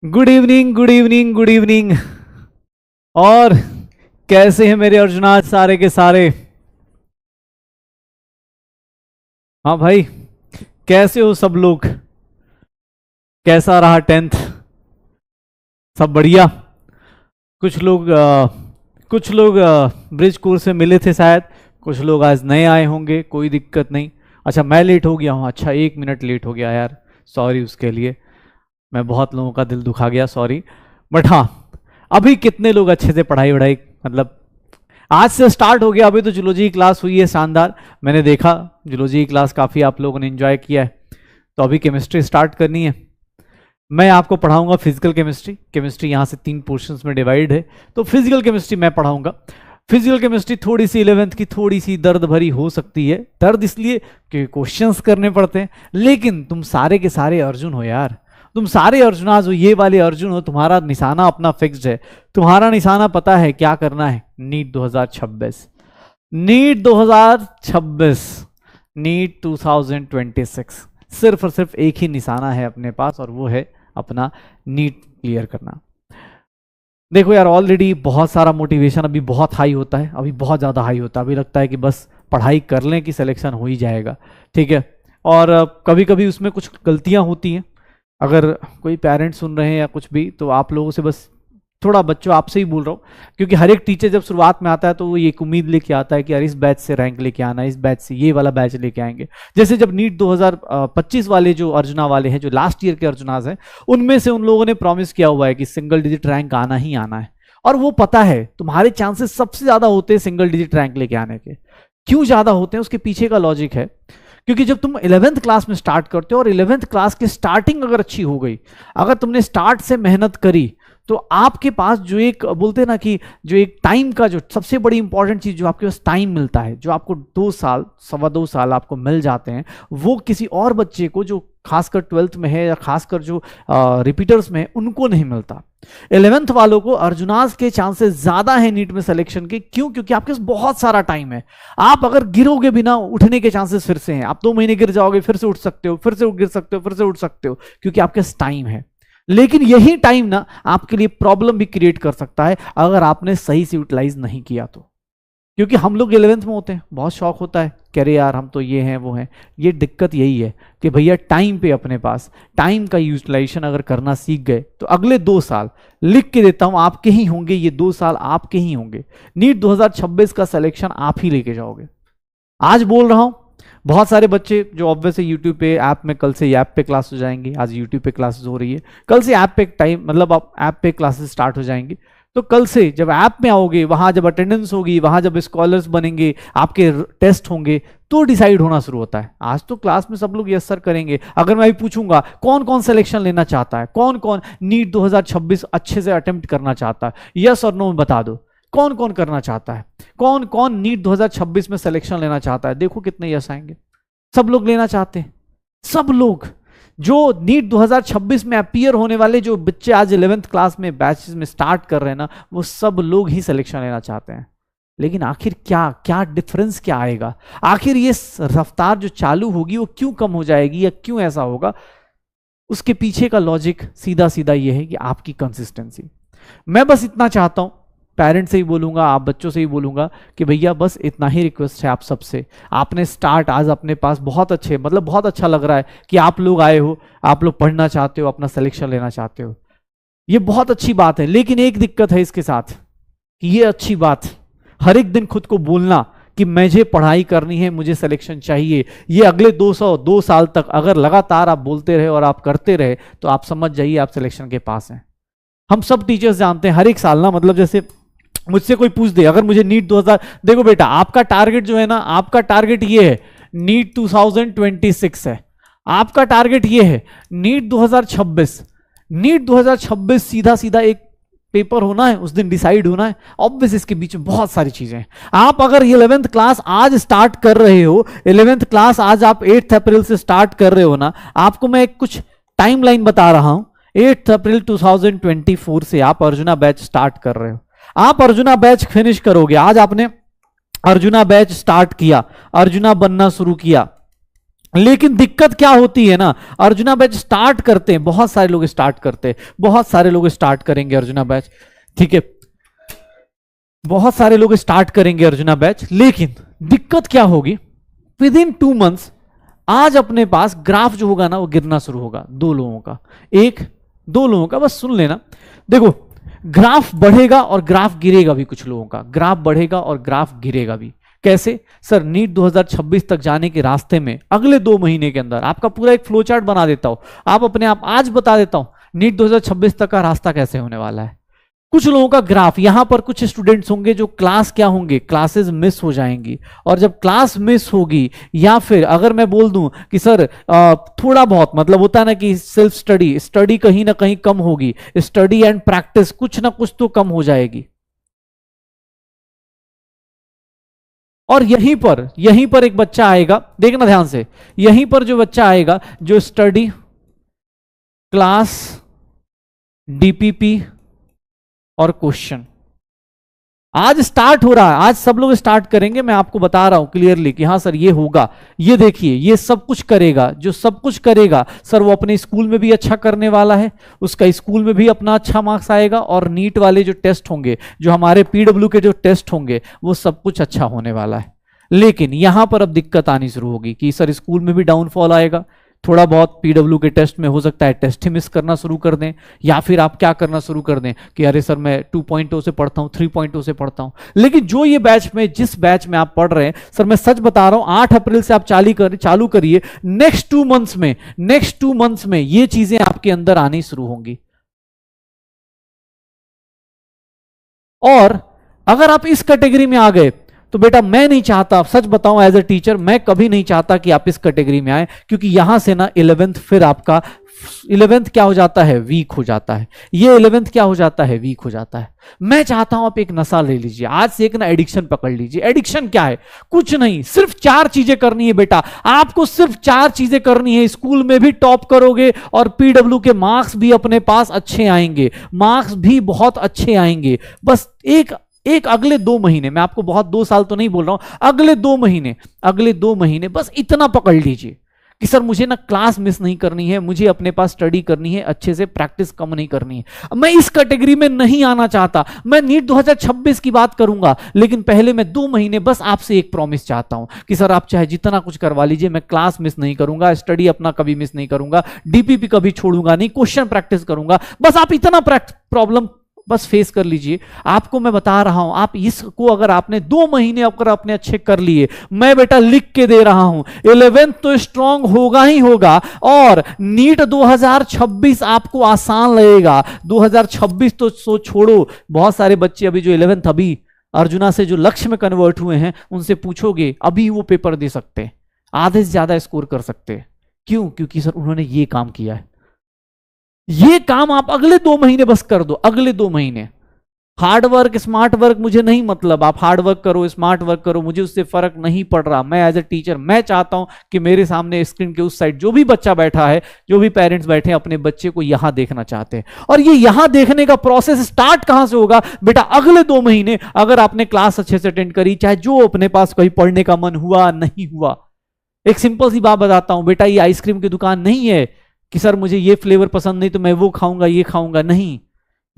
Good evening, good evening, good evening. और कैसे हैं मेरे अर्जुनाज सारे के सारे? हाँ भाई, कैसे हो सब लोग? कैसा रहा टेंथ? सब बढ़िया? कुछ लोग ब्रिज कोर्स में मिले थे शायद, कुछ लोग आज नए आए होंगे, कोई दिक्कत नहीं। अच्छा, मैं लेट हो गया हूँ। अच्छा, 1 मिनट लेट हो गया यार, सॉरी उसके लिए। मैं बहुत लोगों का दिल दुखा गया, सॉरी। बट हाँ, अभी कितने लोग अच्छे से पढ़ाई वढ़ाई, मतलब आज से स्टार्ट हो गया। अभी तो जूलॉजी की क्लास हुई है शानदार, मैंने देखा जूलॉजी की क्लास काफ़ी आप लोगों ने एंजॉय किया है। तो अभी केमिस्ट्री स्टार्ट करनी है। मैं आपको पढ़ाऊंगा फिजिकल केमिस्ट्री। केमिस्ट्री यहाँ से 3 पोर्शंस में डिवाइड है, तो फिजिकल केमिस्ट्री मैं पढ़ाऊंगा। फिजिकल केमिस्ट्री थोड़ी सी 11th की थोड़ी सी दर्द भरी हो सकती है। दर्द इसलिए कि क्वेश्चंस करने पड़ते हैं, लेकिन तुम सारे के सारे अर्जुन हो यार, तुम सारे अर्जुनाज हो, ये वाले अर्जुन हो। तुम्हारा निशाना अपना फिक्स्ड है, तुम्हारा निशाना पता है क्या करना है। नीट 2026, नीट 2026, नीट 2026, सिर्फ और सिर्फ एक ही निशाना है अपने पास, और वो है अपना नीट क्लियर करना। देखो यार, ऑलरेडी बहुत सारा मोटिवेशन अभी बहुत हाई होता है, अभी बहुत ज़्यादा हाई होता है। अभी लगता है कि बस पढ़ाई कर लें कि सिलेक्शन हो ही जाएगा, ठीक है। और कभी कभी उसमें कुछ गलतियां होती हैं। अगर कोई पेरेंट्स सुन रहे हैं या कुछ भी, तो आप लोगों से बस थोड़ा, बच्चों आपसे ही बोल रहा हूँ, क्योंकि हर एक टीचर जब शुरुआत में आता है तो वो एक उम्मीद लेके आता है कि यार इस बैच से रैंक लेके आना, इस बैच से ये वाला बैच लेके आएंगे। जैसे जब नीट 2025 वाले जो अर्जुना वाले हैं, जो लास्ट ईयर के अर्जुनाज हैं, उनमें से उन लोगों ने प्रॉमिस किया हुआ है कि सिंगल डिजिट रैंक आना ही आना है। और वो पता है तुम्हारे चांसेस सबसे ज्यादा होते हैं सिंगल डिजिट रैंक लेके आने के। क्यों ज्यादा होते हैं, उसके पीछे का लॉजिक है, क्योंकि जब तुम 11th क्लास में स्टार्ट करते हो और 11th क्लास की स्टार्टिंग अगर अच्छी हो गई, अगर तुमने स्टार्ट से मेहनत करी, तो आपके पास जो एक बोलते हैं ना कि जो एक टाइम का, जो सबसे बड़ी इंपॉर्टेंट चीज जो आपके पास टाइम मिलता है, जो आपको 2 साल, 2.25 साल आपको मिल जाते हैं, वो किसी और बच्चे को जो खासकर 12th में है या खासकर जो रिपीटर्स में है, उनको नहीं मिलता। 11th वालों को अर्जुनाज के चांसेस ज्यादा है नीट में सिलेक्शन के। क्यों? क्योंकि आपके पास बहुत सारा टाइम है। आप अगर गिरोगे बिना, उठने के चांसेस फिर से हैं। आप 2 महीने गिर जाओगे, फिर से उठ सकते हो, फिर से गिर सकते हो, फिर से उठ सकते हो, क्योंकि आपके पास टाइम है। लेकिन यही टाइम ना आपके लिए प्रॉब्लम भी क्रिएट कर सकता है अगर आपने सही से यूटिलाइज नहीं किया तो। क्योंकि हम लोग 11th में होते हैं, बहुत शौक होता है, कह रहे यार हम तो ये हैं वो हैं। ये दिक्कत यही है कि भैया टाइम पे, अपने पास टाइम का यूटिलाइजेशन अगर करना सीख गए तो अगले 2 साल, लिख के देता हूं, आपके ही होंगे। ये 2 साल आपके ही होंगे। नीट 2026 का सिलेक्शन आप ही लेके जाओगे। आज बोल रहा हूं, बहुत सारे बच्चे जो ऑब्वियसली यूट्यूब पे, ऐप में, कल से ऐप पे क्लास हो जाएंगी। आज यूट्यूब पे क्लासेस हो रही है, कल से ऐप पे टाइम, मतलब आप ऐप पे क्लासेस स्टार्ट हो जाएंगी। तो कल से जब ऐप में आओगे, वहां जब अटेंडेंस होगी, वहां जब स्कॉलर्स बनेंगे, आपके टेस्ट होंगे, तो डिसाइड होना शुरू होता है। आज तो क्लास में सब लोग यस सर करेंगे। अगर मैं भी पूछूंगा कौन कौन सिलेक्शन लेना चाहता है, कौन कौन नीट 2026 अच्छे से अटेम्प्ट करना चाहता है, यस और नो में बता दो। कौन कौन करना चाहता है, कौन कौन नीट 2026 में सिलेक्शन लेना चाहता है? देखो कितने यस आएंगे। सब लोग लेना चाहते हैं, सब लोग। जो नीट 2026 में अपीयर होने वाले जो बच्चे आज 11th क्लास में बैचेस में स्टार्ट कर रहे हैं ना, वो सब लोग ही सिलेक्शन लेना चाहते हैं। लेकिन आखिर क्या क्या डिफरेंस क्या आएगा? आखिर ये रफ्तार जो चालू होगी वो क्यों कम हो जाएगी, या क्यों ऐसा होगा? उसके पीछे का लॉजिक सीधा सीधा ये है कि आपकी कंसिस्टेंसी। मैं बस इतना चाहता हूं, पेरेंट्स से ही बोलूंगा, आप बच्चों से ही बोलूंगा कि भैया बस इतना ही रिक्वेस्ट है आप सबसे। आपने स्टार्ट आज अपने पास बहुत अच्छे, मतलब बहुत अच्छा लग रहा है कि आप लोग आए हो, आप लोग पढ़ना चाहते हो, अपना सिलेक्शन लेना चाहते हो, ये बहुत अच्छी बात है। लेकिन एक दिक्कत है इसके साथ, कि ये अच्छी बात, हर एक दिन खुद को बोलना कि मुझे पढ़ाई करनी है, मुझे सिलेक्शन चाहिए, ये अगले 2 साल तक अगर लगातार आप बोलते रहे और आप करते रहे, तो आप समझ जाइए आप सिलेक्शन के पास हैं। हम सब टीचर्स जानते हैं, हर एक साल ना, मतलब जैसे मुझसे कोई पूछ दे अगर मुझे नीट 2000, देखो बेटा आपका टारगेट जो है ना, आपका टारगेट ये है, नीट 2026 है, आपका टारगेट ये है नीट 2026। नीट 2026 सीधा सीधा एक पेपर होना है, उस दिन डिसाइड होना है। ऑब्वियस इसके बीच में बहुत सारी चीजें हैं। आप अगर 11th क्लास आज स्टार्ट कर रहे हो, 11th क्लास आज आप 8 अप्रैल से स्टार्ट कर रहे हो ना, आपको मैं एक कुछ टाइमलाइन बता रहा हूं। 8 अप्रैल 2024 से आप अर्जुना बैच स्टार्ट कर रहे हो, आप अर्जुना बैच फिनिश करोगे। आज आपने अर्जुना बैच स्टार्ट किया, अर्जुना बनना शुरू किया, लेकिन दिक्कत क्या होती है ना, अर्जुना बैच स्टार्ट करते हैं, बहुत सारे लोग स्टार्ट करते हैं, बहुत सारे लोग स्टार्ट करेंगे अर्जुना बैच, ठीक है, बहुत सारे लोग स्टार्ट करेंगे अर्जुना बैच, लेकिन दिक्कत क्या होगी, विद इन 2 मंथ्स आज अपने पास ग्राफ जो होगा ना वो गिरना शुरू होगा, 2 लोगों का, 1-2 लोगों का, बस सुन लेना। देखो ग्राफ बढ़ेगा और ग्राफ गिरेगा भी, कुछ लोगों का ग्राफ बढ़ेगा और ग्राफ गिरेगा भी। कैसे सर, नीट 2026 तक जाने के रास्ते में अगले 2 महीने के अंदर आपका पूरा एक फ्लो चार्ट बना देता हूं, आप अपने आप आज बता देता हूं नीट 2026 तक का रास्ता कैसे होने वाला है। कुछ लोगों का ग्राफ, यहां पर कुछ स्टूडेंट्स होंगे जो क्लास क्या होंगे, क्लासेस मिस हो जाएंगी, और जब क्लास मिस होगी, या फिर अगर मैं बोल दूं कि सर थोड़ा बहुत, मतलब होता है ना कि सेल्फ स्टडी कहीं ना कहीं कम होगी, स्टडी एंड प्रैक्टिस कुछ ना कुछ तो कम हो जाएगी। और यहीं पर एक बच्चा आएगा, देखना ध्यान से, यहीं पर जो बच्चा आएगा जो स्टडी, क्लास, डीपीपी और क्वेश्चन, आज स्टार्ट हो रहा है, आज सब लोग स्टार्ट करेंगे, मैं आपको बता रहा हूं क्लियरली कि हाँ सर ये होगा, ये देखिए ये सब कुछ करेगा, जो सब कुछ करेगा सर वो अपने स्कूल में भी अच्छा करने वाला है, उसका स्कूल में भी अपना अच्छा मार्क्स आएगा, और नीट वाले जो टेस्ट होंगे, जो हमारे पीडब्ल्यू के जो टेस्ट होंगे, वो सब कुछ अच्छा होने वाला है। लेकिन यहां पर अब दिक्कत आनी शुरू होगी कि सर स्कूल में भी डाउनफॉल आएगा, थोड़ा बहुत पीडब्ल्यू के टेस्ट में हो सकता है टेस्ट ही मिस करना शुरू कर दें, या फिर आप क्या करना शुरू कर दें कि अरे सर मैं 2.0 से पढ़ता हूं, 3.0 से पढ़ता हूं। लेकिन जो ये बैच में, जिस बैच में आप पढ़ रहे हैं, सर मैं सच बता रहा हूं 8 अप्रैल से आप चालू करिए, नेक्स्ट 2 मंथ्स में ये चीजें आपके अंदर आनी शुरू होंगी। और अगर आप इस कैटेगरी में आ गए तो बेटा मैं नहीं चाहता, सच बताऊं एज ए टीचर, मैं कभी नहीं चाहता कि आप इस कैटेगरी में आए, क्योंकि यहां से ना 11th फिर आपका 11th क्या हो जाता है, वीक हो जाता है, ये 11th क्या हो जाता है, वीक हो जाता है। मैं चाहता हूं आप एक नशा ले लीजिए, आज से एक ना एडिक्शन पकड़ लीजिए। एडिक्शन क्या है, कुछ नहीं, सिर्फ 4 चीजें करनी है बेटा, आपको सिर्फ 4 चीजें करनी है, स्कूल में भी टॉप करोगे और पीडब्ल्यू के मार्क्स भी अपने पास अच्छे आएंगे, मार्क्स भी बहुत अच्छे आएंगे। बस एक अगले 2 महीने, मैं आपको बहुत 2 साल तो नहीं बोल रहा हूं, अगले 2 महीने बस इतना पकड़ लीजिए कि सर मुझे ना क्लास मिस नहीं करनी है, मुझे अपने पास स्टडी करनी है, अच्छे से प्रैक्टिस कम नहीं करनी है। मैं इस कैटेगरी में नहीं आना चाहता, मैं नीट 2026 की बात करूंगा, लेकिन पहले मैं 2 महीने बस आपसे एक प्रॉमिस चाहता हूं कि सर आप चाहे जितना कुछ करवा लीजिए, मैं क्लास मिस नहीं करूंगा, स्टडी अपना कभी मिस नहीं करूंगा, डीपीपी कभी छोड़ूंगा नहीं, क्वेश्चन प्रैक्टिस करूंगा, बस आप इतना प्रॉब्लम बस फेस कर लीजिए। आपको मैं बता रहा हूं, आप इसको अगर आपने 2 महीने अगर आपने अच्छे कर लिए, मैं बेटा लिख के दे रहा हूं 11th तो स्ट्रांग होगा ही होगा, और नीट 2026 आपको आसान लगेगा। 2026 तो सो छोड़ो, बहुत सारे बच्चे अभी जो 11th अभी अर्जुना से जो लक्ष्य में कन्वर्ट हुए हैं, उनसे पूछोगे अभी वो पेपर दे सकते हैं, आधे से ज्यादा स्कोर कर सकते हैं। क्यों? क्योंकि सर उन्होंने ये काम किया है। ये काम आप अगले 2 महीने बस कर दो, अगले 2 महीने। हार्ड वर्क स्मार्ट वर्क मुझे नहीं मतलब, आप हार्ड वर्क करो स्मार्ट वर्क करो, मुझे उससे फर्क नहीं पड़ रहा। मैं एज ए टीचर मैं चाहता हूं कि मेरे सामने स्क्रीन के उस साइड जो भी बच्चा बैठा है, जो भी पेरेंट्स बैठे हैं, अपने बच्चे को यहां देखना चाहते हैं। और ये यहां देखने का प्रोसेस स्टार्ट कहां से होगा बेटा? अगले 2 महीने अगर आपने क्लास अच्छे से अटेंड करी, चाहे जो अपने पास कहीं पढ़ने का मन हुआ नहीं हुआ। एक सिंपल सी बात बताता हूं बेटा, ये आइसक्रीम की दुकान नहीं है कि सर मुझे ये फ्लेवर पसंद नहीं तो मैं वो खाऊंगा ये खाऊंगा, नहीं।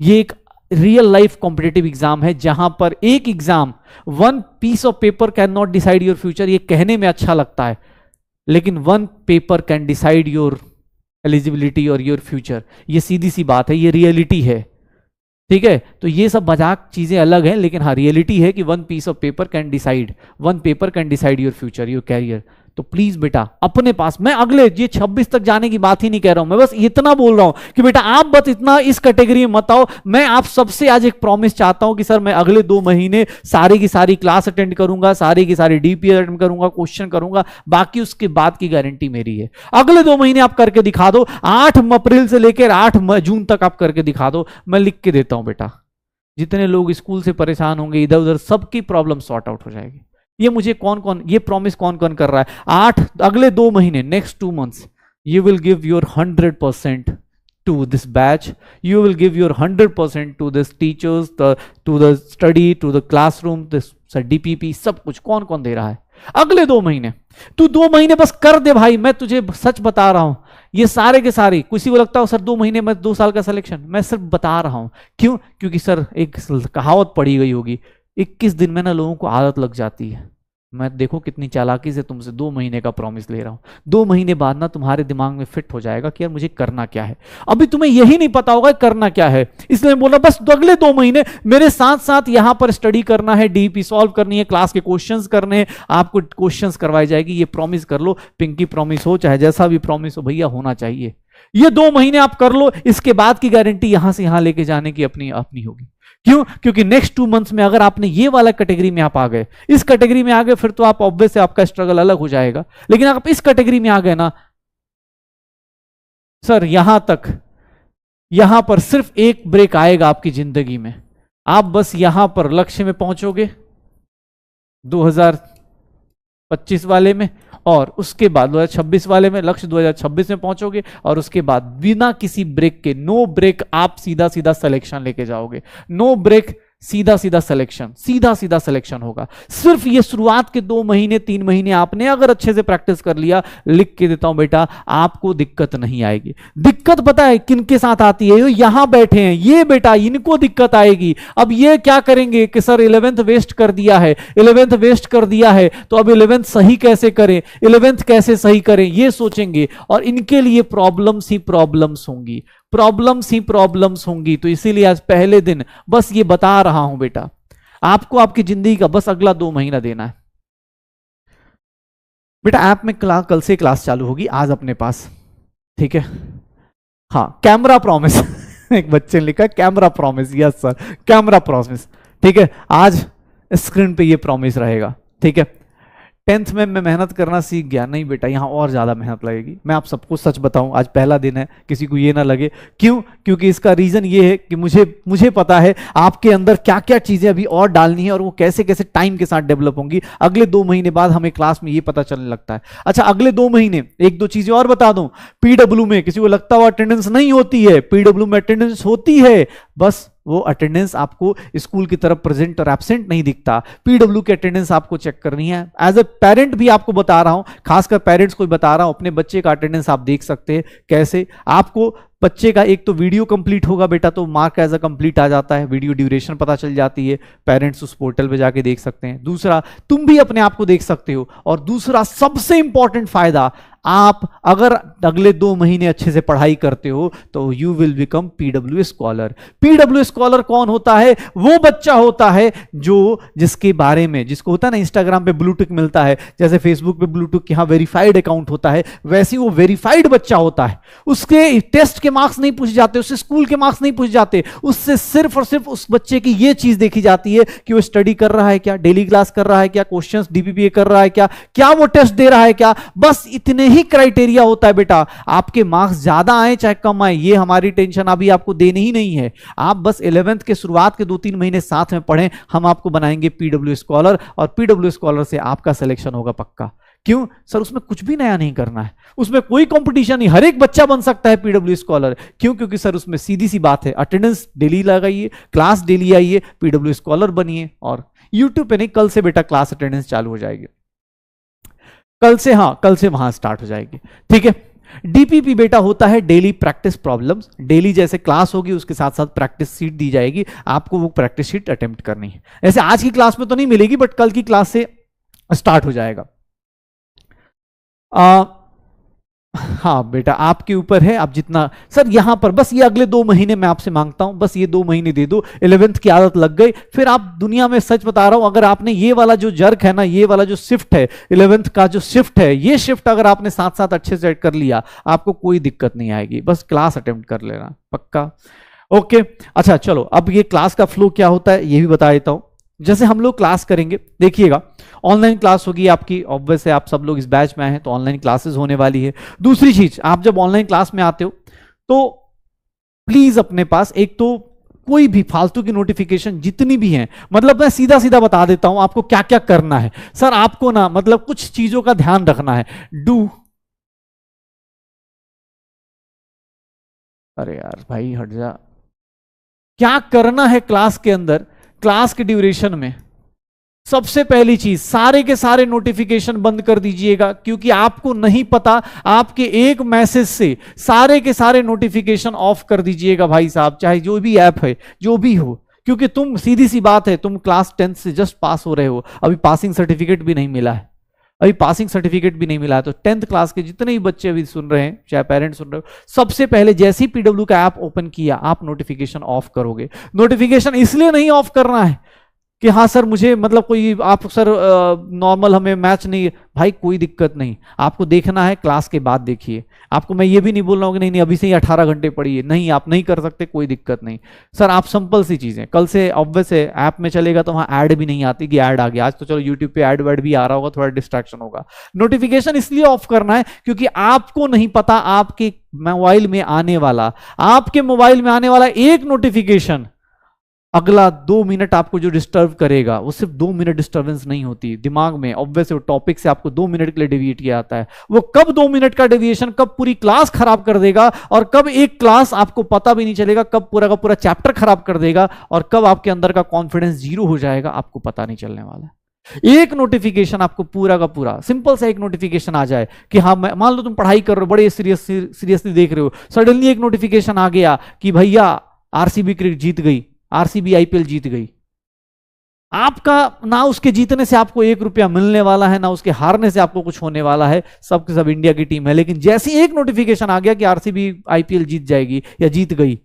ये एक रियल लाइफ कॉम्पिटेटिव एग्जाम है, जहां पर एक exam, 1 piece of paper can not decide your future. ये कहने में अच्छा लगता है, लेकिन 1 paper can decide your eligibility और योर फ्यूचर। ये सीधी सी बात है, ये रियलिटी है, ठीक है। तो ये सब मजाक चीजें अलग हैं, लेकिन हाँ रियलिटी है कि 1 piece of paper can decide, 1 paper can decide your future, your career. तो प्लीज बेटा अपने पास, मैं अगले ये 26 तक जाने की बात ही नहीं कह रहा हूं, मैं बस इतना बोल रहा हूं कि बेटा आप बस इतना इस कैटेगरी में मत आओ। मैं आप सबसे आज एक प्रॉमिस चाहता हूं कि सर मैं अगले 2 महीने सारी की सारी क्लास अटेंड करूंगा, सारी की सारी डीपी अटेंड करूंगा, क्वेश्चन करूंगा, बाकी उसके बाद की गारंटी मेरी है। अगले 2 महीने आप करके दिखा दो, 8 अप्रैल से लेकर 8 जून तक आप करके दिखा दो, मैं लिख के देता हूं बेटा। जितने लोग स्कूल से परेशान होंगे इधर उधर, सबकी प्रॉब्लम सॉर्ट आउट हो जाएगी। ये मुझे कौन कौन, ये प्रॉमिस कौन कौन कर रहा है? अगले 2 महीने, next 2 months, you will give your 100% to this batch, you will give your 100% to this teachers, to the study, to the classroom, this DPP, सब कुछ कौन कौन दे रहा है? अगले 2 महीने तू 2 महीने बस कर दे भाई, मैं तुझे सच बता रहा हूं, ये सारे के सारे, किसी को लगता हो सर 2 महीने में 2 साल का सिलेक्शन, मैं सिर्फ बता रहा हूं। क्यों? क्योंकि सर एक कहावत पड़ी गई होगी, 21 दिन में ना लोगों को आदत लग जाती है। मैं देखो कितनी चालाकी से तुमसे 2 महीने का प्रॉमिस ले रहा हूं, 2 महीने बाद ना तुम्हारे दिमाग में फिट हो जाएगा कि यार मुझे करना क्या है। अभी तुम्हें यही नहीं पता होगा करना क्या है, इसलिए बोला बस अगले 2 महीने मेरे साथ साथ यहां पर स्टडी करना है, डीपी सॉल्व करनी है, क्लास के क्वेश्चंस करने हैं, आपको क्वेश्चंस करवाई जाएगी, ये प्रॉमिस कर लो। पिंकी प्रॉमिस हो चाहे जैसा भी प्रॉमिस हो, भैया होना चाहिए। ये 2 महीने आप कर लो, इसके बाद की गारंटी यहां से यहां लेके जाने की अपनी अपनी होगी। क्यों? क्योंकि नेक्स्ट 2 मंथ्स में अगर आपने ये वाला कैटेगरी में आप आ गए, इस कैटेगरी में आ गए, फिर तो आप ऑब्वियस है आपका स्ट्रगल अलग हो जाएगा। लेकिन आप इस कैटेगरी में आ गए ना सर, यहां तक, यहां पर सिर्फ एक ब्रेक आएगा आपकी जिंदगी में, आप बस यहां पर लक्ष्य में पहुंचोगे 2025 वाले में, और उसके बाद 2026 वाले में, लक्ष्य 2026 में पहुंचोगे, और उसके बाद बिना किसी ब्रेक के, नो ब्रेक, आप सीधा सीधा सिलेक्शन लेके जाओगे। नो ब्रेक, सीधा सीधा सिलेक्शन, सीधा सीधा सिलेक्शन होगा। सिर्फ ये शुरुआत के 2 महीने 3 महीने आपने अगर अच्छे से प्रैक्टिस कर लिया, लिख के देता हूं बेटा, आपको दिक्कत नहीं आएगी। दिक्कत पता है किनके साथ आती है? यहां बैठे हैं ये बेटा, इनको दिक्कत आएगी। अब ये क्या करेंगे कि सर 11th वेस्ट कर दिया है, 11th वेस्ट कर दिया है, तो अब 11th सही कैसे करें, 11th कैसे सही करें, ये सोचेंगे, और इनके लिए प्रॉब्लम्स ही प्रॉब्लम्स होंगी, प्रॉब्लम्स ही प्रॉब्लम्स होंगी। तो इसीलिए आज पहले दिन बस ये बता रहा हूं बेटा, आपको आपकी जिंदगी का बस अगला 2 महीना देना है बेटा। ऐप में कल से क्लास चालू होगी आज अपने पास, ठीक है? हाँ, कैमरा प्रॉमिस एक बच्चे ने लिखा camera promise, yes sir camera promise, ठीक है? आज स्क्रीन पे ये प्रॉमिस रहेगा, ठीक है? 10th में मैं मेहनत करना सीख गया, नहीं बेटा यहां और ज्यादा मेहनत लगेगी। मैं आप सबको सच बताऊं, आज पहला दिन है, किसी को ये ना लगे। क्यों? क्योंकि इसका रीजन ये है कि मुझे पता है आपके अंदर क्या क्या चीजें अभी और डालनी है, और वो कैसे कैसे टाइम के साथ डेवलप होंगी। अगले 2 महीने बाद हमें क्लास में ये पता चलने लगता है। अच्छा, अगले 2 महीने 1-2 चीजें और बता दूं। पीडब्ल्यू में किसी को लगता हो अटेंडेंस नहीं होती है, पीडब्ल्यू में अटेंडेंस होती है, बस वो अटेंडेंस आपको स्कूल की तरफ प्रेजेंट और एब्सेंट नहीं दिखता। पीडब्ल्यू की अटेंडेंस आपको चेक करनी है। एज ए पेरेंट भी आपको बता रहा हूं, खासकर पेरेंट्स को बता रहा हूं, अपने बच्चे का अटेंडेंस आप देख सकते हैं। कैसे? आपको बच्चे का एक तो वीडियो कंप्लीट होगा बेटा, तो मार्क एज अ कंप्लीट आ जाता है, वीडियो ड्यूरेशन पता चल जाती है, पेरेंट्स उस पोर्टल पे जाके देख सकते हैं। दूसरा, तुम भी अपने आप को देख सकते हो। और दूसरा सबसे इंपॉर्टेंट फायदा, आप अगर अगले 2 महीने अच्छे से पढ़ाई करते हो तो you will become PW scholar. PW scholar कौन होता है? वो बच्चा होता है जो जिसके बारे में, जिसको होता है ना इंस्टाग्राम पे ब्लू टिक मिलता है, जैसे फेसबुक पे ब्लू टिक यहां वेरीफाइड अकाउंट होता है, वैसे वो वेरीफाइड बच्चा होता है। उसके टेस्ट के मार्क्स नहीं पूछे जाते, उससे स्कूल के मार्क्स नहीं पूछे जाते, उससे सिर्फ और सिर्फ उस बच्चे की ये चीज देखी जाती है कि वो स्टडी कर रहा है क्या, डेली क्लास कर रहा है क्या, क्वेश्चंस डीपीपीए कर रहा है क्या वो टेस्ट दे रहा है क्या। बस इतने ही क्राइटेरिया होता है बेटा। आपके मार्क्स ज्यादा आए चाहे कम आए, ये हमारी टेंशन अभी आपको देनी ही नहीं है। आप बस 11th के शुरुआत के 2-3 महीने साथ में पढ़ें, हम आपको बनाएंगे पीडब्ल्यू स्कॉलर, और पीडब्ल्यू स्कॉलर से आपका सिलेक्शन होगा पक्का। क्यों सर? उसमें कुछ भी नया नहीं करना है, उसमें कोई कंपटीशन नहीं, हर एक बच्चा बन सकता है पीडब्ल्यू स्कॉलर। क्यों? क्योंकि सर उसमें सीधी सी बात है, अटेंडेंस डेली लगाइए, क्लास डेली आइए, पीडब्ल्यू स्कॉलर बनिए। और यूट्यूब पे नहीं, कल से बेटा क्लास अटेंडेंस चालू हो जाएगी, कल से, हाँ कल से वहां स्टार्ट हो जाएगी, ठीक है? डीपीपी बेटा होता है डेली प्रैक्टिस प्रॉब्लम्स। डेली जैसे क्लास होगी उसके साथ साथ प्रैक्टिस शीट दी जाएगी, आपको वो प्रैक्टिस शीट अटेम्प्ट करनी है। ऐसे आज की क्लास में तो नहीं मिलेगी, बट कल की क्लास से स्टार्ट हो जाएगा। हाँ बेटा आपके ऊपर है, आप जितना, सर यहां पर बस ये अगले 2 महीने मैं आपसे मांगता हूं, बस ये 2 महीने दे दो। 11th की आदत लग गई, फिर आप दुनिया में, सच बता रहा हूं, अगर आपने ये वाला जो जर्क है ना, ये वाला जो शिफ्ट है, 11th का जो शिफ्ट है, ये शिफ्ट अगर आपने साथ साथ अच्छे से कर लिया, आपको कोई दिक्कत नहीं आएगी। बस क्लास अटेम्प्ट कर लेना पक्का, ओके? अच्छा चलो, अब ये क्लास का फ्लो क्या होता है ये भी बता देता हूं। जैसे हम लोग क्लास करेंगे, देखिएगा ऑनलाइन क्लास होगी आपकी, ऑब्वियस है आप सब लोग इस बैच में आए हैं तो ऑनलाइन क्लासेस होने वाली है। दूसरी चीज, आप जब ऑनलाइन क्लास में आते हो तो प्लीज अपने पास एक तो कोई भी फालतू की नोटिफिकेशन जितनी भी हैं, मतलब मैं सीधा सीधा बता देता हूं आपको क्या क्या करना है। सर आपको ना मतलब कुछ चीजों का ध्यान रखना है। अरे यार भाई हट जा, क्या करना है क्लास के अंदर, क्लास के ड्यूरेशन में सबसे पहली चीज, सारे के सारे नोटिफिकेशन बंद कर दीजिएगा, क्योंकि आपको नहीं पता, आपके एक मैसेज से सारे के सारे नोटिफिकेशन ऑफ कर दीजिएगा भाई साहब, चाहे जो भी ऐप है जो भी हो, क्योंकि तुम, सीधी सी बात है, तुम क्लास 10th से जस्ट पास हो रहे हो, अभी पासिंग सर्टिफिकेट भी नहीं मिला है, अभी पासिंग सर्टिफिकेट भी नहीं मिला है। तो 10th क्लास के जितने भी बच्चे अभी सुन रहे हैं, चाहे पेरेंट्स सुन रहे हो, सबसे पहले जैसे ही पीडब्ल्यू का ऐप ओपन किया, आप नोटिफिकेशन ऑफ करोगे। नोटिफिकेशन इसलिए नहीं ऑफ करना है कि हाँ सर मुझे मतलब कोई, आप सर नॉर्मल हमें मैच नहीं, भाई कोई दिक्कत नहीं, आपको देखना है क्लास के बाद देखिए। आपको मैं ये भी नहीं बोल रहा हूँ कि नहीं नहीं अभी से ही 18 घंटे पढ़िए, नहीं आप नहीं कर सकते, कोई दिक्कत नहीं सर। आप सिंपल सी चीजें, कल से ऑब्वियस है ऐप में चलेगा तो वहाँ ऐड भी नहीं आती कि ऐड आ गया, आज तो चलो यूट्यूब पे ऐड वैड भी आ रहा होगा, थोड़ा डिस्ट्रैक्शन होगा। नोटिफिकेशन इसलिए ऑफ करना है क्योंकि आपको नहीं पता आपके मोबाइल में आने वाला, आपके मोबाइल में आने वाला एक नोटिफिकेशन अगला 2 मिनट आपको जो डिस्टर्ब करेगा, वो सिर्फ 2 मिनट डिस्टर्बेंस नहीं होती दिमाग में, ऑब्वियस टॉपिक से आपको 2 मिनट के लिए डेविएट किया जाता है, वो कब 2 मिनट का डेविएशन कब पूरी क्लास खराब कर देगा, और कब एक क्लास आपको पता भी नहीं चलेगा, कब पूरा का पूरा चैप्टर खराब कर देगा, और कब आपके अंदर का कॉन्फिडेंस जीरो हो जाएगा, आपको पता नहीं चलने वाला है। एक नोटिफिकेशन आपको पूरा का पूरा, सिंपल सा एक नोटिफिकेशन आ जाए कि हाँ, मान लो तुम पढ़ाई कर रहे हो, बड़े सीरियसली देख रहे हो, सडनली एक नोटिफिकेशन आ गया कि भैया आरसीबी क्रिकेट जीत गई, आरसीबी आईपीएल जीत गई। आपका ना उसके जीतने से आपको 1 रुपया मिलने वाला है, ना उसके हारने से आपको कुछ होने वाला है, सबके सब इंडिया की टीम है, लेकिन जैसे एक नोटिफिकेशन आ गया कि आरसीबी आईपीएल जीत जाएगी या जीत गई,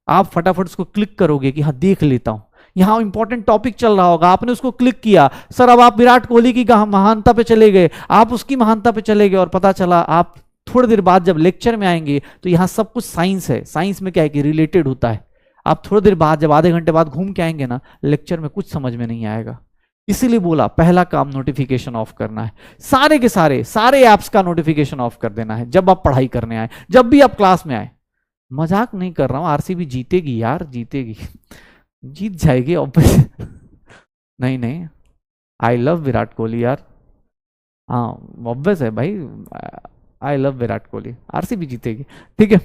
आप फटाफट उसको क्लिक करोगे कि हाँ देख लेता हूं, यहां इंपॉर्टेंट टॉपिक चल रहा होगा, आपने उसको क्लिक किया, सर अब आप विराट कोहली की महानता पे चले गए, आप उसकी महानता पे चले गए, और पता चला आप थोड़ी देर बाद जब लेक्चर में आएंगे तो यहां सब कुछ साइंस है, साइंस में क्या है कि रिलेटेड होता है, आप थोड़ी देर बाद जब आधे घंटे बाद घूम के आएंगे ना, लेक्चर में कुछ समझ में नहीं आएगा। इसीलिए बोला पहला काम नोटिफिकेशन ऑफ करना है, सारे के सारे ऐप्स का नोटिफिकेशन ऑफ कर देना है जब आप पढ़ाई करने आए, जब भी आप क्लास में आए। मजाक नहीं कर रहा हूं, आरसीबी जीतेगी यार, जीतेगी, जीत जाएगी ऑब्वियस। नहीं नहीं, आई लव विराट कोहली यार, हाँ ऑब्वियस है भाई, I love Virat Kohli, RCB जीतेगी, ठीक है।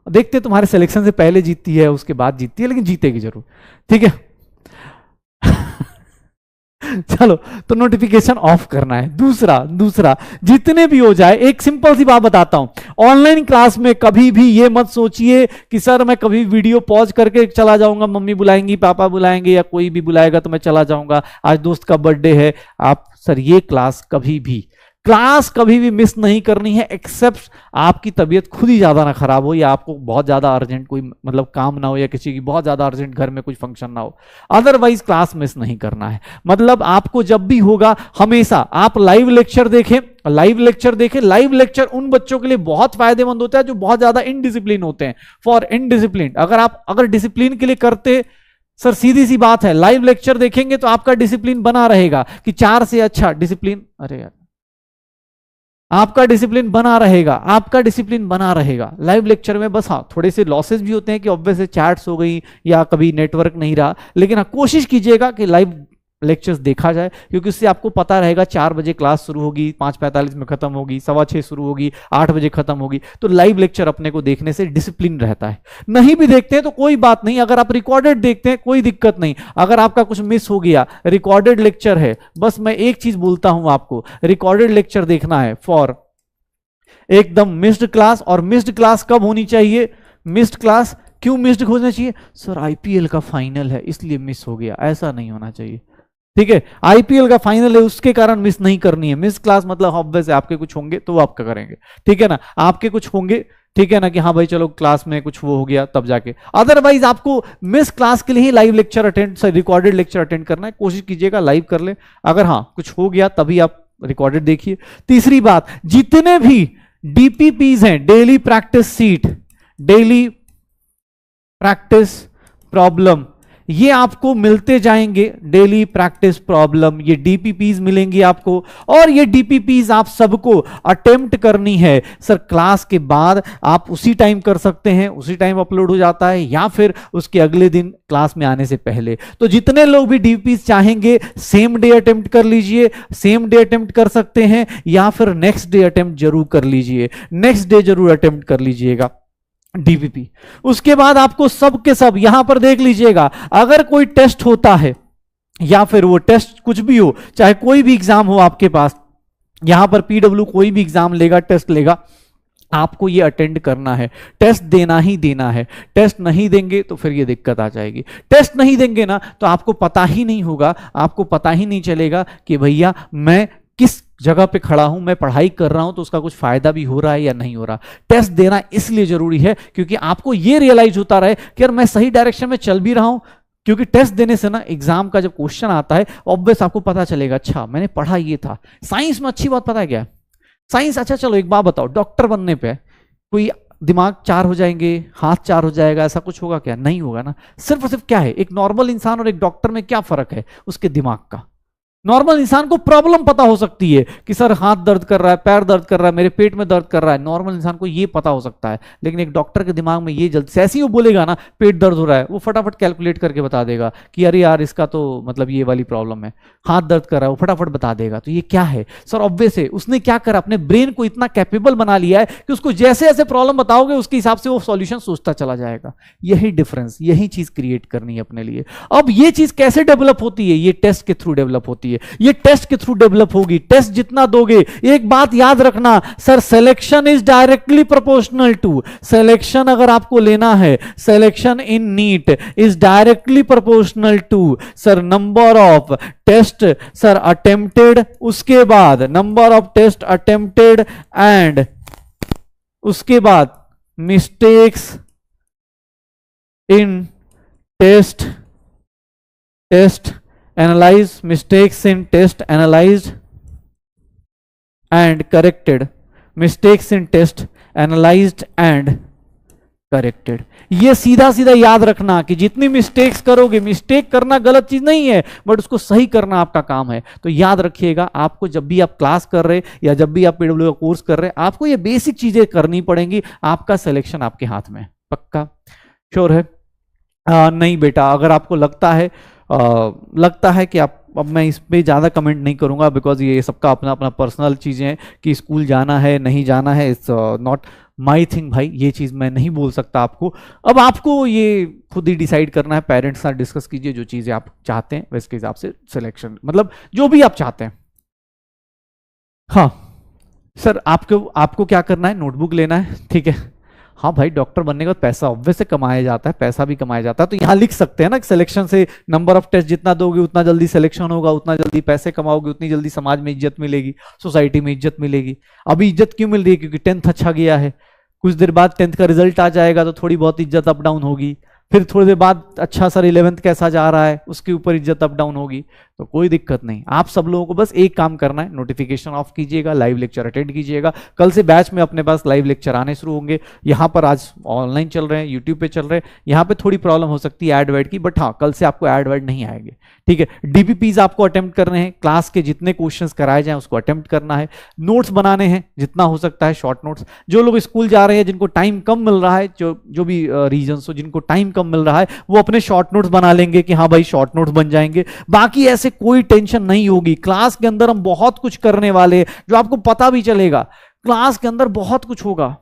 देखते तुम्हारे सिलेक्शन से पहले जीतती है, उसके बाद जीतती है, लेकिन जीतेगी जरूर, ठीक है। चलो, तो नोटिफिकेशन ऑफ करना है। दूसरा जितने भी हो जाए, एक सिंपल सी बात बताता हूं, ऑनलाइन क्लास में कभी भी ये मत सोचिए कि सर मैं कभी वीडियो पॉज करके चला जाऊंगा, मम्मी बुलाएंगी, पापा बुलाएंगे, या कोई भी बुलाएगा तो मैं चला जाऊंगा, आज दोस्त का बर्थडे है। आप सर ये क्लास कभी भी मिस नहीं करनी है, एक्सेप्ट आपकी तबीयत खुद ही ज्यादा ना खराब हो, या आपको बहुत ज्यादा अर्जेंट कोई मतलब काम ना हो, या किसी की बहुत ज्यादा अर्जेंट घर में कुछ फंक्शन ना हो, अदरवाइज क्लास मिस नहीं करना है। मतलब आपको जब भी होगा, हमेशा आप लाइव लेक्चर देखें। लाइव लेक्चर उन बच्चों के लिए बहुत फायदेमंद होता है जो बहुत ज्यादा इनडिसिप्लिन होते हैं। फॉर इनडिसिप्लिन, अगर डिसिप्लिन के लिए करते, सर सीधी सी बात है, लाइव लेक्चर देखेंगे तो आपका डिसिप्लिन बना रहेगा कि 4 से अच्छा डिसिप्लिन, अरे यार आपका डिसिप्लिन बना रहेगा लाइव लेक्चर में। बस हाँ, थोड़े से लॉसेस भी होते हैं कि ऑब्वियस चैट्स हो गई या कभी नेटवर्क नहीं रहा, लेकिन हाँ कोशिश कीजिएगा कि लाइव लेक्चर्स देखा जाए, क्योंकि उससे आपको पता रहेगा 4 बजे क्लास शुरू होगी, 5:45 में खत्म होगी, 6:15 शुरू होगी, 8 बजे खत्म होगी। तो लाइव लेक्चर अपने को देखने से डिसिप्लिन रहता है। नहीं भी देखते हैं तो कोई बात नहीं, अगर आप रिकॉर्डेड देखते हैं कोई दिक्कत नहीं। अगर आपका कुछ मिस हो गया, रिकॉर्डेड लेक्चर है, बस मैं एक चीज बोलता हूं आपको, रिकॉर्डेड लेक्चर देखना है फॉर एकदम मिस्ड क्लास। और मिस्ड क्लास कब होनी चाहिए? मिस्ड क्लास क्यों मिस्ड होना चाहिए? सर आईपीएल का फाइनल है इसलिए मिस हो गया, ऐसा नहीं होना चाहिए, ठीक है। आईपीएल का फाइनल है उसके कारण मिस नहीं करनी है। मिस क्लास मतलब ऑब्वियस है आपके कुछ होंगे तो वो आपका करेंगे, ठीक है ना, आपके कुछ होंगे, ठीक है ना, कि हाँ भाई चलो क्लास में कुछ वो हो गया तब जाके। अदरवाइज आपको मिस क्लास के लिए ही live lecture attend, recorded lecture attend करना है। कोशिश कीजिएगा लाइव कर ले, अगर हाँ कुछ हो गया तभी आप रिकॉर्डेड देखिए। तीसरी बात, जितने भी डीपीपीज हैं, daily practice seat, daily practice problem, ये आपको मिलते जाएंगे। डेली प्रैक्टिस प्रॉब्लम, ये डीपीपीज मिलेंगी आपको, और ये डीपीपीज आप सबको अटेम्प्ट करनी है। सर क्लास के बाद आप उसी टाइम कर सकते हैं, उसी टाइम अपलोड हो जाता है, या फिर उसके अगले दिन क्लास में आने से पहले। तो जितने लोग भी डीपीपीज चाहेंगे सेम डे अटेम्प्ट कर लीजिए, सेम डे अटेम्प्ट कर सकते हैं, या फिर नेक्स्ट डे अटेम्प्ट जरूर कर लीजिए, नेक्स्ट डे जरूर अटेम्प्ट कर लीजिएगा डीपीपी। उसके बाद आपको सब के सब यहां पर देख लीजिएगा, अगर कोई टेस्ट होता है, या फिर वो टेस्ट कुछ भी हो, चाहे कोई भी एग्जाम हो आपके पास, यहां पर पीडब्ल्यू कोई भी एग्जाम लेगा, टेस्ट लेगा, आपको ये अटेंड करना है, टेस्ट देना ही देना है। टेस्ट नहीं देंगे तो फिर ये दिक्कत आ जाएगी। टेस्ट नहीं देंगे ना तो आपको पता ही नहीं होगा, आपको पता ही नहीं चलेगा कि भैया मैं किस जगह पे खड़ा हूं, मैं पढ़ाई कर रहा हूं तो उसका कुछ फायदा भी हो रहा है या नहीं हो रहा। टेस्ट देना इसलिए जरूरी है क्योंकि आपको ये रियलाइज होता रहे कि यार मैं सही डायरेक्शन में चल भी रहा हूं, क्योंकि टेस्ट देने से ना एग्जाम का जब क्वेश्चन आता है ऑब्वियस आपको पता चलेगा, अच्छा मैंने पढ़ा ये था। साइंस में अच्छी बात पता है क्या, साइंस, अच्छा चलो एक बात बताओ, डॉक्टर बनने पे कोई दिमाग 4 हो जाएंगे, हाथ 4 हो जाएगा, ऐसा कुछ होगा क्या? नहीं होगा ना। सिर्फ और सिर्फ क्या है, एक नॉर्मल इंसान और एक डॉक्टर में क्या फर्क है? उसके दिमाग का। नॉर्मल इंसान को प्रॉब्लम पता हो सकती है कि सर हाथ दर्द कर रहा है, पैर दर्द कर रहा है, मेरे पेट में दर्द कर रहा है, नॉर्मल इंसान को ये पता हो सकता है। लेकिन एक डॉक्टर के दिमाग में ये जल्दी से ऐसे ही वो बोलेगा ना पेट दर्द हो रहा है, वो फटाफट कैलकुलेट करके बता देगा कि अरे यार इसका तो मतलब ये वाली प्रॉब्लम है। हाथ दर्द कर रहा है, वो फटाफट बता देगा। तो ये क्या है सर? ऑब्वियस है, उसने क्या करा, अपने ब्रेन को इतना कैपेबल बना लिया है कि उसको जैसे जैसे प्रॉब्लम बताओगे उसके हिसाब से वो सॉल्यूशन सोचता चला जाएगा। यही डिफरेंस, यही चीज क्रिएट करनी है अपने लिए। अब ये चीज कैसे डेवलप होती है? ये टेस्ट के थ्रू डेवलप होती है, ये टेस्ट के थ्रू डेवलप होगी। टेस्ट जितना दोगे, एक बात याद रखना sir, selection is directly proportional to, selection अगर आपको लेना है, selection in NEET is directly proportional to sir number of test sir attempted, उसके बाद number of test attempted and उसके बाद mistakes in test analyze, mistakes in test analyzed and corrected, mistakes in test analyzed and corrected। ये सीधा सीधा याद रखना कि जितनी मिस्टेक्स करोगे, मिस्टेक करना गलत चीज नहीं है बट उसको सही करना आपका काम है। तो याद रखिएगा, आपको जब भी आप क्लास कर रहे या जब भी आप पीडब्ल्यू का कोर्स कर रहे, आपको ये बेसिक चीजें करनी पड़ेंगी। आपका सिलेक्शन आपके हाथ में, पक्का श्योर है? नहीं बेटा, अगर आपको लगता है कि आप, अब मैं इस पे ज़्यादा कमेंट नहीं करूंगा बिकॉज ये सबका अपना अपना पर्सनल चीज़ें हैं कि स्कूल जाना है नहीं जाना है, इट्स नॉट माई थिंग भाई, ये चीज़ मैं नहीं बोल सकता आपको। अब आपको ये खुद ही डिसाइड करना है, पेरेंट्स साथ डिस्कस कीजिए, जो चीज़ें आप चाहते हैं वैसे के हिसाब से सिलेक्शन, मतलब जो भी आप चाहते हैं। हाँ सर, आपको क्या करना है, नोटबुक लेना है, ठीक है। हाँ भाई, डॉक्टर बनने के बाद पैसा ऑब्वियस से कमाया जाता है, पैसा भी कमाया जाता है। तो यहाँ लिख सकते हैं ना, सिलेक्शन से नंबर ऑफ टेस्ट जितना दोगे उतना जल्दी सिलेक्शन होगा, उतना जल्दी पैसे कमाओगे, उतनी जल्दी समाज में इज्जत मिलेगी, सोसाइटी में इज्जत मिलेगी। अभी इज्जत क्यों मिल रही है? क्योंकि 10th अच्छा गया है, कुछ देर बाद 10th का रिजल्ट आ जाएगा तो थोड़ी बहुत इज्जत अप डाउन होगी, फिर थोड़ी देर बाद अच्छा सर 11th कैसा जा रहा है, उसके ऊपर इज्जत अप डाउन होगी। तो कोई दिक्कत नहीं, आप सब लोगों को बस एक काम करना है, नोटिफिकेशन ऑफ कीजिएगा, लाइव लेक्चर अटेंड कीजिएगा। कल से बैच में अपने पास लाइव लेक्चर आने शुरू होंगे। यहाँ पर आज ऑनलाइन चल रहे हैं, यूट्यूब पे चल रहे हैं, यहाँ पे थोड़ी प्रॉब्लम हो सकती है ऐड वर्ड की, बट हाँ कल से आपको ऐड वर्ड नहीं आएंगे, ठीक है। डीपीपीज आपको अटेम्प्ट करने हैं, क्लास के जितने क्वेश्चंस कराए जाएं उसको अटेम्प्ट करना है, नोट्स बनाने हैं जितना हो सकता है, शॉर्ट नोट्स। जो लोग स्कूल जा रहे हैं, जिनको टाइम कम मिल रहा है, जो भी रीजन हो, जिनको टाइम कम मिल रहा है, वो अपने शॉर्ट नोट्स बना लेंगे कि हाँ भाई शॉर्ट नोट्स बन जाएंगे। बाकी ऐसे कोई टेंशन नहीं होगी। क्लास के अंदर हम बहुत कुछ करने वाले, जो आपको पता भी चलेगा, क्लास के अंदर बहुत कुछ होगा।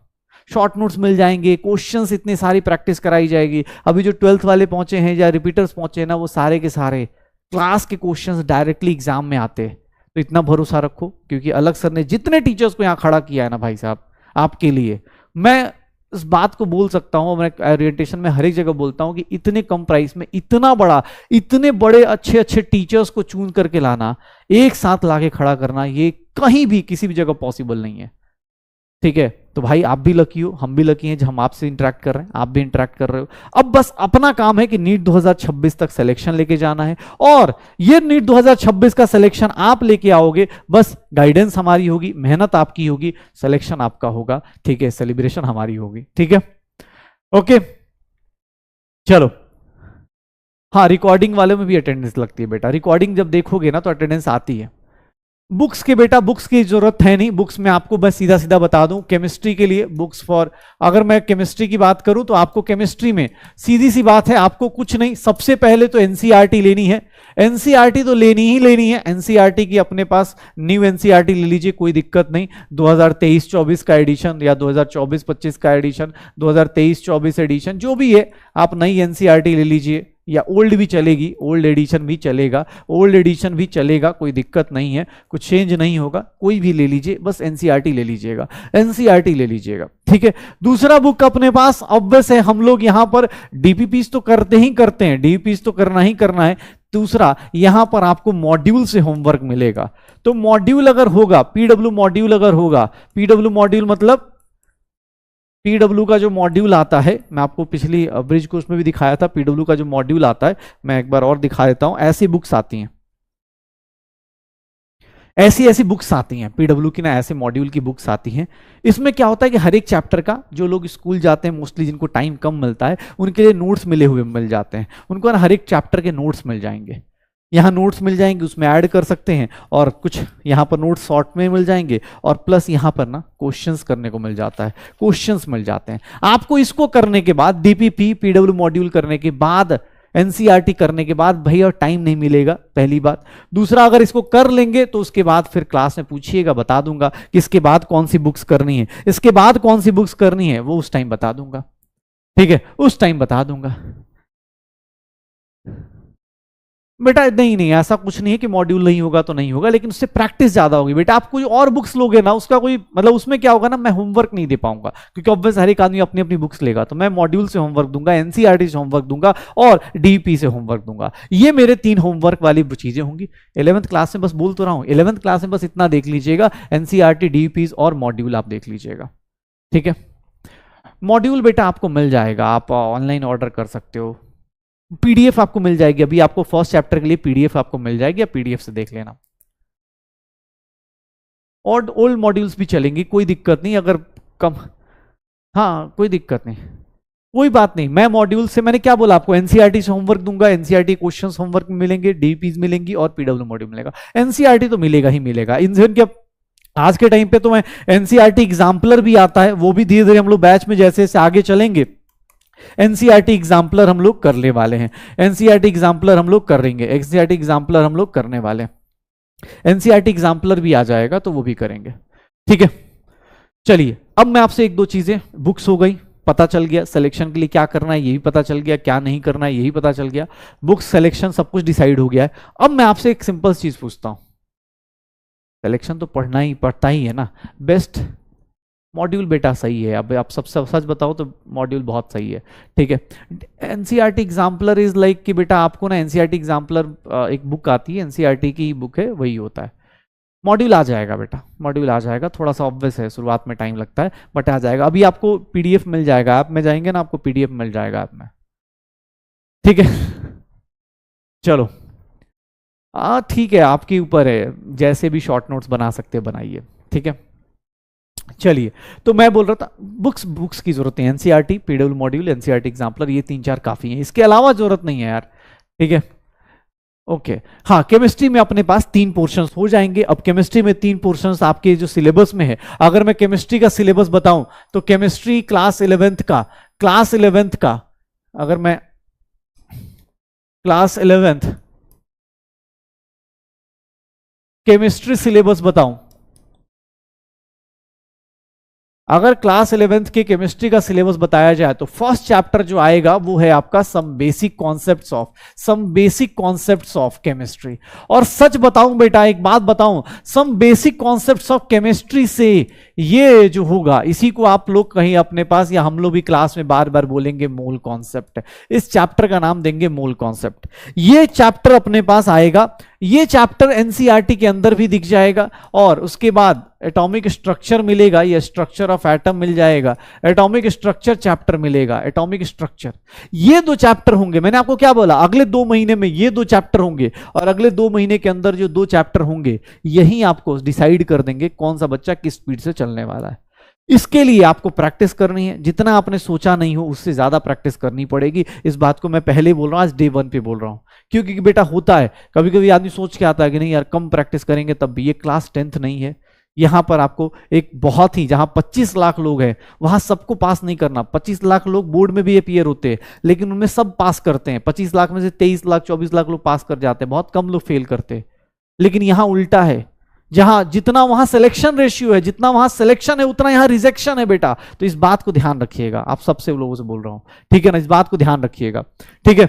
शॉर्ट नोट्स मिल जाएंगे, क्वेश्चंस इतनी सारी प्रैक्टिस कराई जाएगी। अभी जो 12th वाले पहुंचे हैं या रिपीटर्स पहुंचे हैं ना, वो सारे के सारे क्लास के क्वेश्चंस डायरेक्टली एग्जाम में आते हैं। तो इतना भरोसा रखो, क्योंकि अलग सर ने जितने टीचर्स को यहाँ खड़ा किया है ना भाई साहब आपके लिए, मैं इस बात को बोल सकता हूं, मैं ओरिएंटेशन में हर एक जगह बोलता हूं कि इतने कम प्राइस में इतने बड़े अच्छे अच्छे टीचर्स को चून करके लाना, एक साथ लाके खड़ा करना, ये कहीं भी किसी भी जगह पॉसिबल नहीं है, ठीक है। तो भाई आप भी लकी हो, हम भी लकी हैं, जब हम आपसे इंटरेक्ट कर रहे हैं, आप भी इंटरेक्ट कर रहे हो। अब बस अपना काम है कि नीट 2026 तक सिलेक्शन लेके जाना है, और ये नीट 2026 का सिलेक्शन आप लेके आओगे, बस गाइडेंस हमारी होगी, मेहनत आपकी होगी, सिलेक्शन आपका होगा, ठीक है, सेलिब्रेशन हमारी होगी, ठीक है, ओके। चलो, हाँ रिकॉर्डिंग वाले में भी अटेंडेंस लगती है बेटा, रिकॉर्डिंग जब देखोगे ना तो अटेंडेंस आती है। बुक्स के बेटा, बुक्स की जरूरत है नहीं, बुक्स में आपको बस सीधा सीधा बता दूं, केमिस्ट्री के लिए बुक्स फॉर, अगर मैं केमिस्ट्री की बात करूं तो आपको केमिस्ट्री में सीधी सी बात है, आपको कुछ नहीं, सबसे पहले तो एनसीईआरटी लेनी है। एनसीईआरटी तो लेनी ही लेनी है। एनसीईआरटी की अपने पास न्यू एनसीईआरटी ले लीजिए, कोई दिक्कत नहीं। 2023-24 का एडिशन या 2024-25 का एडिशन, 2023-24 एडिशन जो भी है, आप नई एनसीईआरटी ले लीजिए, या ओल्ड भी चलेगी, ओल्ड एडिशन भी चलेगा, ओल्ड एडिशन भी चलेगा, कोई दिक्कत नहीं है, कुछ चेंज नहीं होगा, कोई भी ले लीजिए, बस एनसीईआरटी ले लीजिएगा, एनसीईआरटी ले लीजिएगा, ठीक है। दूसरा बुक अपने पास ऑब्वियस है, हम लोग यहां पर डीपीपीस तो करते हैं, डीपीपीस तो करना ही करना है। दूसरा यहां पर आपको मॉड्यूल से होमवर्क मिलेगा, तो मॉड्यूल अगर होगा, पीडब्ल्यू मॉड्यूल अगर होगा, पीडब्ल्यू मॉड्यूल मतलब पीडब्ल्यू का जो मॉड्यूल आता है, मैं आपको पिछली ब्रिज कोर्स में भी दिखाया था, पीडब्ल्यू का जो मॉड्यूल आता है, मैं एक बार और दिखा देता हूं। ऐसी बुक्स आती हैं, ऐसी बुक्स आती हैं पीडब्ल्यू की ना, ऐसे मॉड्यूल की बुक्स आती हैं। इसमें क्या होता है कि हर एक चैप्टर का, जो लोग स्कूल जाते हैं मोस्टली, जिनको टाइम कम मिलता है, उनके लिए नोट्स मिले हुए मिल जाते हैं, उनको ना हर एक चैप्टर के नोट्स मिल जाएंगे, यहाँ नोट्स मिल जाएंगे, उसमें ऐड कर सकते हैं, और कुछ यहाँ पर नोट्स शॉर्ट में मिल जाएंगे, और प्लस यहाँ पर ना क्वेश्चंस करने को मिल जाता है, क्वेश्चंस मिल जाते हैं आपको। इसको करने के बाद, डीपीपी पीडब्ल्यू मॉड्यूल करने के बाद, एनसीईआरटी करने के बाद भैया टाइम नहीं मिलेगा, पहली बात। दूसरा, अगर इसको कर लेंगे तो उसके बाद फिर क्लास में पूछिएगा, बता दूंगा कि इसके बाद कौन सी बुक्स करनी है, इसके बाद कौन सी बुक्स करनी है, वो उस टाइम बता दूंगा, ठीक है, उस टाइम बता दूंगा। बेटा नहीं, ऐसा कुछ नहीं है कि मॉड्यूल नहीं होगा तो नहीं होगा, लेकिन उससे प्रैक्टिस ज्यादा होगी। बेटा आप कोई और बुक्स लोगे ना, उसका कोई मतलब, उसमें क्या होगा ना, मैं होमवर्क नहीं दे पाऊंगा, क्योंकि ऑब्वियस हर एक आदमी अपनी अपनी बुक्स लेगा, तो मैं मॉड्यूल से होमवर्क दूंगा, एनसीईआरटी से होमवर्क दूंगा, और डीपी से होमवर्क दूंगा। ये मेरे 3 होमवर्क वाली चीजें होंगी 11th क्लास में। बस बोल तो रहा हूं, 11th क्लास में बस इतना देख लीजिएगा, एनसीईआरटी, डीपी और मॉड्यूल आप देख लीजिएगा, ठीक है। मॉड्यूल बेटा आपको मिल जाएगा, आप ऑनलाइन ऑर्डर कर सकते हो, पीडीएफ आपको मिल जाएगी, अभी आपको फर्स्ट चैप्टर के लिए पीडीएफ आपको मिल जाएगी, या पीडीएफ से देख लेना। और ओल्ड मॉड्यूल्स भी चलेंगी, कोई दिक्कत नहीं, अगर कम, हाँ कोई दिक्कत नहीं, कोई बात नहीं। मैं मॉड्यूल से, मैंने क्या बोला आपको, एनसीईआरटी से होमवर्क दूंगा, एनसीईआरटी क्वेश्चंस होमवर्क में मिलेंगे, डीपीज मिलेंगी, और पीडब्ल्यू मॉड्यूल मिलेगा। एनसीईआरटी तो मिलेगा ही मिलेगा। इनके आज के टाइम पे तो मैं एनसीईआरटी एग्जाम्पलर भी आता है, वो भी धीरे धीरे हम लोग बैच में जैसे जैसे आगे चलेंगे, एनसीईआरटी एग्जाम्पलर हम लोग करने वाले हैं, एनसीईआरटी एग्जाम्पलर हम लोग करेंगे, एनसीईआरटी एग्जाम्पलर हम लोग करने वाले हैं, एनसीईआरटी एग्जाम्पलर भी आ जाएगा तो वो भी करेंगे, ठीक है। चलिए, अब मैं आपसे एक दो चीजें, बुक्स हो गई, पता चल गया सिलेक्शन के लिए क्या करना है, ये भी पता चल गया, क्या नहीं करना है यही पता चल गया, बुक्स सिलेक्शन सब कुछ डिसाइड हो गया है। अब मैं आपसे एक सिंपल चीज पूछता हूं, सिलेक्शन तो पढ़ता ही है ना, बेस्ट मॉड्यूल बेटा सही है, अब आप सब सच बताओ तो मॉड्यूल बहुत सही है, ठीक है। एनसीईआरटी एग्जाम्पलर इज लाइक कि बेटा आपको ना एनसीईआरटी एग्जाम्पलर एक बुक आती है, एनसीईआरटी की बुक है, वही होता है। मॉड्यूल आ जाएगा बेटा, मॉड्यूल आ जाएगा, थोड़ा सा ऑब्वियस है, शुरुआत में टाइम लगता है, बट आ जाएगा। अभी आपको पीडीएफ मिल जाएगा, ऐप में जाएंगे ना आपको पीडीएफ मिल जाएगा ऐप में, ठीक है। चलो ठीक है, आपके ऊपर है, जैसे भी शॉर्ट नोट्स बना सकते बनाइए, ठीक है। चलिए, तो मैं बोल रहा था बुक्स की जरूरत है, NCERT, PW module, NCERT exemplar, ये 3-4 काफी है, इसके अलावा जरूरत नहीं है यार, ठीक है। ओके, हाँ, केमिस्ट्री में अपने पास 3 पोर्शंस हो जाएंगे। अब केमिस्ट्री में 3 पोर्शंस आपके जो सिलेबस में है, अगर मैं केमिस्ट्री का सिलेबस बताऊं तो केमिस्ट्री क्लास 11th का अगर मैं क्लास 11th केमिस्ट्री सिलेबस बताऊं, अगर क्लास 11th के केमिस्ट्री का सिलेबस बताया जाए तो फर्स्ट चैप्टर जो आएगा वो है आपका some basic concepts of chemistry. और सच बताऊं बेटा, एक बात बताऊं, some basic concepts of chemistry से ये जो होगा, इसी को आप लोग कहीं अपने पास, या हम लोग भी क्लास में बार बार बोलेंगे, मोल कॉन्सेप्ट। इस चैप्टर का नाम देंगे मोल कॉन्सेप्ट। ये चैप्टर अपने पास आएगा, ये चैप्टर एनसीईआरटी के अंदर भी दिख जाएगा, और उसके बाद एटॉमिक स्ट्रक्चर मिलेगा, या स्ट्रक्चर ऑफ एटम मिल जाएगा, एटॉमिक स्ट्रक्चर चैप्टर मिलेगा, एटॉमिक स्ट्रक्चर। ये 2 चैप्टर होंगे, मैंने आपको क्या बोला, अगले 2 महीने में ये 2 चैप्टर होंगे, और अगले 2 महीने के अंदर जो 2 चैप्टर होंगे, यही आपको डिसाइड कर देंगे कौन सा बच्चा किस स्पीड से चलने वाला है। इसके लिए आपको प्रैक्टिस करनी है, जितना आपने सोचा नहीं हो उससे ज्यादा प्रैक्टिस करनी पड़ेगी। इस बात को मैं पहले बोल रहा हूं, आज डे 1 पे बोल रहा हूं, क्योंकि बेटा होता है कभी कभी आदमी सोच के आता है कि नहीं यार कम प्रैक्टिस करेंगे तब भी, ये क्लास 10th नहीं है। यहां पर आपको एक बहुत ही, जहां 25 लाख लोग हैं वहां सबको पास नहीं करना। 25 लाख लोग बोर्ड में भी अपीयर होते हैं, लेकिन उनमें सब पास करते हैं। 25 लाख में से 23 लाख 24 लाख लोग पास कर जाते हैं, बहुत कम लोग फेल करते हैं। लेकिन यहां उल्टा है, जहां जितना वहां सिलेक्शन रेशियो है, जितना वहां सिलेक्शन है उतना यहां रिजेक्शन है बेटा। तो इस बात को ध्यान रखिएगा, आप सबसे लोगों से बोल रहा हूं, ठीक है ना, इस बात को ध्यान रखिएगा, ठीक है।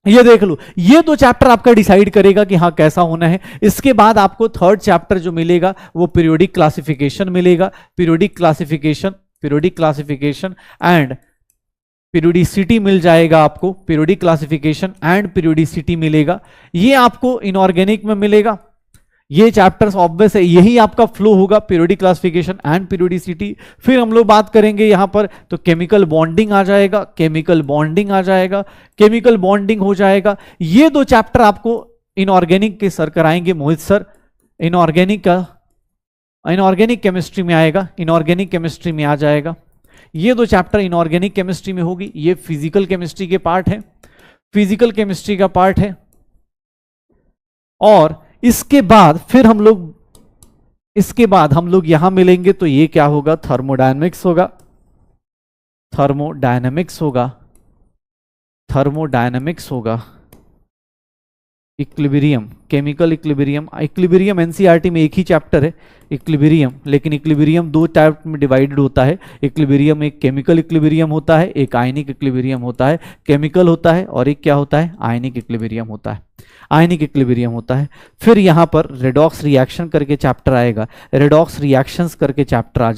ये देख लो, ये दो चैप्टर आपका डिसाइड करेगा कि हाँ कैसा होना है। इसके बाद आपको थर्ड चैप्टर जो मिलेगा वो पीरियोडिक क्लासिफिकेशन मिलेगा। पीरियोडिक क्लासिफिकेशन एंड पीरियोडिसिटी मिल जाएगा आपको, पीरियोडिक क्लासिफिकेशन एंड पीरियोडिसिटी मिलेगा। ये आपको इनऑर्गेनिक में मिलेगा। ये चैप्टर्स ऑब्वियस है, यही आपका फ्लो होगा, पीरियोडिक क्लासिफिकेशन एंड पीरियोडिसिटी। फिर हम लोग बात करेंगे यहां पर तो केमिकल बॉन्डिंग आ जाएगा, केमिकल बॉन्डिंग हो जाएगा। ये दो चैप्टर आपको इनऑर्गेनिक के सर कराएंगे मोहित सर। इनऑर्गेनिक केमिस्ट्री में आएगा, इनऑर्गेनिक केमिस्ट्री में आ जाएगा। ये दो चैप्टर इनऑर्गेनिक केमिस्ट्री में होगी। ये फिजिकल केमिस्ट्री के पार्ट है, फिजिकल केमिस्ट्री का पार्ट है। और इसके बाद फिर हम लोग यहां मिलेंगे तो ये क्या होगा, थर्मोडायनेमिक्स होगा, इक्विलिब्रियम, केमिकल इक्विलिब्रियम एनसीईआरटी में एक ही चैप्टर है इक्विलिब्रियम, लेकिन इक्विलिब्रियम दो टाइप में डिवाइडेड होता है। इक्विलिब्रियम एक केमिकल इक्विलिब्रियम होता है, एक आयनिक इक्विलिब्रियम होता है। केमिकल होता है और एक क्या होता है, आयनिक इक्विलिब्रियम होता है। फिर यहां पर रेडॉक्स रिएक्शन करके चैप्टर आएगा, रेडॉक्स रिएक्शंस करके चैप्टर आ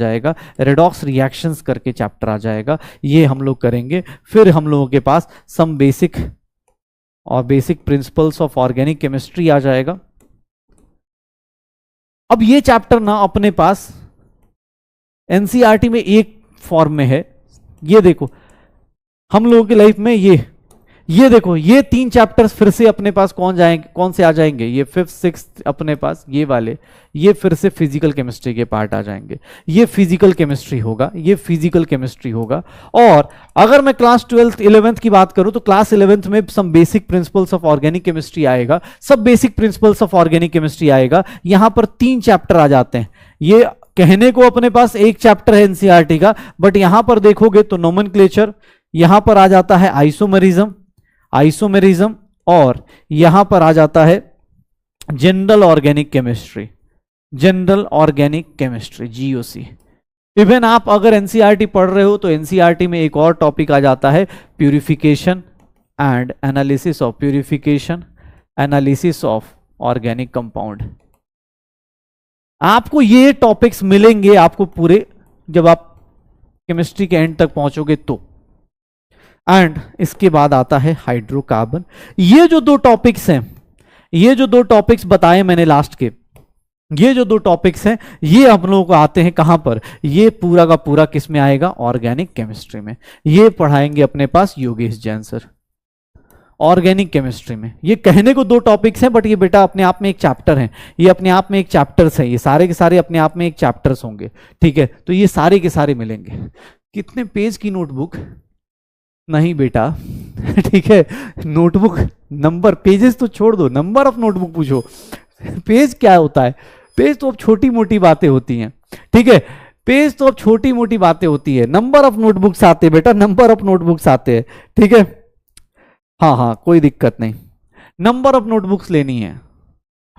जाएगा, ये हम लोग करेंगे। फिर हम लोगों के पास some basic principles of organic chemistry आ जाएगा। अब ये चैप्टर ना अपने पास एनसीईआरटी में एक फॉर्म में है। ये देखो हम लोगों की लाइफ में ये देखो, ये तीन चैप्टर्स फिर से अपने पास कौन से आ जाएंगे, ये 5th 6th अपने पास ये वाले, ये फिर से फिजिकल केमिस्ट्री के पार्ट आ जाएंगे। ये फिजिकल केमिस्ट्री होगा। और अगर मैं क्लास 12th 11th की बात करूं तो क्लास 11th में some basic principles of organic chemistry आएगा। यहां पर 3 चैप्टर आ जाते हैं। ये कहने को अपने पास एक चैप्टर है एनसीईआरटी का, बट यहां पर देखोगे तो नोमेनक्लेचर, यहां पर आ जाता है आइसोमेरिज्म, और यहां पर आ जाता है general organic chemistry GOC. Even आप अगर एनसीईआरटी पढ़ रहे हो तो एनसीईआरटी में एक और टॉपिक आ जाता है purification and analysis of organic compound. आपको ये टॉपिक्स मिलेंगे आपको पूरे, जब आप केमिस्ट्री के एंड तक पहुंचोगे तो। एंड इसके बाद आता है हाइड्रोकार्बन। ये जो दो टॉपिक्स बताए मैंने लास्ट के, ये जो दो टॉपिक्स हैं ये हम लोगों को आते हैं कहां पर, ये पूरा का पूरा किस में आएगा, ऑर्गेनिक केमिस्ट्री में। ये पढ़ाएंगे अपने पास Yogesh Jain sir organic chemistry में। ये कहने को दो टॉपिक्स हैं, बट ये बेटा अपने आप में एक चैप्टर है, ये अपने आप में एक चैप्टर्स है, ये सारे के सारे अपने आप में एक चैप्टर्स होंगे, ठीक है। तो ये सारे के सारे मिलेंगे। कितने पेज की नोटबुक, नहीं बेटा ठीक है, नोटबुक नंबर, पेजेस तो छोड़ दो, नंबर ऑफ नोटबुक पूछो। पेज क्या होता है, पेज तो अब छोटी मोटी बातें होती हैं, ठीक है, पेज तो अब छोटी मोटी बातें होती है। नंबर ऑफ नोटबुक्स आते हैं बेटा, नंबर ऑफ नोटबुक्स आते हैं, ठीक है। हाँ कोई दिक्कत नहीं, नंबर ऑफ नोटबुक्स लेनी है,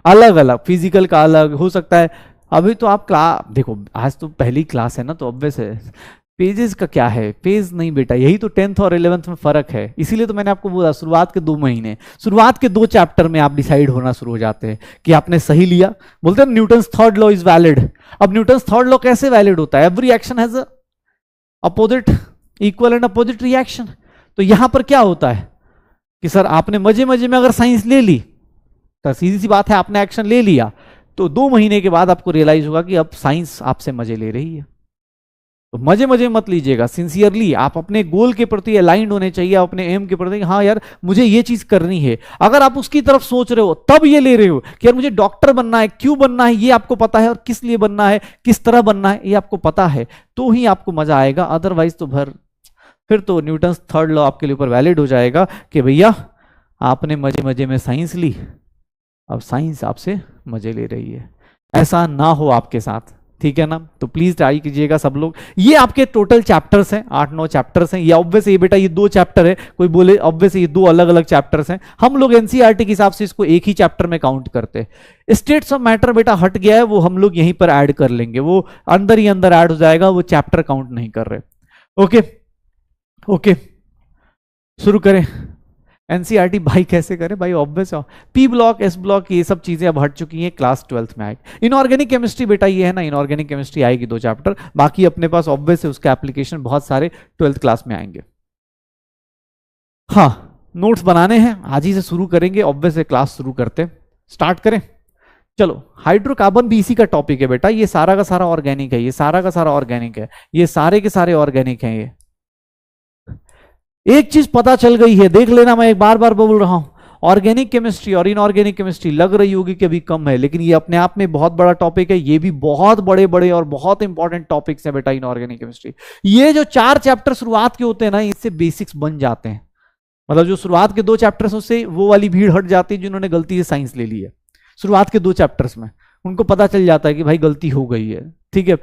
अलग अलग, फिजिकल का अलग हो सकता है। अभी तो आप देखो आज तो पहली क्लास है ना, तो ऑब्वियस है पेजेस का क्या है, पेज नहीं बेटा, यही तो 10th और 11th में फर्क है। इसीलिए तो मैंने आपको बोला शुरुआत के 2 महीने, शुरुआत के 2 चैप्टर में आप डिसाइड होना शुरू हो जाते हैं कि आपने सही लिया। बोलते हैं Newton's third law is valid. अब न्यूटन्स थर्ड लॉ कैसे वैलिड होता है, every action has a opposite equal and opposite reaction. तो यहां पर क्या होता है कि सर आपने मजे मजे में अगर साइंस ले ली, तो सीधी सी बात है आपने एक्शन ले लिया, तो 2 महीने के बाद आपको रियलाइज होगा कि अब साइंस आपसे मजे ले रही है। तो मजे मजे मत लीजिएगा, सिंसियरली आप अपने गोल के प्रति अलाइंड होने चाहिए, अपने एम के प्रति, हाँ यार मुझे ये चीज करनी है। अगर आप उसकी तरफ सोच रहे हो तब ये ले रहे हो कि यार मुझे डॉक्टर बनना है, क्यों बनना है ये आपको पता है, और किस लिए बनना है, किस तरह बनना है ये आपको पता है, तो ही आपको मजा आएगा। अदरवाइज तो फिर तो न्यूटन्स थर्ड लॉ आपके लिए ऊपर वैलिड हो जाएगा कि भैया आपने मजे मजे में साइंस ली, अब साइंस आपसे मजे ले रही है। ऐसा ना हो आपके साथ, ठीक है ना। तो प्लीज ट्राई कीजिएगा सब लोग। ये आपके टोटल चैप्टर्स हैं, 8-9 चैप्टर्स हैं। ये ऑब्वियस ये बेटा ये 2 चैप्टर है, कोई बोले ऑब्वियस ये 2 अलग अलग चैप्टर्स हैं। हम लोग एनसीईआरटी के हिसाब से इसको एक ही चैप्टर में काउंट करते हैं। स्टेट्स ऑफ मैटर बेटा हट गया है, वो हम लोग यहीं पर ऐड कर लेंगे, वो अंदर ही अंदर ऐड हो जाएगा, वो चैप्टर काउंट नहीं कर रहे। ओके शुरू करें। एनसीईआरटी भाई कैसे करें भाई, ऑब्वियस है। पी ब्लॉक, एस ब्लॉक, ये सब चीजें अब हट चुकी हैं, क्लास 12th में आएगी। इनऑर्गेनिक केमिस्ट्री बेटा ये है ना, इनऑर्गेनिक केमिस्ट्री आएगी 2 चैप्टर, बाकी अपने पास ऑब्वियस है उसका एप्लीकेशन बहुत सारे 12th क्लास में आएंगे। हाँ, नोट्स बनाने हैं, आज ही से शुरू करेंगे, ऑब्वियस है क्लास शुरू करते, स्टार्ट करें। चलो, हाइड्रोकार्बन भी इसी का टॉपिक है बेटा, ये सारा का सारा ऑर्गेनिक है, ये सारा का सारा ऑर्गेनिक है, ये सारे के सारे ऑर्गेनिक हैं। ये एक चीज पता चल गई है, देख लेना, मैं एक बार बार बोल रहा हूं, ऑर्गेनिक केमिस्ट्री और इनऑर्गेनिक केमिस्ट्री लग रही होगी कि अभी कम है, लेकिन ये अपने आप में बहुत बड़ा टॉपिक है, ये भी बहुत बड़े बड़े और बहुत इंपॉर्टेंट टॉपिक्स है बेटा इनऑर्गेनिक केमिस्ट्री। ये जो 4 चैप्टर शुरुआत के होते हैं ना, इससे बेसिक्स बन जाते हैं, मतलब जो शुरुआत के 2 चैप्टर्स उससे वो वाली भीड़ हट जाती है जिन्होंने गलती से साइंस ले ली है। शुरुआत के 2 चैप्टर्स में उनको पता चल जाता है कि भाई गलती हो गई है, ठीक है।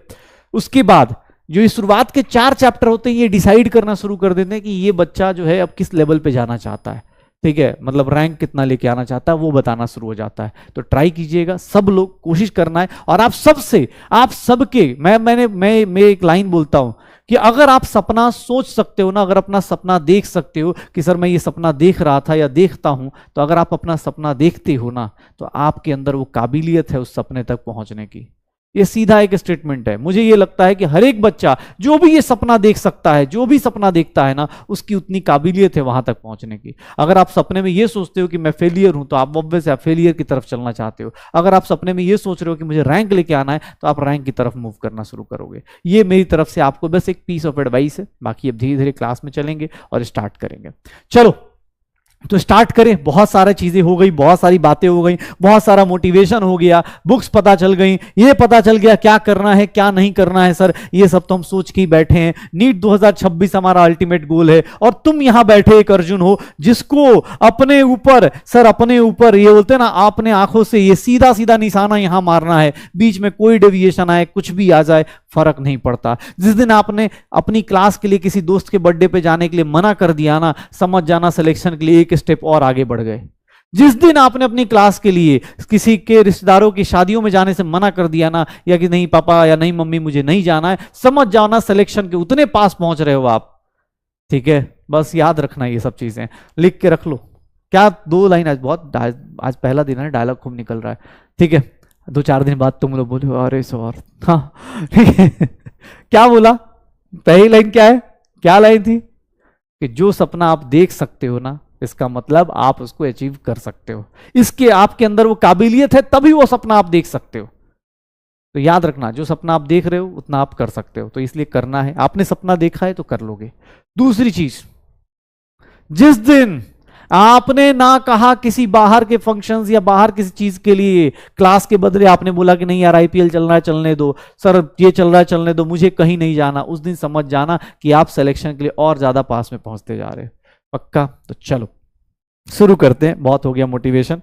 उसके बाद जो ये शुरुआत के 4 चैप्टर होते हैं, ये डिसाइड करना शुरू कर देते हैं कि ये बच्चा जो है अब किस लेवल पे जाना चाहता है, ठीक है, मतलब रैंक कितना लेके आना चाहता है, वो बताना शुरू हो जाता है। तो ट्राई कीजिएगा, सब लोग कोशिश करना है, और आप सबसे, आप सबके, मैं एक लाइन बोलता हूं कि अगर आप सपना सोच सकते हो ना, अगर अपना सपना देख सकते हो कि सर मैं ये सपना देख रहा था या देखता हूं, तो अगर आप अपना सपना देखते हो ना, तो आपके अंदर वो काबिलियत है उस सपने तक पहुंचने की। ये सीधा एक स्टेटमेंट है। मुझे ये लगता है कि हर एक बच्चा जो भी ये सपना देख सकता है, जो भी सपना देखता है ना, उसकी उतनी काबिलियत है वहां तक पहुंचने की। अगर आप सपने में ये सोचते हो कि मैं फेलियर हूं, तो आप ऑब्वियस आप फेलियर की तरफ चलना चाहते हो। अगर आप सपने में ये सोच रहे हो कि मुझे रैंक लेके आना है, तो आप रैंक की तरफ मूव करना शुरू करोगे। ये मेरी तरफ से आपको बस एक पीस ऑफ एडवाइस है, बाकी अब धीरे धीरे क्लास में चलेंगे और स्टार्ट करेंगे। चलो तो स्टार्ट करें। बहुत सारी चीजें हो गई, बहुत सारी बातें हो गई, बहुत सारा मोटिवेशन हो गया, बुक्स पता चल गई, ये पता चल गया क्या करना है क्या नहीं करना है। सर ये सब तो हम सोच के ही बैठे हैं, नीट 2026 हमारा अल्टीमेट गोल है, और तुम यहां बैठे एक अर्जुन हो जिसको अपने ऊपर, सर अपने ऊपर ये बोलते हैं ना, अपने आंखों से ये सीधा सीधा निशाना यहां मारना है, बीच में कोई डेविएशन आए, कुछ भी आ जाए, फर्क नहीं पड़ता। जिस दिन आपने अपनी क्लास के लिए किसी दोस्त के बर्थडे पे जाने के लिए मना कर दिया ना, समझ जाना सिलेक्शन के लिए एक स्टेप और आगे बढ़ गए। जिस दिन आपने अपनी क्लास के लिए किसी के रिश्तेदारों की शादियों में जाने से मना कर दिया ना, या कि नहीं पापा या नहीं मम्मी मुझे नहीं जाना है, समझ जाना सिलेक्शन के उतने पास पहुंच रहे हो आप, ठीक है। बस याद रखना ये सब चीजें, लिख के रख लो। क्या 2 लाइन, आज पहला दिन है, डायलॉग खूब निकल रहा है, ठीक है। 2-4 दिन बाद तुम लोग बोले अरे सर, हाँ ठीक है। क्या बोला, पहली लाइन क्या है, क्या लाइन थी कि जो सपना आप देख सकते हो ना, इसका मतलब आप उसको अचीव कर सकते हो, इसके आपके अंदर वो काबिलियत है, तभी वो सपना आप देख सकते हो। तो याद रखना, जो सपना आप देख रहे हो उतना आप कर सकते हो, तो इसलिए करना है। आपने सपना देखा है तो कर लोगे। दूसरी चीज, जिस दिन आपने ना कहा किसी बाहर के फंक्शंस या बाहर किसी चीज के लिए, क्लास के बदले आपने बोला कि नहीं यार आईपीएल चल रहा है चलने दो, सर ये चल रहा है चलने दो, मुझे कहीं नहीं जाना, उस दिन समझ जाना कि आप सिलेक्शन के लिए और ज्यादा पास में पहुंचते जा रहे हैं। पक्का? तो चलो शुरू करते हैं, बहुत हो गया मोटिवेशन।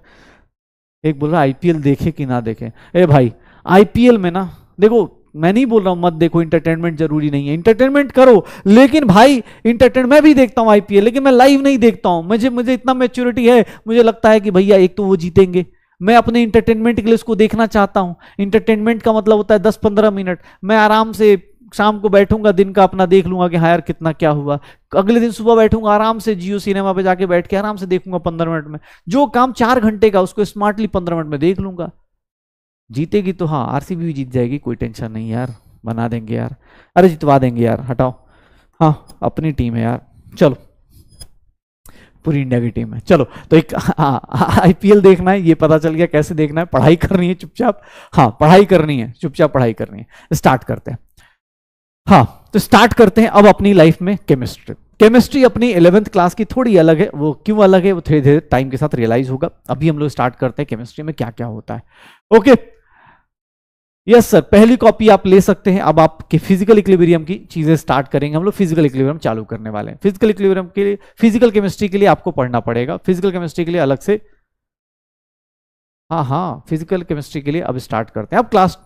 एक बोल रहा आईपीएल देखे कि ना देखे। ए भाई आईपीएल में ना देखो, मैं नहीं बोल रहा हूं मत देखो, इंटरटेनमेंट जरूरी नहीं है, इंटरटेनमेंट करो, लेकिन भाई इंटरटेनमेंट मैं भी देखता हूं आईपीएल, लेकिन मैं लाइव नहीं देखता हूं। मुझे इतना मैच्योरिटी है, मुझे लगता है कि भैया एक तो वो जीतेंगे, मैं अपने इंटरटेनमेंट के लिए उसको देखना चाहता हूं। इंटरटेनमेंट का मतलब होता है 10-15 मिनट, मैं आराम से शाम को बैठूंगा, दिन का अपना देख लूंगा कि हाँ यार कितना क्या हुआ। अगले दिन सुबह बैठूंगा आराम से, जियो सिनेमा पे जाके बैठ के आराम से देखूंगा 15 मिनट में। जो काम 4 घंटे का उसको स्मार्टली 15 मिनट में देख लूंगा। जीतेगी तो हाँ, आरसीबी भी जीत जाएगी, कोई टेंशन नहीं यार, बना देंगे यार, अरे जितवा देंगे यार, हटाओ, हाँ अपनी टीम है यार, चलो पूरी इंडिया की टीम है। चलो तो एक आईपीएल देखना है, ये पता चल गया कैसे देखना है, पढ़ाई करनी है चुपचाप, हाँ पढ़ाई करनी है, चुपचाप पढ़ाई करनी है। स्टार्ट करते हैं। हाँ तो स्टार्ट करते हैं अब अपनी लाइफ में केमिस्ट्री। केमिस्ट्री अपनी 11th क्लास की थोड़ी अलग है, वो क्यों अलग है वो धीरे धीरे टाइम के साथ रियलाइज होगा। अभी हम लोग स्टार्ट करते हैं केमिस्ट्री में क्या क्या होता है। ओके यस सर, पहली कॉपी आप ले सकते हैं। अब आपके फिजिकल इक्विलिब्रियम की चीजें स्टार्ट करेंगे हम लोग, फिजिकल इक्विलिब्रियम चालू करने वाले हैं। फिजिकल इक्विलिब्रियम के लिए, फिजिकल केमिस्ट्री के लिए आपको पढ़ना पड़ेगा, फिजिकल केमिस्ट्री के लिए अलग से। हाँ फिजिकल केमिस्ट्री के लिए अब स्टार्ट करते हैं। अब क्लास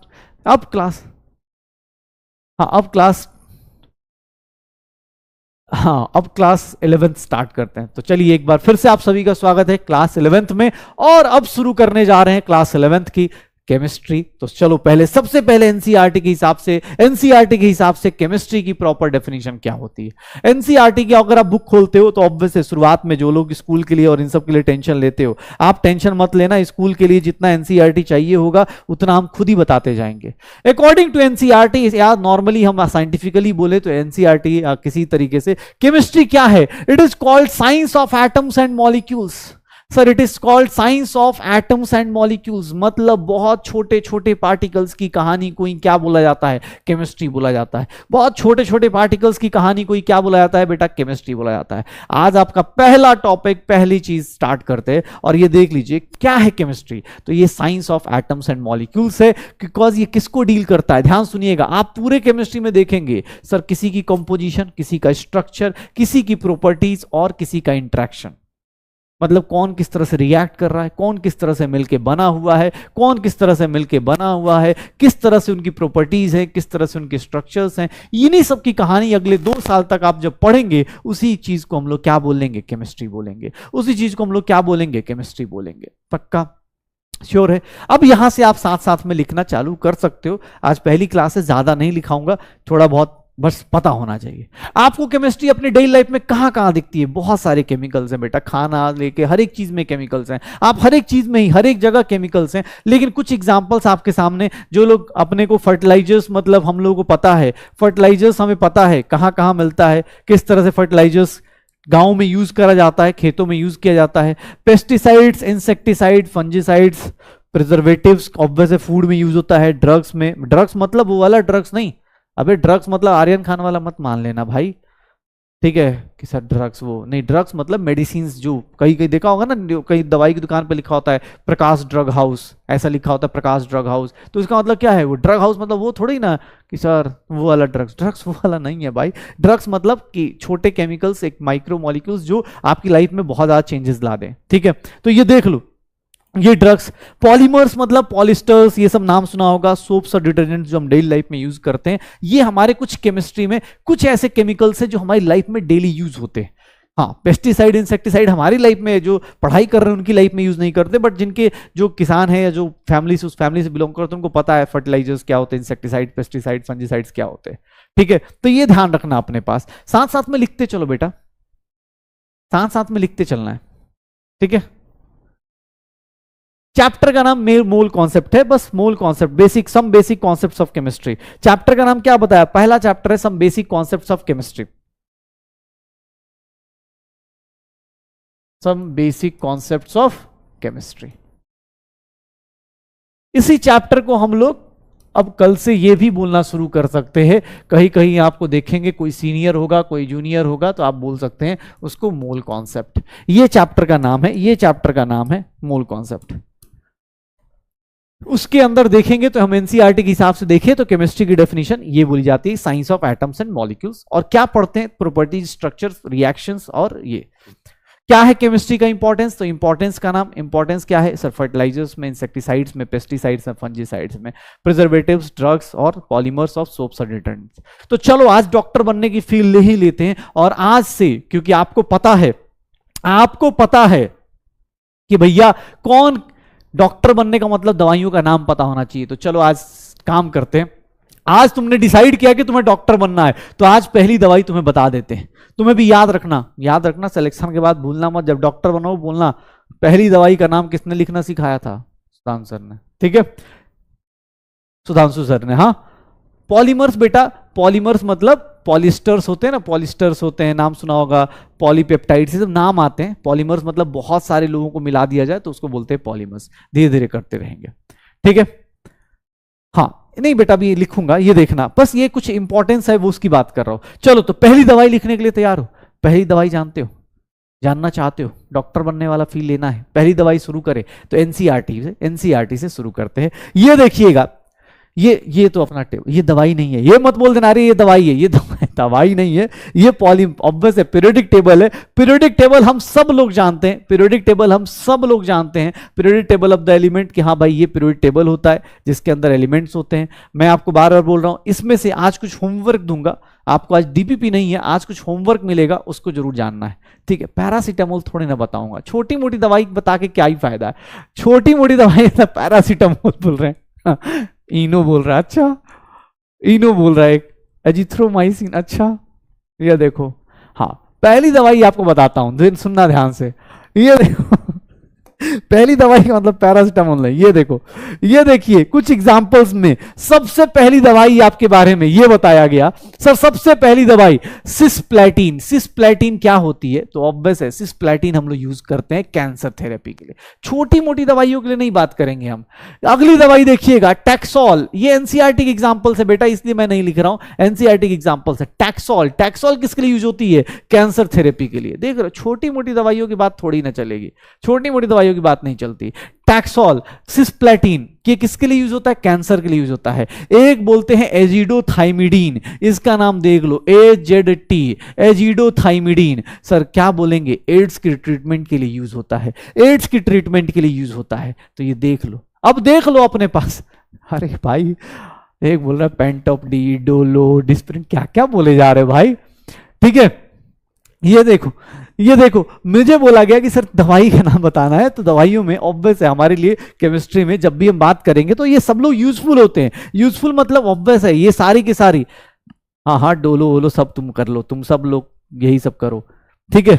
11th स्टार्ट करते हैं। तो चलिए एक बार फिर से आप सभी का स्वागत है क्लास 11th में, और अब शुरू करने जा रहे हैं क्लास 11th की केमिस्ट्री। तो चलो पहले सबसे पहले एनसीईआरटी के हिसाब से केमिस्ट्री की प्रॉपर डेफिनेशन क्या होती है। एनसीईआरटी की अगर आप बुक खोलते हो तो ऑब्वियस है, शुरुआत में जो लोग स्कूल के लिए और इन सब के लिए टेंशन लेते हो, आप टेंशन मत लेना, स्कूल के लिए जितना एनसीईआरटी चाहिए होगा उतना हम खुद ही बताते जाएंगे। अकॉर्डिंग टू एनसीईआरटी, यार नॉर्मली हम साइंटिफिकली बोले तो एनसीईआरटी किसी तरीके से केमिस्ट्री क्या है, it is called science of atoms and molecules. Sir it is called science of atoms and molecules, मतलब बहुत छोटे छोटे पार्टिकल्स की कहानी को ही क्या बोला जाता है, केमिस्ट्री बोला जाता है। बहुत छोटे छोटे पार्टिकल्स की कहानी को ही क्या बोला जाता है बेटा, केमिस्ट्री बोला जाता है। आज आपका पहला टॉपिक, पहली चीज स्टार्ट करते हैं और ये देख लीजिए क्या है केमिस्ट्री। तो ये science of atoms and molecules है, बिकॉज ये किसको डील करता है, ध्यान सुनिएगा। आप पूरे केमिस्ट्री में देखेंगे सर किसी की कंपोजिशन, किसी का स्ट्रक्चर, किसी की प्रॉपर्टीज और किसी का इंटरेक्शन, मतलब कौन किस तरह से रिएक्ट कर रहा है, कौन किस तरह से मिलके बना हुआ है, कौन किस तरह से मिलके बना हुआ है, किस तरह से उनकी प्रॉपर्टीज है, किस तरह से उनके स्ट्रक्चर्स हैं, इन्हीं सब की कहानी अगले 2 साल तक आप जब पढ़ेंगे उसी चीज को हम लोग क्या बोलेंगे, केमिस्ट्री बोलेंगे। उसी चीज को हम लोग क्या बोलेंगे, केमिस्ट्री बोलेंगे। पक्का, श्योर है। अब यहां से आप साथ साथ में लिखना चालू कर सकते हो। आज पहली क्लास है, ज्यादा नहीं लिखाऊंगा, थोड़ा बहुत बस पता होना चाहिए आपको। केमिस्ट्री अपनी डेली लाइफ में कहां कहां दिखती है, बहुत सारे केमिकल्स हैं बेटा, खाना लेके हर एक चीज में केमिकल्स हैं। आप हर एक चीज में ही, हर एक जगह केमिकल्स हैं। लेकिन कुछ एग्जांपल्स आपके सामने, जो लोग अपने को फर्टिलाइजर्स, मतलब हम लोगों को पता है फर्टिलाइजर्स, हमें पता है कहां कहां मिलता है, किस तरह से फर्टिलाइजर्स गांव में यूज करा जाता है, खेतों में यूज किया जाता है। Pesticides, insecticide, fungicides, preservatives obviously food में यूज होता है। ड्रग्स में, ड्रग्स मतलब वो वाला ड्रग्स नहीं, अबे ड्रग्स मतलब आर्यन खान वाला मत मान लेना भाई, ठीक है कि सर ड्रग्स वो नहीं, ड्रग्स मतलब मेडिसिन। जो कहीं कहीं देखा होगा ना, कहीं दवाई की दुकान पे लिखा होता है प्रकाश ड्रग हाउस, ऐसा लिखा होता है प्रकाश ड्रग हाउस, तो इसका मतलब क्या है, वो ड्रग हाउस मतलब वो थोड़ी ना कि सर वो वाला ड्रग्स, ड्रग्स वो वाला नहीं है भाई। ड्रग्स मतलब कि छोटे केमिकल्स, एक माइक्रो मॉलिक्यूल्स जो आपकी लाइफ में बहुत ज्यादा चेंजेस ला दें, ठीक है। तो ये देख लो, ये ड्रग्स। पॉलीमर्स मतलब पॉलिस्टर्स, ये सब नाम सुना होगा, सोप्स और डिटर्जेंट्स जो हम डेली लाइफ में यूज करते हैं। ये हमारे कुछ केमिस्ट्री में कुछ ऐसे केमिकल्स हैं जो हमारी लाइफ में डेली यूज होते हैं। हाँ, पेस्टिसाइड, इंसेक्टिसाइड हमारी लाइफ में, जो पढ़ाई कर रहे हैं उनकी लाइफ में यूज नहीं करते, बट जिनके जो किसान हैं या जो फैमिली से, उस फैमिली से बिलोंग करते हैं, उनको पता है फर्टिलाइजर्स क्या होते हैं, इंसेक्टिसाइड, पेस्टिसाइड, फंजीसाइड्स क्या होते हैं, ठीक है। तो ये ध्यान रखना अपने पास, साथ साथ में लिखते चलो बेटा, साथ साथ में लिखते चलना है, ठीक है। चैप्टर का नाम मोल कॉन्सेप्ट है, बस mole concept, basic, some basic concepts of chemistry. Chapter का नाम क्या बताया, पहला चैप्टर है some basic concepts of chemistry, some basic concepts of chemistry. इसी चैप्टर को हम लोग अब कल से ये भी बोलना शुरू कर सकते हैं। कहीं कहीं आपको देखेंगे कोई सीनियर होगा, कोई जूनियर होगा, तो आप बोल सकते हैं उसको मोल कॉन्सेप्ट। ये चैप्टर का नाम है, ये चैप्टर का नाम है मोल कॉन्सेप्ट। उसके अंदर देखेंगे तो हम एनसीईआरटी के हिसाब से देखें तो केमिस्ट्री की डेफिनेशन ये बोली जाती है, science of atoms and molecules. और क्या पढ़ते हैं, प्रॉपर्टीज, स्ट्रक्चर्स, रिएक्शंस, और ये क्या है केमिस्ट्री का इंपॉर्टेंस। तो इंपॉर्टेंस का नाम, इंपॉर्टेंस क्या है सर, फर्टिलाइजर्स में, इंसेक्टिसाइड्स में, पेस्टिसाइड्स में, फंजीसाइड्स में, प्रिजर्वेटिव्स, ड्रग्स और पॉलीमर्स ऑफ सोप्स और डिटर्जेंट्स। तो चलो आज डॉक्टर बनने की फील्ड ले ही लेते हैं। और आज से, क्योंकि आपको पता है कि भैया कौन, डॉक्टर बनने का मतलब दवाइयों का नाम पता होना चाहिए। तो चलो आज काम करते हैं। आज तुमने डिसाइड किया कि तुम्हें डॉक्टर बनना है, तो आज पहली दवाई तुम्हें बता देते हैं। तुम्हें भी याद रखना, सिलेक्शन के बाद भूलना मत, जब डॉक्टर बनो बोलना पहली दवाई का नाम किसने लिखना सिखाया था, सुधांशु सर ने, ठीक है, सुधांशु सर ने। हाँ, पॉलीमर्स बेटा, पॉलीमर्स मतलब पॉलिस्टर्स होते हैं ना, पॉलिस्टर्स होते हैं, नाम सुना होगा, पॉलीपेप्टाइड्स, ये सब नाम आते हैं। पॉलीमर्स मतलब बहुत सारे लोगों को मिला दिया जाए तो उसको बोलते हैं पॉलीमर्स। धीरे धीरे करते रहेंगे, ठीक है। हाँ नहीं बेटा अभी लिखूंगा, ये देखना, बस ये कुछ इंपॉर्टेंस है वो उसकी बात कर रहा हूं। चलो तो पहली दवाई लिखने के लिए तैयार हो। पहली दवाई जानते हो, जानना चाहते हो, डॉक्टर बनने वाला फील लेना है, पहली दवाई शुरू करें तो एनसीईआरटी से शुरू करते हैं। ये देखिएगा, ये तो अपना टेबल, ये दवाई नहीं है, ये मत बोल देना अरे ये दवाई है, ये दवाई नहीं है, ये ऑब्वियस है, पीरियोडिक टेबल है। पीरियोडिक टेबल हम सब लोग जानते हैं, periodic table of the element, कि हाँ भाई ये पीरियोडिक टेबल होता है जिसके अंदर एलिमेंट्स होते हैं। मैं आपको बार बार बोल रहा हूं, इसमें से आज कुछ होमवर्क दूंगा, आपको आज डीपीपी नहीं है, आज कुछ होमवर्क मिलेगा, उसको जरूर जानना है, ठीक है। पैरासीटामोल थोड़ी ना बताऊंगा, छोटी मोटी दवाई बता के क्या ही फायदा है, छोटी मोटी दवाई पैरासीटामोल बोल रहे हैं इनो बोल रहा है, अच्छा इनो बोल रहा है, एक एजिथ्रोमाइसिन, अच्छा ये देखो। हाँ पहली दवाई आपको बताता हूं, सुनना ध्यान से, ये देखो पहली दवाई का मतलब पैरासिटामोल है। ये देखो, ये देखिए कुछ एग्जांपल्स में सबसे पहली दवाई आपके बारे में ये बताया गया, सर सबसे पहली दवाई सिस्प्लेटिन। सिस्प्लेटिन क्या होती है, तो ऑब्वियस है सिस्प्लेटिन हम लोग यूज करते हैं कैंसर थेरेपी के लिए, छोटी मोटी दवाइयों के लिए नहीं बात करेंगे हम। अगली दवाई देखिएगा टैक्सोल, ये एनसीईआरटी की एग्जांपल है बेटा, इसलिए मैं नहीं लिख रहा हूं, एनसीईआरटी की एग्जांपल है। टैक्सोल, टैक्सोल किसके लिए यूज होती है, कैंसर थेरेपी के लिए। देख रहे हो, छोटी मोटी दवाइयों की बात थोड़ी ना चलेगी, छोटी मोटी दवाइयों की बात नहीं चलती। टैक्सोल, सिस्प्लेटिन, ये किसके लिए यूज होता है, कैंसर के लिए यूज होता है। एक बोलते हैं एजिडोथाइमिडीन, इसका नाम देख लो, AZT, एजिडोथाइमिडीन। सर क्या बोलेंगे, एड्स की ट्रीटमेंट के लिए यूज होता है, एड्स की ट्रीटमेंट के लिए यूज होता है, तो ये देख लो। अब देख लो अपने पास, अरे भाई एक बोल रहा है पेंटॉप डी, डोलो, डिस्प्रिन, क्या क्या बोले जा रहे भाई, ठीक है। ये देखो, ये देखो, मुझे बोला गया कि सर दवाई का नाम बताना है, तो दवाइयों में ऑब्वियस है हमारे लिए केमिस्ट्री में जब भी हम बात करेंगे तो ये सब लोग यूजफुल होते हैं। यूजफुल मतलब ऑब्वियस है ये सारी की सारी, हाँ हाँ डोलो वोलो सब तुम कर लो, तुम सब लोग यही सब करो, ठीक है।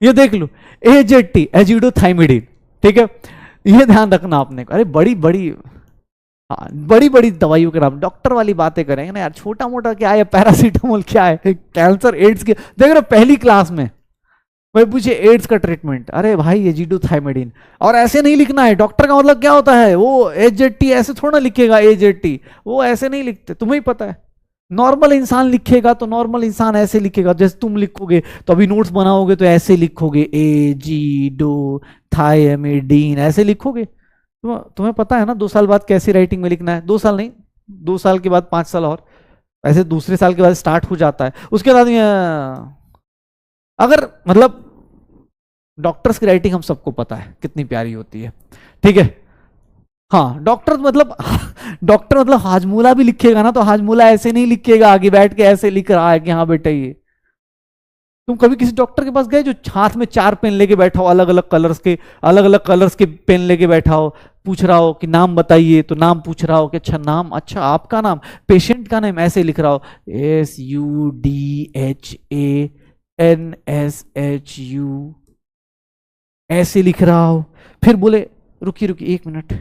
ये देख लो AZT, एजिडोथाइमिडीन, ठीक है, ये ध्यान रखना आपने। अरे बड़ी बड़ी, हाँ बड़ी बड़ी दवाइयों के नाम, डॉक्टर वाली बातें करेंगे ना यार, छोटा मोटा क्या है, पैरासीटामोल क्या है, कैंसर एड्स के, देख रहे पहली क्लास में वही पूछे एड्स का ट्रीटमेंट, अरे भाई एजिडोथाइमिडीन, और ऐसे नहीं लिखना है, डॉक्टर का मतलब क्या होता है, वो AZT ऐसे थोड़ा लिखेगा, AZT वो ऐसे नहीं लिखते, तुम्हें ही पता है। नॉर्मल इंसान लिखेगा तो नॉर्मल इंसान ऐसे लिखेगा, जैसे तुम लिखोगे तो अभी नोट्स बनाओगे तो ऐसे लिखोगे, एजिडोथाइमिडीन ऐसे लिखोगे। तुम्हें पता है ना 2 साल बाद कैसी राइटिंग में लिखना है, 2 साल नहीं, 2 साल के बाद 5 साल और, ऐसे दूसरे साल के बाद स्टार्ट हो जाता है। उसके बाद अगर मतलब डॉक्टर्स की राइटिंग हम सबको पता है कितनी प्यारी होती है, ठीक है। हाँ डॉक्टर मतलब हाजमूला भी लिखेगा ना, तो हाजमूला ऐसे नहीं लिखेगा, आगे बैठ के ऐसे लिख रहा है कि हाँ बेटा ये। तुम कभी किसी डॉक्टर के पास गए जो हाथ में 4 पेन लेके बैठा हो, अलग अलग कलर्स के पेन लेके बैठा हो, पूछ रहा हो कि नाम बताइए, तो नाम पूछ रहा हो कि अच्छा नाम, अच्छा आपका नाम, पेशेंट का नाम ऐसे लिख रहा हो SUDHANSHU ऐसे लिख रहा हो, फिर बोले रुकिए 1 मिनट,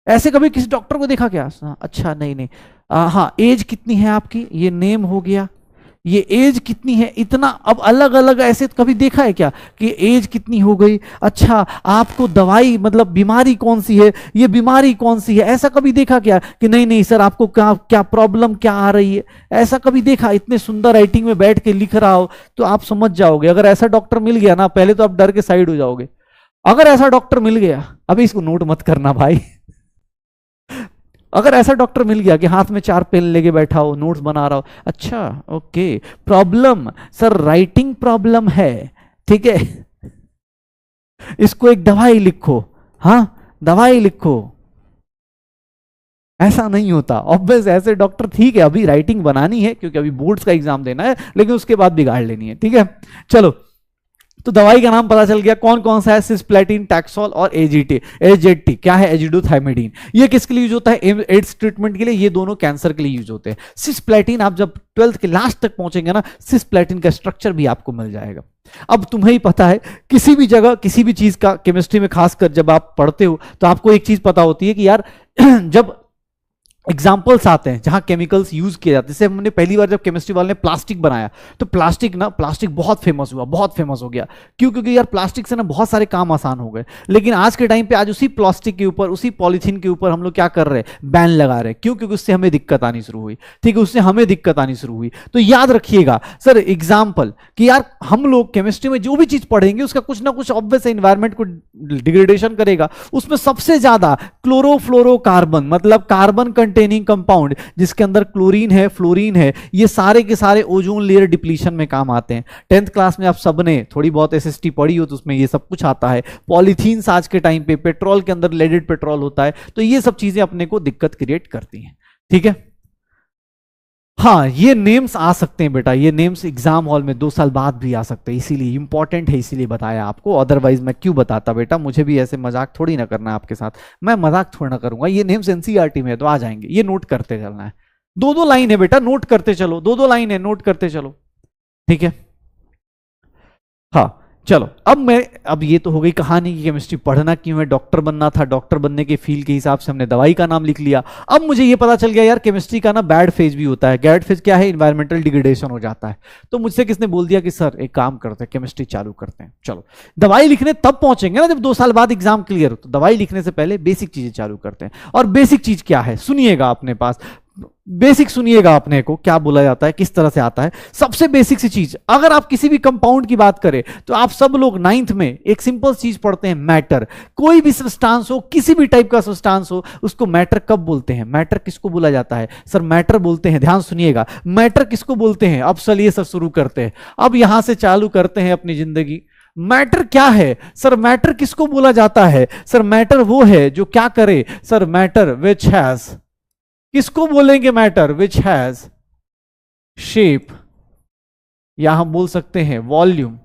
ऐसे कभी किसी डॉक्टर को देखा क्या, अच्छा नहीं, हाँ एज कितनी है आपकी, ये नेम हो गया, ये एज कितनी है इतना, अब अलग अलग ऐसे कभी देखा है क्या कि एज कितनी हो गई, अच्छा आपको दवाई मतलब बीमारी कौन सी है, ये बीमारी कौन सी है, ऐसा कभी देखा क्या कि नहीं सर आपको क्या क्या प्रॉब्लम क्या आ रही है, ऐसा कभी देखा। इतने सुंदर राइटिंग में बैठ के लिख रहा हो तो आप समझ जाओगे, अगर ऐसा डॉक्टर मिल गया ना, पहले तो आप डर के साइड हो जाओगे, अगर ऐसा डॉक्टर मिल गया, अभी इसको नोट मत करना भाई अगर ऐसा डॉक्टर मिल गया कि हाथ में 4 पेन लेके बैठा हो, नोट्स बना रहा हो, अच्छा okay problem sir writing problem है, ठीक है इसको एक दवाई लिखो, हाँ दवाई लिखो, ऐसा नहीं होता। ऑब्वियस ऐसे डॉक्टर, ठीक है अभी राइटिंग बनानी है क्योंकि अभी बोर्ड्स का एग्जाम देना है, लेकिन उसके बाद बिगाड़ लेनी है, ठीक है। चलो तो दवाई का नाम पता चल गया कौन कौन सा है, सिस्प्लेटिन, टैक्सोल और AZT क्या है, एजिडोथाइमिडीन। ये किसके लिए यूज होता है, एड्स ट्रीटमेंट के लिए, ये दोनों कैंसर के लिए यूज होते हैं। सिस्प्लेटिन आप जब 12th के लास्ट तक पहुंचेंगे ना, सिस्प्लेटिन का स्ट्रक्चर भी आपको मिल जाएगा। अब तुम्हें ही पता है किसी भी जगह किसी भी चीज का, केमिस्ट्री में खासकर जब आप पढ़ते हो तो आपको एक चीज पता होती है कि यार जब एग्जाम्पल्स आते हैं जहां केमिकल्स यूज किए जाते हैं, जैसे हमने पहली बार जब केमिस्ट्री वाले ने प्लास्टिक बनाया तो प्लास्टिक बहुत फेमस हुआ, बहुत फेमस हो गया, क्यों, क्योंकि यार प्लास्टिक से ना बहुत सारे काम आसान हो गए। लेकिन आज के टाइम पे आज उसी प्लास्टिक के ऊपर, उसी पॉलीथीन के ऊपर हम लोग क्या कर रहे हैं, बैन लगा रहे हैं, क्यों, क्योंकि उससे हमें दिक्कत आनी शुरू हुई, ठीक है, उससे हमें दिक्कत आनी शुरू हुई। तो याद रखिएगा सर एग्जाम्पल कि यार हम लोग केमिस्ट्री में जो भी चीज पढ़ेंगे उसका कुछ ना कुछ ऑब्वियस एनवायरमेंट को डिग्रेडेशन करेगा, उसमें सबसे ज्यादा क्लोरोफ्लोरोकार्बन मतलब कार्बन कंटेनिंग कंपाउंड जिसके अंदर क्लोरीन है, फ्लोरीन है, ये सारे के सारे ओजोन लेयर डिप्लीशन में काम आते हैं। 10th क्लास में आप सबने थोड़ी बहुत एसएसटी पढ़ी हो तो उसमें ये सब कुछ आता है। पॉलीथीन्स आज के टाइम पे, पेट्रोल के अंदर लेडेड पेट्रोल होता है, तो ये सब चीजें अपने को दिक्कत क्रिएट करती हैं, ठीक है। हाँ, ये नेम्स आ सकते हैं बेटा, ये नेम्स एग्जाम हॉल में 2 साल बाद भी आ सकते हैं, इसीलिए इंपॉर्टेंट है, इसीलिए बताया आपको, अदरवाइज मैं क्यों बताता बेटा, मुझे भी ऐसे मजाक थोड़ी ना करना है आपके साथ, मैं मजाक थोड़ा ना करूंगा, ये नेम्स एनसीईआरटी में है तो आ जाएंगे, ये नोट करते चलना है, 2-2 लाइन है बेटा, नोट करते चलो, 2-2 लाइन है, नोट करते चलो, ठीक है। हाँ चलो, अब ये तो हो गई कहानी की केमिस्ट्री पढ़ना क्यों है, डॉक्टर बनना था, डॉक्टर बनने के फील्ड के हिसाब से हमने दवाई का नाम लिख लिया। अब मुझे ये पता चल गया यार केमिस्ट्री का ना बैड फेज भी होता है, बैड फेज क्या है, इन्वायरमेंटल डिग्रेडेशन हो जाता है। तो मुझसे किसने बोल दिया कि सर एक काम करते हैं केमिस्ट्री चालू करते हैं, चलो दवाई लिखने तब पहुंचेंगे ना जब 2 साल बाद एग्जाम क्लियर हो, तो दवाई लिखने से पहले बेसिक चीजें चालू करते हैं। और बेसिक चीज क्या है सुनिएगा, अपने पास बेसिक सुनिएगा, अपने को क्या बोला जाता है, किस तरह से आता है। सबसे बेसिक सी चीज, अगर आप किसी भी कंपाउंड की बात करें तो आप सब लोग 9th में एक सिंपल चीज पढ़ते हैं, मैटर। कोई भी सब्सटेंस हो, किसी भी टाइप का सब्सटेंस हो, उसको मैटर कब बोलते हैं, मैटर किसको बोला जाता है, सर मैटर बोलते हैं, ध्यान सुनिएगा, मैटर किसको बोलते हैं। अब चलिए सर शुरू करते हैं, अब यहां से चालू करते हैं अपनी जिंदगी। मैटर क्या है सर, मैटर किसको बोला जाता है, सर मैटर वो है जो क्या करे, सर मैटर विच हैज, किसको बोलेंगे, मैटर विच हैज शेप, या हम बोल सकते हैं वॉल्यूम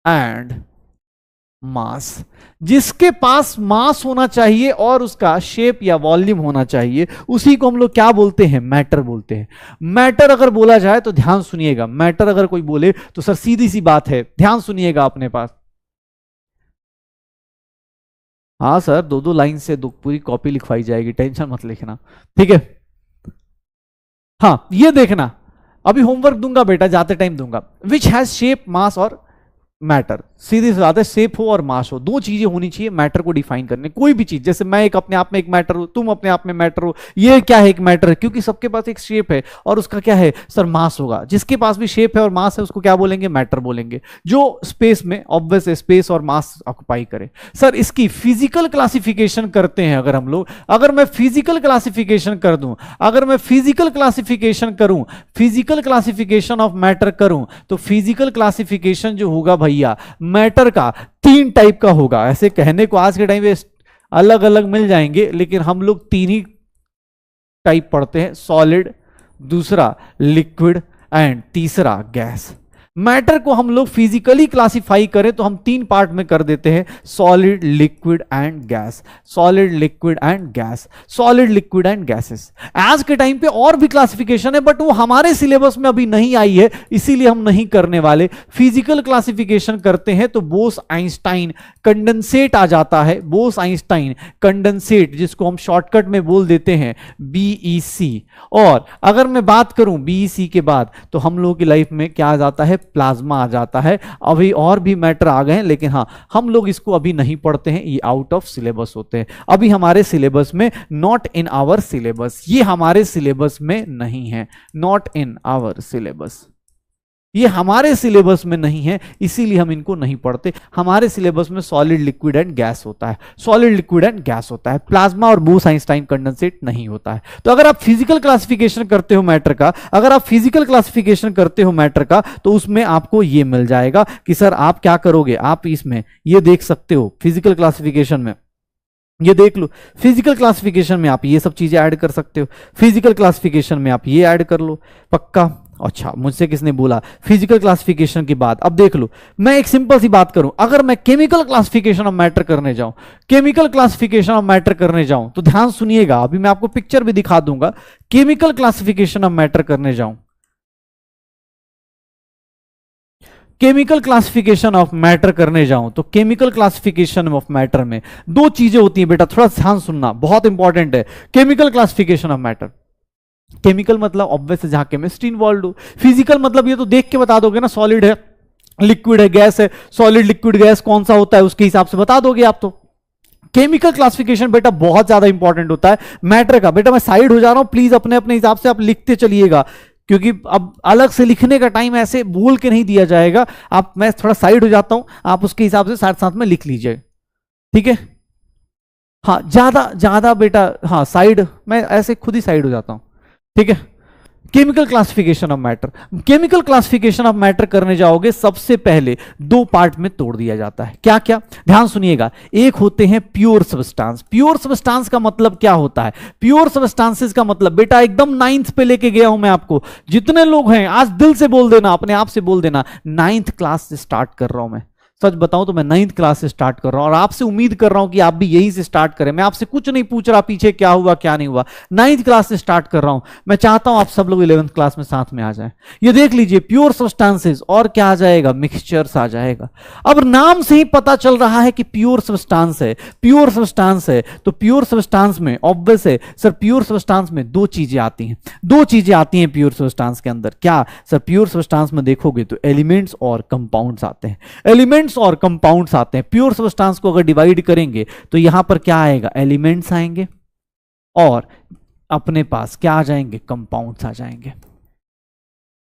एंड मास। जिसके पास मास होना चाहिए और उसका शेप या वॉल्यूम होना चाहिए, उसी को हम लोग क्या बोलते हैं, मैटर बोलते हैं। मैटर अगर बोला जाए तो ध्यान सुनिएगा, मैटर अगर कोई बोले तो सर सीधी सी बात है, ध्यान सुनिएगा अपने पास। हाँ सर 2-2 लाइन से पूरी कॉपी लिखवाई जाएगी, टेंशन मत लिखना, ठीक है। हाँ ये देखना, अभी होमवर्क दूंगा बेटा, जाते टाइम दूंगा। विच हैज शेप, मास और मैटर, सीधी सी बात है, शेप हो और मास हो, 2 चीजें होनी चाहिए मैटर को डिफाइन करने। कोई भी चीज, जैसे मैं एक अपने आप में एक मैटर हूं, तुम अपने आप में मैटर हो, ये क्या है, एक मैटर है, क्योंकि सबके पास एक शेप है और उसका क्या है सर मास होगा। जिसके पास भी शेप है और मास है उसको क्या बोलेंगे, मैटर बोलेंगे, जो स्पेस में ऑब्वियस स्पेस और मास ऑक्युपाई करे। सर इसकी फिजिकल क्लासिफिकेशन करते हैं अगर हम लोग, अगर मैं फिजिकल क्लासिफिकेशन कर दूं, अगर मैं फिजिकल क्लासिफिकेशन करूं, फिजिकल क्लासिफिकेशन ऑफ मैटर करूं, तो फिजिकल क्लासिफिकेशन जो होगा भैया मैटर का 3 टाइप का होगा। ऐसे कहने को आज के टाइम में अलग अलग मिल जाएंगे, लेकिन हम लोग 3 ही टाइप पढ़ते हैं, सॉलिड, दूसरा लिक्विड एंड तीसरा गैस। मैटर को हम लोग फिजिकली क्लासिफाई करें तो हम 3 पार्ट में कर देते हैं, solid, liquid and gas, solid, liquid and gas, solid, liquid and gases. आज के टाइम पे और भी क्लासिफिकेशन है बट वो हमारे सिलेबस में अभी नहीं आई है, इसीलिए हम नहीं करने वाले। फिजिकल क्लासिफिकेशन करते हैं तो बोस आइंस्टाइन कंडेंसेट आ जाता है, बोस आइंस्टाइन कंडेंसेट, जिसको हम शॉर्टकट में बोल देते हैं BEC। और अगर मैं बात करूं BEC के बाद तो हम लोगों की लाइफ में क्या आ जाता है, प्लाज्मा आ जाता है। अभी और भी मैटर आ गए हैं, लेकिन हाँ हम लोग इसको अभी नहीं पढ़ते हैं, ये आउट ऑफ सिलेबस होते हैं, अभी हमारे सिलेबस में, नॉट इन आवर सिलेबस, ये हमारे सिलेबस में नहीं है, नॉट इन आवर सिलेबस, ये हमारे सिलेबस में नहीं है, इसीलिए हम इनको नहीं पढ़ते। हमारे सिलेबस में सॉलिड, लिक्विड एंड गैस होता है, सॉलिड, लिक्विड एंड गैस होता है, प्लाज्मा और बोस आइंस्टाइन कंडेंसेट नहीं होता है। तो अगर आप फिजिकल क्लासिफिकेशन करते हो मैटर का, अगर आप फिजिकल क्लासिफिकेशन करते हो मैटर का, तो उसमें आपको ये मिल जाएगा कि सर आप क्या करोगे, आप इसमें ये देख सकते हो फिजिकल क्लासिफिकेशन में, ये देख लो फिजिकल क्लासिफिकेशन में आप ये सब चीजें ऐड कर सकते हो, फिजिकल क्लासिफिकेशन में आप ये ऐड कर लो, पक्का। अच्छा मुझसे किसने बोला फिजिकल क्लासिफिकेशन की बात, अब देख लो मैं एक सिंपल सी बात करूं, अगर मैं केमिकल क्लासिफिकेशन ऑफ मैटर करने जाऊं, केमिकल क्लासिफिकेशन ऑफ मैटर करने जाऊं तो ध्यान सुनिएगा, अभी मैं आपको पिक्चर भी दिखा दूंगा, केमिकल क्लासिफिकेशन ऑफ मैटर करने जाऊं, केमिकल क्लासिफिकेशन ऑफ मैटर करने जाऊं तो केमिकल क्लासिफिकेशन ऑफ मैटर में 2 चीजें होती हैं बेटा, थोड़ा ध्यान सुनना, बहुत इंपॉर्टेंट है। Chemical classification of matter, chemical मतलब ऑब्वियस जहां केमिस्ट्री इन्वॉल्व हो, फिजिकल मतलब ये तो देख के बता दोगे ना, सॉलिड है, लिक्विड है, गैस है, सॉलिड, लिक्विड, गैस कौन सा होता है उसके हिसाब से बता दोगे आप। तो केमिकल क्लासिफिकेशन बेटा बहुत ज्यादा इंपॉर्टेंट होता है मैटर का। बेटा मैं साइड हो जा रहा हूं, प्लीज अपने अपने हिसाब से आप लिखते चलिएगा, क्योंकि अब अलग से लिखने का टाइम ऐसे बोल के नहीं दिया जाएगा। आप, मैं थोड़ा साइड हो जाता हूं, आप उसके हिसाब से साथ साथ में लिख लीजिए, ठीक है। हाँ ज्यादा ज्यादा बेटा, हाँ साइड, मैं ऐसे खुद ही साइड हो जाता हूं, ठीक है। Chemical classification of matter. Chemical classification of matter करने जाओगे सबसे पहले दो पार्ट में तोड़ दिया जाता है। क्या क्या, ध्यान सुनिएगा। एक होते हैं प्योर सब्सटेंस। प्योर सब्सटेंस का मतलब क्या होता है? प्योर सब्सटेंसेस का मतलब बेटा एकदम 9th पे लेके गया हूं मैं आपको। जितने लोग हैं आज दिल से बोल देना, अपने आप से बोल देना, 9th क्लास से स्टार्ट कर रहा हूं मैं। सच बताऊं तो मैं 9th क्लास से स्टार्ट कर रहा हूं और आपसे उम्मीद कर रहा हूं कि आप भी यही से स्टार्ट करें। मैं आपसे कुछ नहीं पूछ रहा पीछे क्या हुआ क्या नहीं हुआ, 9th क्लास से स्टार्ट कर रहा हूं। मैं चाहता हूं आप सब लोग 11th क्लास में साथ में आ जाएं। ये देख लीजिए, प्योर सब्सटेंसेस और क्या आ जाएगा, मिक्सचर्स आ जाएगा। अब नाम से ही पता चल रहा है कि प्योर सब्सटेंस है, प्योर सब्सटेंस है। तो प्योर सब्सटेंस में ऑब्वियस है सर, प्योर सब्सटेंस में दो चीजें आती हैं, दो चीजें आती हैं प्योर सब्सटेंस के अंदर। क्या सर? प्योर सब्सटेंस में देखोगे तो एलिमेंट्स और कंपाउंड्स आते हैं, एलिमेंट्स और कंपाउंड्स आते हैं। प्योर सब्सटेंस को अगर डिवाइड करेंगे तो यहां पर क्या आएगा, एलिमेंट्स आएंगे और अपने पास क्या आ जाएंगे, कंपाउंड्स आ जाएंगे।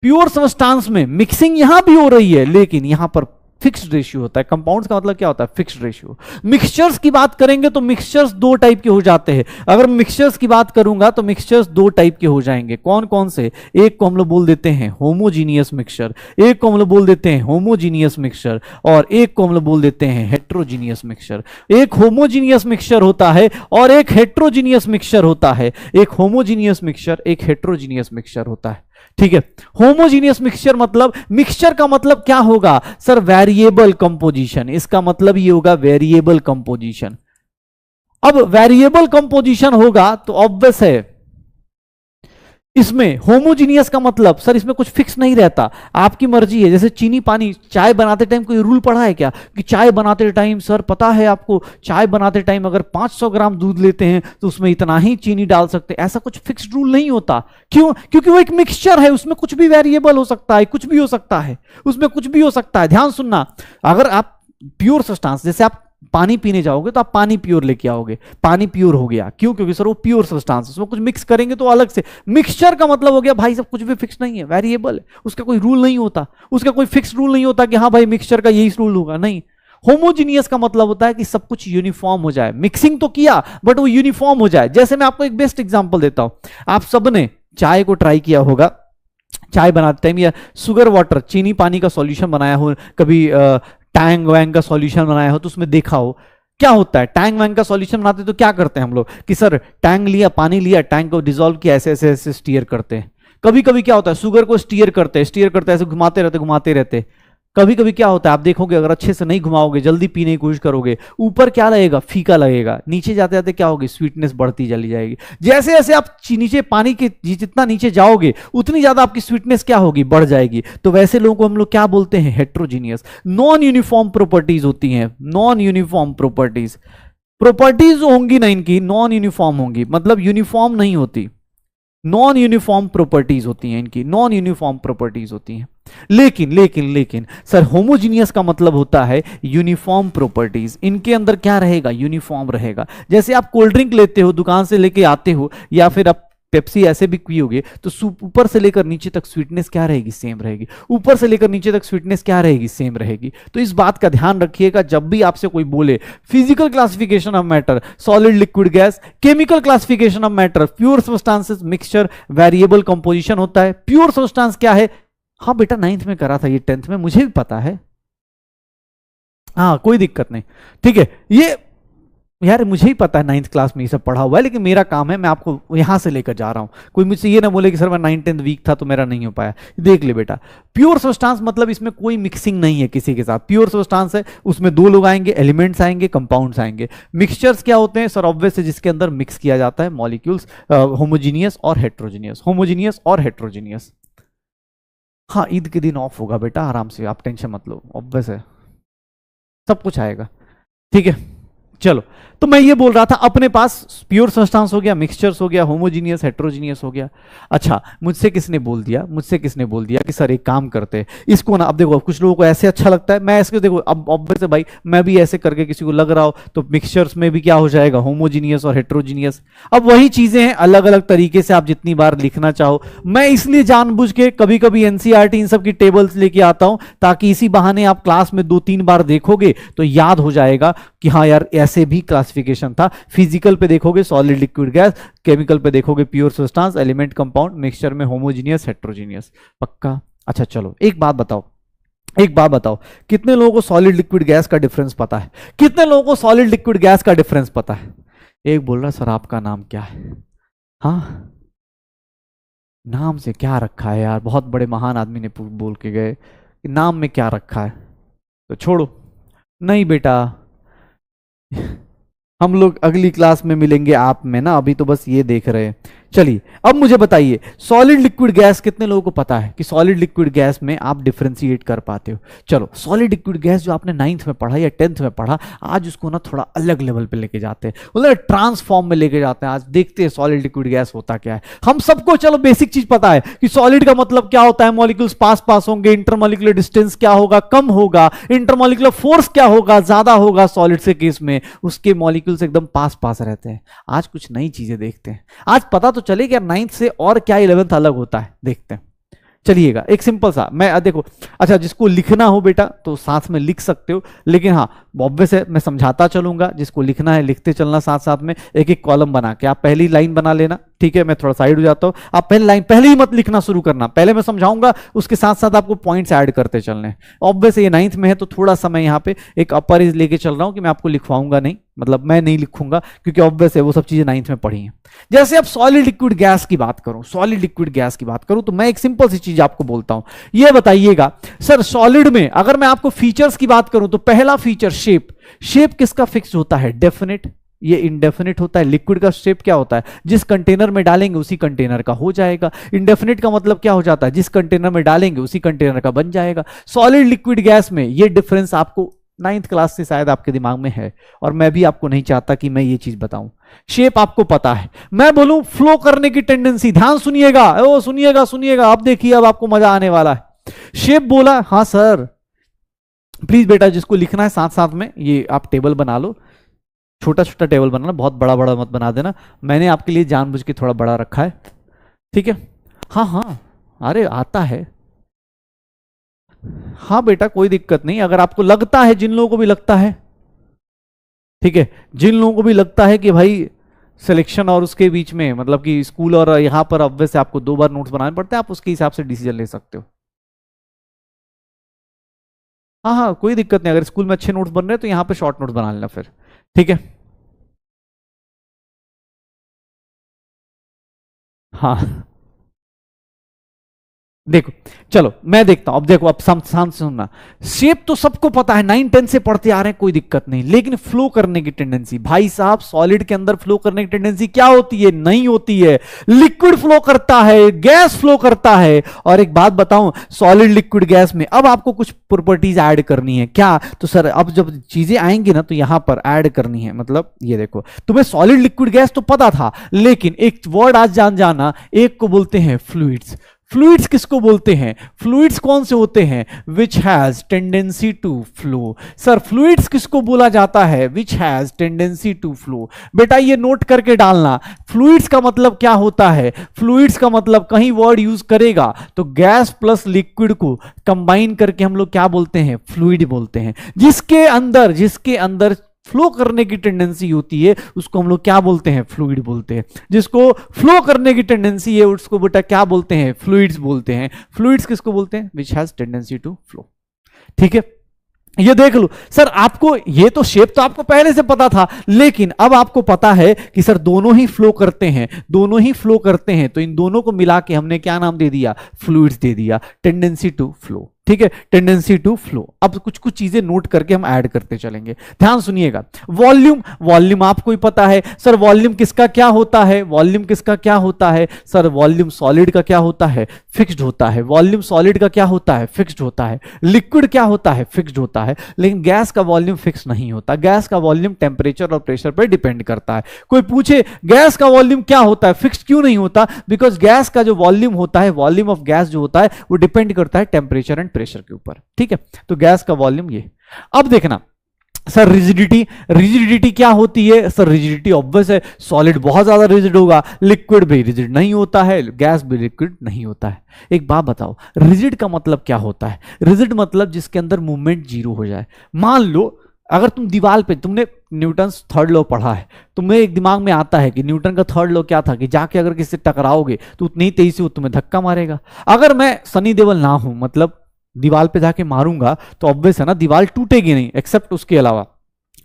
प्योर सब्सटेंस में मिक्सिंग यहां भी हो रही है लेकिन यहां पर फिक्स्ड रेशियो होता है। कंपाउंड्स का मतलब क्या होता है, फिक्स्ड रेशियो। मिक्सचर्स की बात करेंगे तो मिक्सचर्स दो टाइप के हो जाते हैं। अगर मिक्सचर्स की बात करूंगा तो मिक्सचर्स दो टाइप के हो जाएंगे। कौन कौन से? एक को हम लोग बोल देते हैं होमोजीनियस मिक्सचर, एक को हम लोग बोल देते हैं होमोजीनियस मिक्सचर, और एक को हम लोग बोल देते हैं हेट्रोजीनियस मिक्सचर। एक होमोजीनियस मिक्सचर होता है और एक हेट्रोजीनियस मिक्सचर होता है। एक होमोजीनियस मिक्सचर, एक हेट्रोजीनियस मिक्सचर होता है। ठीक है, होमोजीनियस मिक्सचर मतलब, मिक्सचर का मतलब क्या होगा सर, वेरिएबल कंपोजिशन। इसका मतलब ये होगा वेरिएबल कंपोजिशन। अब वेरिएबल कंपोजिशन होगा तो ऑब्वियस है इसमें होमोजीनियस का मतलब सर इसमें कुछ फिक्स नहीं रहता, आपकी मर्जी है। जैसे चीनी पानी, चाय बनाते टाइम कोई रूल पढ़ा है क्या कि चाय बनाते टाइम सर पता है आपको, चाय बनाते टाइम अगर 500 ग्राम दूध लेते हैं तो उसमें इतना ही चीनी डाल सकते हैं? ऐसा कुछ फिक्स्ड रूल नहीं होता। क्यों? क्योंकि वो एक मिक्सचर है, उसमें कुछ भी वेरिएबल हो सकता है, कुछ भी हो सकता है, उसमें कुछ भी हो सकता है। ध्यान सुनना, अगर आप प्योर सब्सटेंस, जैसे आप पानी पीने जाओगे तो आप पानी प्योर लेके आओगे, पानी प्योर हो गया। क्यों? क्योंकि सर वो प्योर सब्सटेंस, उसमें कुछ मिक्स करेंगे तो अलग से। मिक्सचर का मतलब हो गया भाई सब कुछ भी फिक्स नहीं है, वेरिएबल है, उसका कोई रूल नहीं होता, उसका कोई फिक्स रूल नहीं होता कि हाँ भाई मिक्सचर का यही रूल होगा, नहीं। होमोजीनियस का मतलब होता है कि सब कुछ यूनिफॉर्म हो जाए, मिक्सिंग तो किया बट वो यूनिफॉर्म हो जाए। जैसे मैं आपको एक बेस्ट एग्जांपल देता हूं, आप सबने चाय को ट्राई किया होगा, चाय बनाते टाइम या शुगर वाटर, चीनी पानी का सॉल्यूशन बनाया हो, कभी टैंग वैंग का सॉल्यूशन बनाया हो तो उसमें देखा हो क्या होता है। टैंग वैंग का सॉल्यूशन बनाते तो क्या करते हैं हम लोग कि सर टैंग लिया, पानी लिया, टैंग को डिसॉल्व किया, ऐसे ऐसे ऐसे स्टीयर करते हैं। कभी कभी क्या होता है, शुगर को स्टीयर करते हैं, ऐसे घुमाते रहते। कभी कभी क्या होता है, आप देखोगे अगर अच्छे से नहीं घुमाओगे, जल्दी पीने की कोशिश करोगे, ऊपर क्या लगेगा, फीका लगेगा, नीचे जाते जाते क्या होगी, स्वीटनेस बढ़ती चली जाएगी। जैसे जैसे आप नीचे पानी के जितना नीचे जाओगे उतनी ज्यादा आपकी स्वीटनेस क्या होगी, बढ़ जाएगी। तो वैसे लोगों को हम लोग क्या बोलते हैं, हेट्रोजीनियस। नॉन यूनिफॉर्म प्रॉपर्टीज होती हैं, नॉन यूनिफॉर्म प्रॉपर्टीज। प्रॉपर्टीज होंगी ना इनकी, नॉन यूनिफॉर्म होंगी, मतलब यूनिफॉर्म नहीं होती, नॉन यूनिफॉर्म प्रॉपर्टीज होती हैं इनकी, नॉन यूनिफॉर्म प्रॉपर्टीज होती हैं। लेकिन सर होमोजीनियस का मतलब होता है यूनिफॉर्म प्रॉपर्टीज। इनके अंदर क्या रहेगा, यूनिफॉर्म रहेगा। जैसे आप कोल्ड ड्रिंक लेते हो, दुकान से लेके आते हो, या फिर आप पेप्सी ऐसे भी पियोगे तो ऊपर से लेकर नीचे तक स्वीटनेस क्या रहेगी, सेम रहेगी। ऊपर से लेकर नीचे तक स्वीटनेस क्या रहेगी, सेम रहेगी। तो इस बात का ध्यान रखिएगा जब भी आपसे कोई बोले physical classification of matter, solid liquid gas, chemical classification of matter, pure substances, mixture, variable composition होता है। प्योर सब्सटेंस क्या है, हाँ बेटा 9th में करा था, ये 10th में मुझे भी पता है, हाँ कोई दिक्कत नहीं, ठीक है। ये यार मुझे ही पता है 9th क्लास में ये सब पढ़ा हुआ है, लेकिन मेरा काम है मैं आपको यहां से लेकर जा रहा हूं। कोई मुझसे ये ना बोले कि सर मैं 9th 10th वीक था तो मेरा नहीं हो पाया। देख ले बेटा, प्योर सब्सटेंस मतलब इसमें कोई मिक्सिंग नहीं है किसी के साथ। प्योर सब्सटेंस है, उसमें दो लोग आएंगे, एलिमेंट्स आएंगे, कंपाउंड्स आएंगे। मिक्सचर्स क्या होते हैं सर, ऑब्वियस है जिसके अंदर मिक्स किया जाता है मॉलिक्यूल्स, होमोजीनियस और हेट्रोजीनियस, होमोजीनियस और हेट्रोजीनियस। हाँ ईद के दिन ऑफ होगा बेटा, आराम से, आप टेंशन मत लो, ऑब्वियस है सब कुछ आएगा, ठीक है। चलो, तो मैं ये बोल रहा था अपने पास प्योर सब्सटेंस हो गया, मिक्सचर्स हो गया, होमोजीनियस, हेट्रोजीनियस हो गया। अच्छा, मुझसे किसने बोल दिया कि सर एक काम करते हैं इसको ना, अब देखो कुछ लोगों को ऐसे अच्छा लगता है, मैं ऐसे देखो, अब ऑब्वियस है भाई, मैं भी ऐसे करके किसी को लग रहा हो तो मिक्सचर्स में भी क्या हो जाएगा, होमोजीनियस और हेट्रोजीनियस। अब वही चीजें हैं, अलग अलग तरीके से आप जितनी बार लिखना चाहो। मैं इसलिए जानबूझ के कभी कभी एनसीईआरटी इन सब की टेबल्स लेके आता हूं ताकि इसी बहाने आप क्लास में 2-3 बार देखोगे तो याद हो जाएगा कि हाँ यार ऐसे भी क्लासिफिकेशन था। फिजिकल पे देखोगे सॉलिड लिक्विड गैस, केमिकल पे देखोगे pure substance, element compound, mixture में होमोजीनियस हेट्रोजीनियस। पक्का? अच्छा चलो एक बात बताओ, एक बात बताओ, कितने लोगों को सॉलिड लिक्विड गैस का डिफरेंस पता है? कितने लोगों को सॉलिड लिक्विड गैस का डिफरेंस पता है? एक बोल रहा सर आपका नाम क्या है? हाँ, नाम से क्या रखा है यार, बहुत बड़े महान आदमी ने बोल के गए कि नाम में क्या रखा है, तो छोड़ो। नहीं बेटा, हम लोग अगली क्लास में मिलेंगे आप में ना, अभी तो बस ये देख रहे हैं। चलिए अब मुझे बताइए, सॉलिड लिक्विड गैस कितने लोगों को पता है कि सॉलिड लिक्विड गैस में आप डिफरेंशिएट कर पाते हो? चलो सॉलिड लिक्विड गैस जो आपने 9th में पढ़ा या 10th में पढ़ा, आज उसको ना थोड़ा अलग लेवल पे लेके जाते हैं, मतलब ट्रांसफॉर्म में लेके जाते हैं। आज देखते हैं सॉलिड लिक्विड गैस होता क्या है। हम सबको चलो बेसिक चीज पता है कि सॉलिड का मतलब क्या होता है, मॉलिक्यूल्स पास पास होंगे, इंटरमॉलिक्यूलर डिस्टेंस क्या होगा, कम होगा, इंटरमॉलिक्यूलर फोर्स क्या होगा, ज्यादा होगा सॉलिड से केस में, उसके मॉलिक्यूल्स एकदम पास पास रहते हैं। आज कुछ नई चीजें देखते हैं, आज पता तो चले कि 9th से और क्या 11th अलग होता है, देखते हैं। चलिएगा एक सिंपल सा, मैं देखो, अच्छा जिसको लिखना हो बेटा तो साथ में लिख सकते हो, लेकिन हाँ ऑब्वियस है मैं समझाता चलूंगा, जिसको लिखना है लिखते चलना साथ साथ में, एक एक कॉलम बना के। आप पहली लाइन बना लेना, ठीक है, मैं थोड़ा साइड हो जाता हूं। आप पहली लाइन पहले ही मत लिखना शुरू करना, पहले मैं समझाऊंगा, उसके साथ साथ आपको पॉइंट्स ऐड करते चलने। ऑब्वियस ये 9th में है तो थोड़ा सा मैं यहाँ पे एक अपर एज लेके चल रहा हूँ कि मैं आपको लिखवाऊंगा नहीं, मतलब मैं नहीं लिखूंगा, क्योंकि ऑब्वियस है वो सब चीजें 9th में पढ़ी हैं। जैसे अब सॉलिड लिक्विड गैस की बात करूं, सॉलिड लिक्विड गैस की बात करूं, तो मैं एक सिंपल सी चीज आपको बोलता हूं, ये बताइएगा सर सॉलिड में अगर मैं आपको फीचर्स की बात करूं तो पहला फीचर शेप। शेप किसका फिक्स होता है? डेफिनेट, ये इंडेफिनिट होता है। लिक्विड का शेप क्या होता है? जिस कंटेनर में डालेंगे उसी कंटेनर का हो जाएगा। इंडेफिनिट का मतलब क्या हो जाता है? जिस कंटेनर में डालेंगे उसी कंटेनर का बन जाएगा। सॉलिड लिक्विड गैस में ये डिफरेंस आपको 9th क्लास से शायद आपके दिमाग में है, और मैं भी आपको नहीं चाहता कि मैं ये चीज बताऊं। शेप आपको पता है, मैं बोलूं फ्लो करने की टेंडेंसी, ध्यान सुनिएगा, ओ सुनिएगा सुनिएगा, अब देखिए अब आपको मजा आने वाला है। शेप बोला, हाँ सर प्लीज बेटा जिसको लिखना है साथ साथ में ये आप टेबल बना लो, छोटा छोटा टेबल बनाना, बहुत बड़ा बड़ा मत बना देना, मैंने आपके लिए जानबूझ के थोड़ा बड़ा रखा है, ठीक है? हाँ हाँ, अरे आता है, हाँ बेटा कोई दिक्कत नहीं, अगर आपको लगता है, जिन लोगों को भी लगता है, ठीक है, जिन लोगों को भी लगता है कि भाई सिलेक्शन और उसके बीच में, मतलब कि स्कूल और यहां पर ऑब्वियस से आपको 2 बार नोट्स बनाने पड़ते हैं, आप उसके हिसाब से डिसीजन ले सकते हो। हाँ हाँ कोई दिक्कत नहीं, अगर स्कूल में अच्छे नोट्स बन रहे हैं तो यहाँ पे शॉर्ट नोट्स बना लेना फिर, ठीक है? हाँ देखो चलो मैं देखता हूं, अब देखो अब शांत से सुनना। शेप तो सबको पता है, 9-10 से पढ़ते आ रहे हैं, कोई दिक्कत नहीं, लेकिन फ्लो करने की टेंडेंसी, भाई साहब सॉलिड के अंदर फ्लो करने की टेंडेंसी क्या होती है? नहीं होती है। लिक्विड फ्लो करता है, गैस फ्लो करता है। और एक बात बताऊं, सॉलिड लिक्विड गैस में अब आपको कुछ प्रॉपर्टीज ऐड करनी है। क्या? तो सर अब जब चीजें आएंगी ना तो यहां पर ऐड करनी है, मतलब ये देखो, तुम्हें सॉलिड लिक्विड गैस तो पता था, लेकिन एक वर्ड आज जान जाना, एक को बोलते हैं फ्लूइड्स। फ्लूइड्स किसको बोलते हैं? फ्लूइड्स कौन से होते हैं? Which has tendency to flow. Sir fluids किसको बोला जाता है? Which has tendency to flow. बेटा ये नोट करके डालना, फ्लूइड्स का मतलब क्या होता है? फ्लूइड्स का मतलब कहीं वर्ड यूज करेगा तो गैस प्लस लिक्विड को कंबाइन करके हम लोग क्या बोलते हैं? फ्लूइड बोलते हैं। जिसके अंदर फ्लो करने की टेंडेंसी होती है उसको हम लोग क्या बोलते हैं? फ्लूइड बोलते हैं। जिसको फ्लो करने की टेंडेंसी है उसको बेटा क्या बोलते हैं? फ्लूइड्स बोलते हैं। फ्लूइड्स किसको बोलते हैं? Which has tendency to flow. ठीक है, ये देख लो सर, आपको ये तो शेप तो आपको पहले से पता था, लेकिन अब आपको पता है कि सर दोनों ही फ्लो करते हैं, दोनों ही फ्लो करते हैं, तो इन दोनों को मिला के हमने क्या नाम दे दिया? फ्लूइड्स दे दिया, टेंडेंसी टू फ्लो। ठीक है, टेंडेंसी टू फ्लो। अब कुछ कुछ चीजें नोट करके हम ऐड करते चलेंगे, ध्यान सुनिएगा। वॉल्यूम, वॉल्यूम आपको ही पता है सर, वॉल्यूम किसका क्या होता है? वॉल्यूम किसका क्या होता है सर? वॉल्यूम सॉलिड का क्या होता है? फिक्स्ड होता है। वॉल्यूम सॉलिड का क्या होता है? फिक्स्ड होता है। लिक्विड क्या होता है? फिक्स्ड होता है। लेकिन गैस का वॉल्यूम फिक्स नहीं होता। गैस का वॉल्यूम टेम्परेचर और प्रेशर पर डिपेंड करता है। कोई पूछे गैस का वॉल्यूम क्या होता है? फिक्स्ड क्यों नहीं होता? बिकॉज गैस का जो वॉल्यूम होता है, वॉल्यूम ऑफ गैस जो होता है वो डिपेंड करता है टेम्परेचर एंड प्रेशर के ऊपर। ठीक है, तो गैस का वॉल्यूम ये। अब देखना सर रिजिडिटी, रिजिडिटी क्या होती है सर? रिजिडिटी ऑब्वियस है, सॉलिड बहुत ज्यादा रिजिड होगा, लिक्विड भी रिजिड नहीं होता है, गैस भी लिक्विड नहीं होता है। एक बात बताओ, रिजिड का मतलब क्या होता है? रिजिड मतलब जिसके अंदर मूवमेंट जीरो हो जाए। मान लो अगर तुम दीवार पे, तुमने न्यूटन थर्ड लॉ पढ़ा है, तुम्हें एक दिमाग में आता है कि न्यूटन का थर्ड लॉ क्या था कि जाके अगर किसी से टकराओगे तो उतनी ही तेजी से वो तुम्हें धक्का मारेगा। अगर मैं सनी देओल ना हूं, मतलब दीवार पे जाके मारूंगा, तो ऑब्वियस है ना दीवार टूटेगी नहीं, एक्सेप्ट उसके अलावा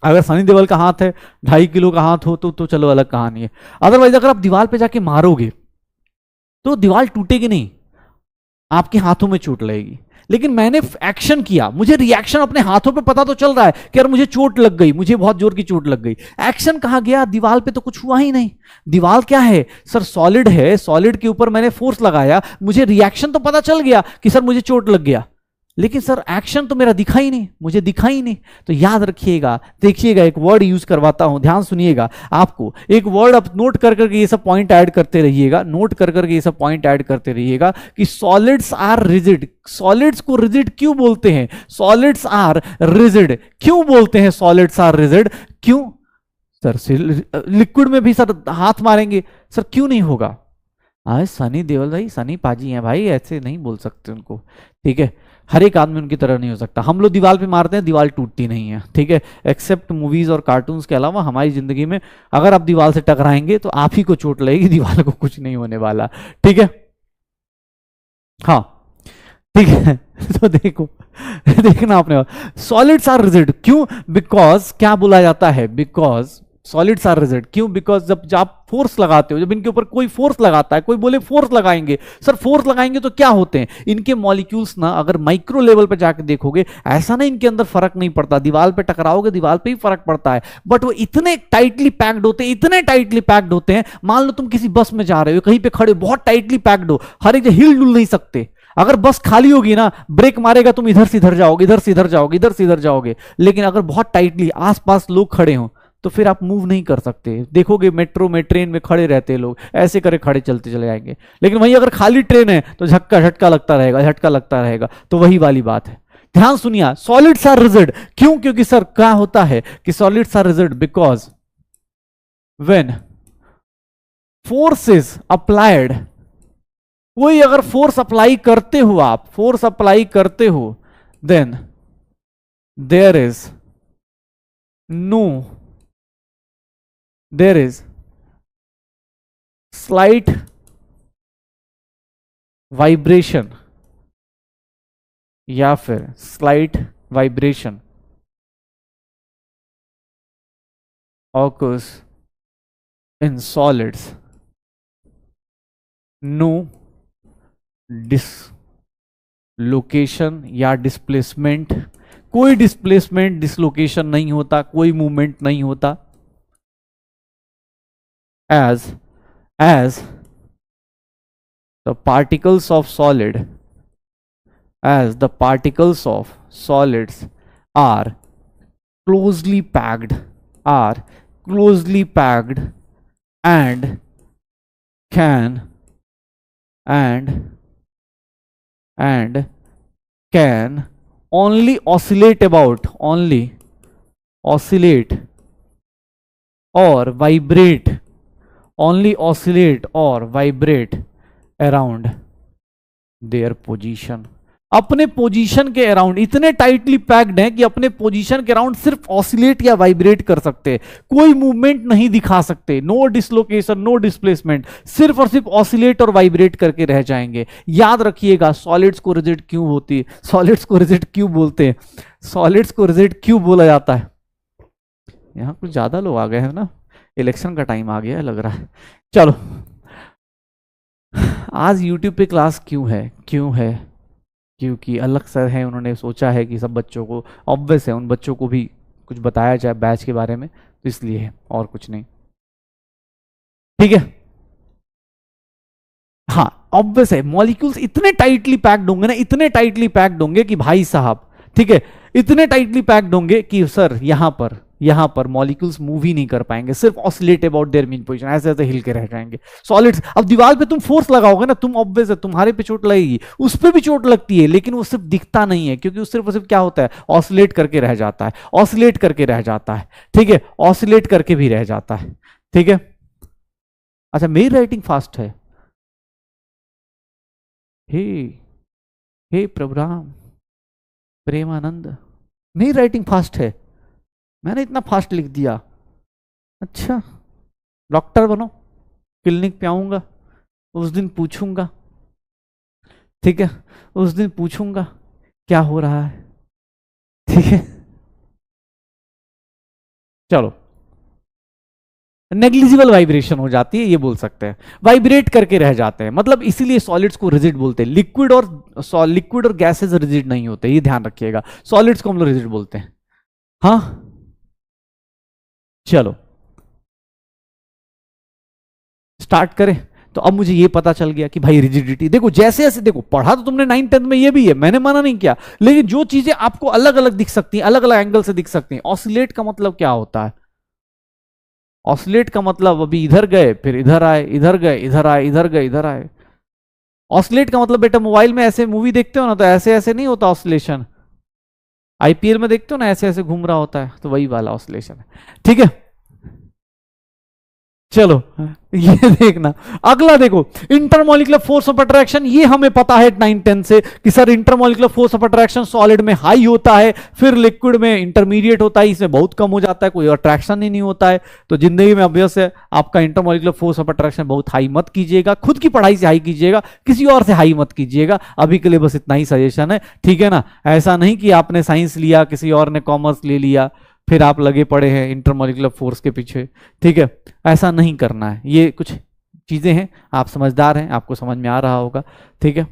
अगर सनी देओल का हाथ है, 2.5 किलो का हाथ हो तो चलो अलग कहानी है। अदरवाइज अगर आप दीवार पे जाके मारोगे तो दीवार टूटेगी नहीं, आपके हाथों में चोट लगेगी। लेकिन मैंने एक्शन किया, मुझे रिएक्शन अपने हाथों पे पता तो चल रहा है कि यार मुझे चोट लग गई, मुझे बहुत जोर की चोट लग गई। एक्शन कहां गया? दीवार पे तो कुछ हुआ ही नहीं। दीवार क्या है सर? सॉलिड है, सॉलिड के ऊपर मैंने फोर्स लगाया, मुझे रिएक्शन तो पता चल गया कि सर मुझे चोट लग गया, लेकिन सर एक्शन तो मेरा दिखा ही नहीं, मुझे दिखा ही नहीं। तो याद रखिएगा, देखिएगा, एक वर्ड यूज करवाता हूं, ध्यान सुनिएगा। आपको एक वर्ड आप नोट कर करके ये सब पॉइंट ऐड करते रहिएगा, नोट कर करके ये सब पॉइंट ऐड करते रहिएगा कि सॉलिड्स आर रिजिड। सॉलिड्स को रिजिड क्यों बोलते हैं? सॉलिड्स आर रिजिड क्यों बोलते हैं? सॉलिड्स आर रिजिड क्यों? सर लिक्विड में भी सर हाथ मारेंगे, सर क्यों नहीं होगा? आज सनी देओल भाई, सनी पाजी हैं भाई, ऐसे नहीं बोल सकते उनको, ठीक है? हर एक आदमी उनकी तरह नहीं हो सकता। हम लोग दीवार पे मारते हैं, दीवार टूटती नहीं है, ठीक है? एक्सेप्ट मूवीज और कार्टून्स के अलावा हमारी जिंदगी में अगर आप दीवार से टकराएंगे तो आप ही को चोट लगेगी, दीवार को कुछ नहीं होने वाला, ठीक है? हाँ, ठीक है। तो देखो, देखना आपने, सॉलिड्स आर रिजिड क्यों? बिकॉज क्या बोला जाता है? बिकॉज सॉलिड्स आर रिजिड क्यों? बिकॉज जब आप फोर्स लगाते हो, जब इनके ऊपर कोई फोर्स लगाता है, कोई बोले फोर्स लगाएंगे, सर फोर्स लगाएंगे तो क्या होते हैं इनके मॉलिक्यूल्स ना, अगर माइक्रो लेवल पे जाके देखोगे, ऐसा ना इनके अंदर फर्क नहीं पड़ता, दीवार पे टकराओगे दीवार पे ही फर्क पड़ता है, बट वो इतने टाइटली पैक्ड होते हैं, इतने टाइटली पैक्ड होते हैं। मान लो तुम किसी बस में जा रहे हो, कहीं पे खड़े हो, बहुत टाइटली पैक्ड हो, हर एक हिल डुल नहीं सकते। अगर बस खाली होगी ना, ब्रेक मारेगा, तुम इधर से इधर जाओगे, इधर से इधर जाओगे, इधर से इधर जाओगे। लेकिन अगर बहुत टाइटली आसपास लोग खड़े हों तो फिर आप मूव नहीं कर सकते। देखोगे मेट्रो में, ट्रेन में खड़े रहते हैं लोग, ऐसे करे खड़े चलते चले जाएंगे। लेकिन वहीं अगर खाली ट्रेन है तो झटका झटका लगता रहेगा, झटका लगता रहेगा। तो वही वाली बात है, ध्यान सुनिए। सॉलिड्स आर रिजिड क्यों? क्योंकि सर क्या होता है कि solids are rigid because when force is applied, कोई अगर फोर्स अप्लाई करते हो, आप फोर्स अप्लाई करते हो, then there is no, there is slight vibration, या फिर slight vibration occurs in solids, no dislocation या डिस्प्लेसमेंट, कोई डिस्प्लेसमेंट डिसलोकेशन नहीं होता, कोई मूवमेंट नहीं होता। as the particles of solid, as the particles of solids are closely packed, are closely packed and can and can only oscillate about, only oscillate or vibrate, only oscillate or vibrate around their position, अपने position के around, इतने tightly packed हैं कि अपने position के around सिर्फ oscillate या vibrate कर सकते हैं, कोई मूवमेंट नहीं दिखा सकते, नो डिसलोकेशन, नो डिस्प्लेसमेंट, सिर्फ और सिर्फ ऑसिलेट और वाइब्रेट करके रह जाएंगे। याद रखिएगा, सॉलिड्स को रिजिड क्यों होती है, सॉलिड्स को रिजिड क्यों बोलते हैं, सॉलिड्स को रिजिड क्यों बोला जाता है। यहां कुछ ज्यादा लोग आ गए हैं ना, इलेक्शन का टाइम आ गया है लग रहा है। चलो, आज यूट्यूब पे क्लास क्यों है? क्यों है? क्योंकि अलग सर है, उन्होंने सोचा है कि सब बच्चों को, ऑब्वियस है, उन बच्चों को भी कुछ बताया जाए बैच के बारे में, तो इसलिए है, और कुछ नहीं, ठीक है? हाँ, ऑब्वियस है, मॉलिक्यूल्स इतने टाइटली पैक्ड होंगे ना, इतने टाइटली पैक्ड होंगे कि भाई साहब, ठीक है, इतने टाइटली पैक्ड होंगे कि सर यहां पर मॉलिक्यूल्स मूव ही नहीं कर पाएंगे, सिर्फ oscillate about their mean position, ऐसे ऐसे हिल के रह जाएंगे सॉलिड्स। अब दीवार पे तुम फोर्स लगाओगे ना, तुम ऑब्वियस है तुम्हारे पे चोट लगेगी, उस पे भी चोट लगती है, लेकिन वो सिर्फ दिखता नहीं है, क्योंकि वो सिर्फ क्या होता है, ऑसिलेट करके रह जाता है, ऑसिलेट करके रह जाता है, ठीक है, ऑसिलेट करके भी रह जाता है, ठीक है? अच्छा, मेरी राइटिंग फास्ट है? हे हे प्रभुराम प्रेमानंद, मेरी राइटिंग फास्ट है? मैंने इतना फास्ट लिख दिया, अच्छा डॉक्टर बनो, क्लिनिक पे आऊंगा, उस दिन पूछूंगा, ठीक है, उस दिन पूछूंगा क्या हो रहा है, ठीक है। चलो, नेग्लिजिबल वाइब्रेशन हो जाती है, ये बोल सकते हैं, वाइब्रेट करके रह जाते हैं, मतलब इसीलिए सॉलिड्स को रिजिड बोलते हैं। लिक्विड और गैसेज रिजिड नहीं होते, ये ध्यान रखिएगा, सॉलिड्स को हम लोग रिजिड बोलते हैं। हाँ चलो स्टार्ट करें। तो अब मुझे ये पता चल गया कि भाई रिजिडिटी, देखो जैसे जैसे, देखो पढ़ा तो तुमने 9th-10th में, ये भी है, मैंने मना नहीं किया, लेकिन जो चीजें आपको अलग अलग दिख सकती हैं, अलग अलग एंगल से दिख सकती हैं। ऑसिलेट का मतलब क्या होता है? ऑसिलेट का मतलब अभी इधर गए फिर इधर आए, इधर गए इधर आए, इधर गए इधर आए। ऑसिलेट का मतलब बेटा, मोबाइल में ऐसे मूवी देखते हो ना, तो ऐसे ऐसे नहीं होता ऑसिलेशन, आईपीएल में देखते हो ना ऐसे ऐसे घूम रहा होता है, तो वही वाला ऑसिलेशन है, ठीक है। चलो ये देखना, अगला देखो, इंटरमोलिकुलर फोर्स ऑफ अट्रैक्शन, ये हमें पता है 9th-10th से कि sir intermolecular force of attraction solid में हाई होता है, फिर लिक्विड में इंटरमीडिएट होता है, इसमें बहुत कम हो जाता है, कोई अट्रैक्शन ही नहीं होता है। तो जिंदगी में ऑब्वियस है आपका इंटरमोलिकुलर फोर्स ऑफ अट्रैक्शन बहुत हाई मत कीजिएगा, खुद की पढ़ाई से हाई कीजिएगा, किसी और से हाई मत कीजिएगा। अभी के लिए बस इतना ही सजेशन है, ठीक है ना। ऐसा नहीं कि आपने साइंस लिया, किसी और ने कॉमर्स ले लिया, फिर आप लगे पड़े हैं इंटरमोलिकुलर फोर्स के पीछे, ठीक है, ऐसा नहीं करना है। ये कुछ चीजें हैं, आप समझदार हैं, आपको समझ में आ रहा होगा, ठीक है,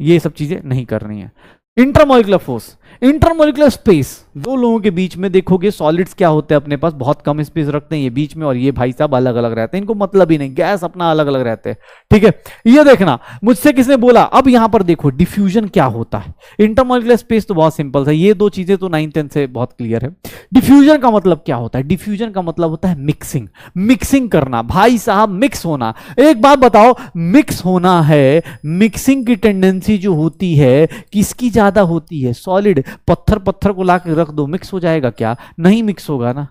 ये सब चीजें नहीं करनी है। इंटरमोलिकुलर फोर्स, इंटरमोलिकुलर स्पेस, दो लोगों के बीच में देखोगे सॉलिड्स क्या होते हैं अपने पास, बहुत कम स्पेस रखते हैं ये बीच में, और ये भाई साहब अलग अलग रहते हैं, इनको मतलब ही नहीं, गैस अपना अलग अलग रहते हैं, ठीक है। ये देखना, मुझसे किसने बोला, अब यहां पर देखो डिफ्यूजन क्या होता है। इंटरमोलिकुलर स्पेस तो बहुत सिंपल है, ये दो चीजें तो 9th-10th से बहुत क्लियर है। डिफ्यूजन का मतलब क्या होता है? डिफ्यूजन का मतलब होता है मिक्सिंग, मिक्सिंग करना भाई साहब, मिक्स होना। एक बात बताओ, मिक्स होना है, मिक्सिंग की टेंडेंसी जो होती है किसकी ज्यादा होती है? सॉलिड। पत्थर पत्थर को लाके रख दो, मिक्स हो जाएगा क्या? नहीं मिक्स होगा ना।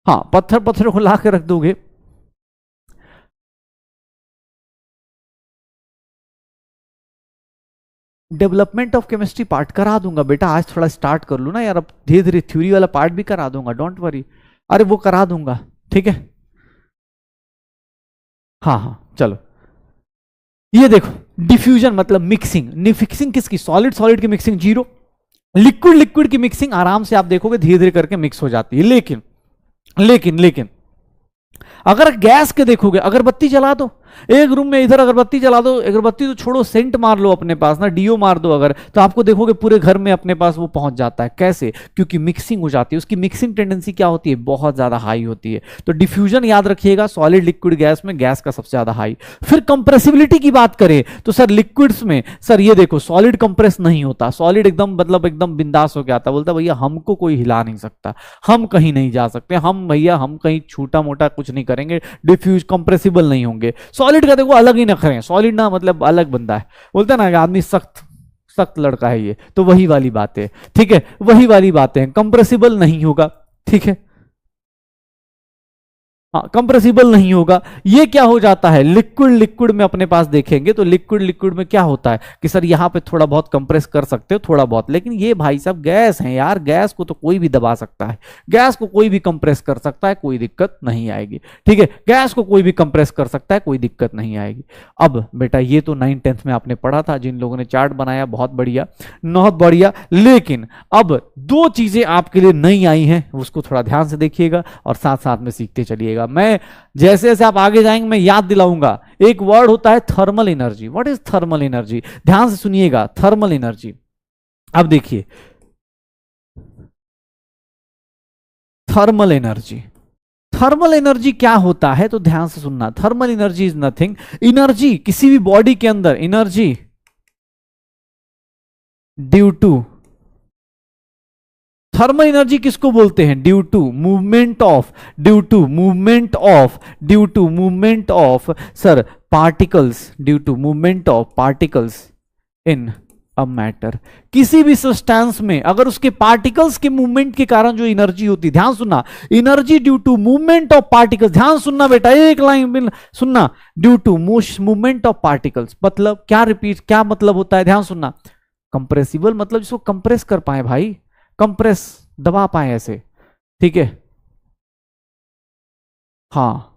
हाँ, पत्थर पत्थर को लाके रख दोगे, डेवलपमेंट ऑफ केमिस्ट्री पार्ट करा दूंगा बेटा, आज थोड़ा स्टार्ट कर लू ना यार, अब धीरे धीरे थ्योरी वाला पार्ट भी करा दूंगा, डोंट वरी, अरे वो करा दूंगा, ठीक है। हाँ हाँ चलो, ये देखो डिफ्यूजन मतलब मिक्सिंग, मिक्सिंग किसकी? सॉलिड सॉलिड की मिक्सिंग जीरो, लिक्विड लिक्विड की मिक्सिंग आराम से आप देखोगे धीरे धीरे करके मिक्स हो जाती है। लेकिन लेकिन लेकिन अगर गैस के देखोगे, अगरबत्ती जला दो एक रूम में, इधर अगरबत्ती जला दो, अगरबत्ती तो छोड़ो, सेंट मार लो अपने पास ना, डीओ मार दो अगर, तो आपको देखोगे पूरे घर में अपने पास वो पहुंच जाता है। कैसे? क्योंकि मिक्सिंग हो जाती है, उसकी मिक्सिंग टेंडेंसी क्या होती है? बहुत ज्यादा हाई होती है। तो डिफ्यूजन याद रखिएगा, सॉलिड लिक्विड गैस में गैस का सबसे ज्यादा हाई। फिर कंप्रेसिबिलिटी की बात करें तो सर लिक्विड्स में, सर ये देखो सॉलिड कंप्रेस नहीं होता, सॉलिड एकदम मतलब एकदम बिंदास हो के आता, बोलता भैया हमको कोई हिला नहीं सकता, हम कहीं नहीं जा सकते, हम भैया हम कहीं छोटा मोटा कुछ नहीं करेंगे, डिफ्यूज कंप्रेसिबल नहीं होंगे। सॉलिड का देखो अलग ही नखरे हैं, सॉलिड ना मतलब अलग बंदा है, बोलते ना आदमी सख्त सख्त लड़का है ये, तो वही वाली बात है, ठीक है, वही वाली बातें हैं, कंप्रेसिबल नहीं होगा, ठीक है, हाँ कंप्रेसिबल नहीं होगा। ये क्या हो जाता है, लिक्विड लिक्विड में अपने पास देखेंगे तो लिक्विड लिक्विड में क्या होता है कि सर यहाँ पे थोड़ा बहुत कंप्रेस कर सकते हो थोड़ा बहुत, लेकिन ये भाई साहब गैस है यार, गैस को तो कोई भी दबा सकता है, गैस को कोई भी कंप्रेस कर सकता है, कोई दिक्कत नहीं आएगी, ठीक है, गैस को कोई भी कंप्रेस कर सकता है, कोई दिक्कत नहीं आएगी। अब बेटा ये तो 9th-10th में आपने पढ़ा था, जिन लोगों ने चार्ट बनाया बहुत बढ़िया, बहुत बढ़िया। लेकिन अब दो चीजें आपके लिए नई आई हैं, उसको थोड़ा ध्यान से देखिएगा और साथ साथ में सीखते चलिएगा। मैं जैसे जैसे आप आगे जाएंगे मैं याद दिलाऊंगा। एक वर्ड होता है thermal energy. What is thermal energy? ध्यान से सुनिएगा, थर्मल एनर्जी। अब देखिए थर्मल एनर्जी, थर्मल एनर्जी क्या होता है तो ध्यान से सुनना। Thermal energy is nothing, energy किसी भी बॉडी के अंदर, energy due to, thermal energy किसको बोलते हैं? Due to movement of, due to movement of, due to movement of sir particles, due to movement of particles in a matter. किसी भी substance में अगर उसके पार्टिकल्स के मूवमेंट के कारण जो एनर्जी होती है, ध्यान सुनना, energy due to movement of particles, ध्यान सुनना बेटा, एक लाइन सुनना, due to movement of particles मतलब क्या? रिपीट, क्या मतलब होता है? ध्यान सुनना, कंप्रेसिबल मतलब जिसको कंप्रेस कर पाए भाई, कंप्रेस, दबा पाए ऐसे, ठीक है। हाँ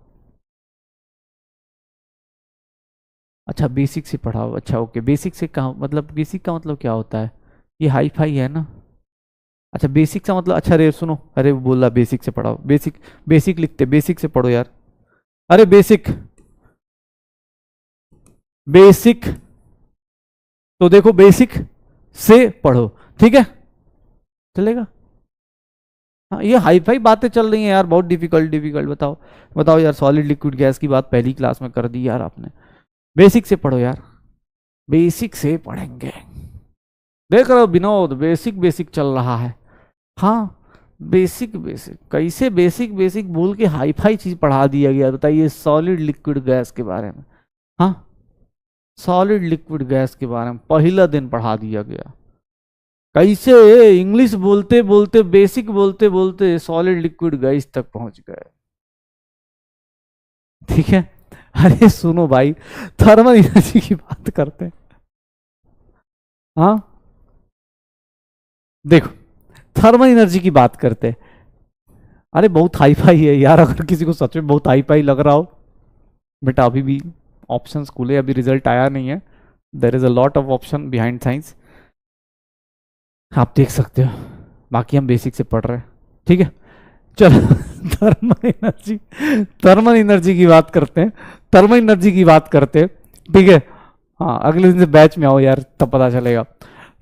अच्छा बेसिक से पढ़ाओ, अच्छा ओके, बेसिक से कहाँ मतलब, बेसिक का मतलब क्या होता है? ये हाई फाई है ना? अच्छा बेसिक का मतलब, अच्छा रे सुनो, अरे वो बोला बेसिक से पढ़ाओ, बेसिक, बेसिक लिखते, बेसिक से पढ़ो यार। अरे बेसिक, बेसिक, तो देखो बेसिक से पढ़ो, ठीक है, चलेगा। हाँ ये हाई फाई बातें चल रही हैं यार, बहुत डिफिकल्ट डिफिकल्ट, बताओ बताओ यार, सॉलिड लिक्विड गैस की बात पहली क्लास में कर दी यार आपने। बेसिक से पढ़ो यार, बेसिक से पढ़ेंगे। देख रहे हो विनोद, बेसिक बेसिक चल रहा है। हाँ बेसिक बेसिक, कैसे बेसिक बेसिक बोल के हाई फाई चीज पढ़ा दिया गया, बताइए सॉलिड लिक्विड गैस के बारे में। हाँ सॉलिड लिक्विड गैस के बारे में पहला दिन पढ़ा दिया गया, कैसे इंग्लिश बोलते बोलते, बेसिक बोलते बोलते सॉलिड लिक्विड गैस तक पहुंच गए, ठीक है। अरे सुनो भाई, थर्मल एनर्जी की बात करते हैं। हाँ देखो, थर्मल एनर्जी की बात करते हैं। अरे बहुत हाई फाई है यार, अगर किसी को सच में बहुत हाई फाई लग रहा हो, बेटा अभी भी ऑप्शंस खुले, अभी रिजल्ट आया नहीं है, there is a lot of option behind science, आप देख सकते हो। बाकी हम बेसिक से पढ़ रहे हैं, ठीक है। चलो थर्मल एनर्जी, थर्मल एनर्जी की बात करते हैं, थर्मल एनर्जी की बात करते हैं, ठीक है। हाँ अगले दिन से बैच में आओ यार, तब पता चलेगा।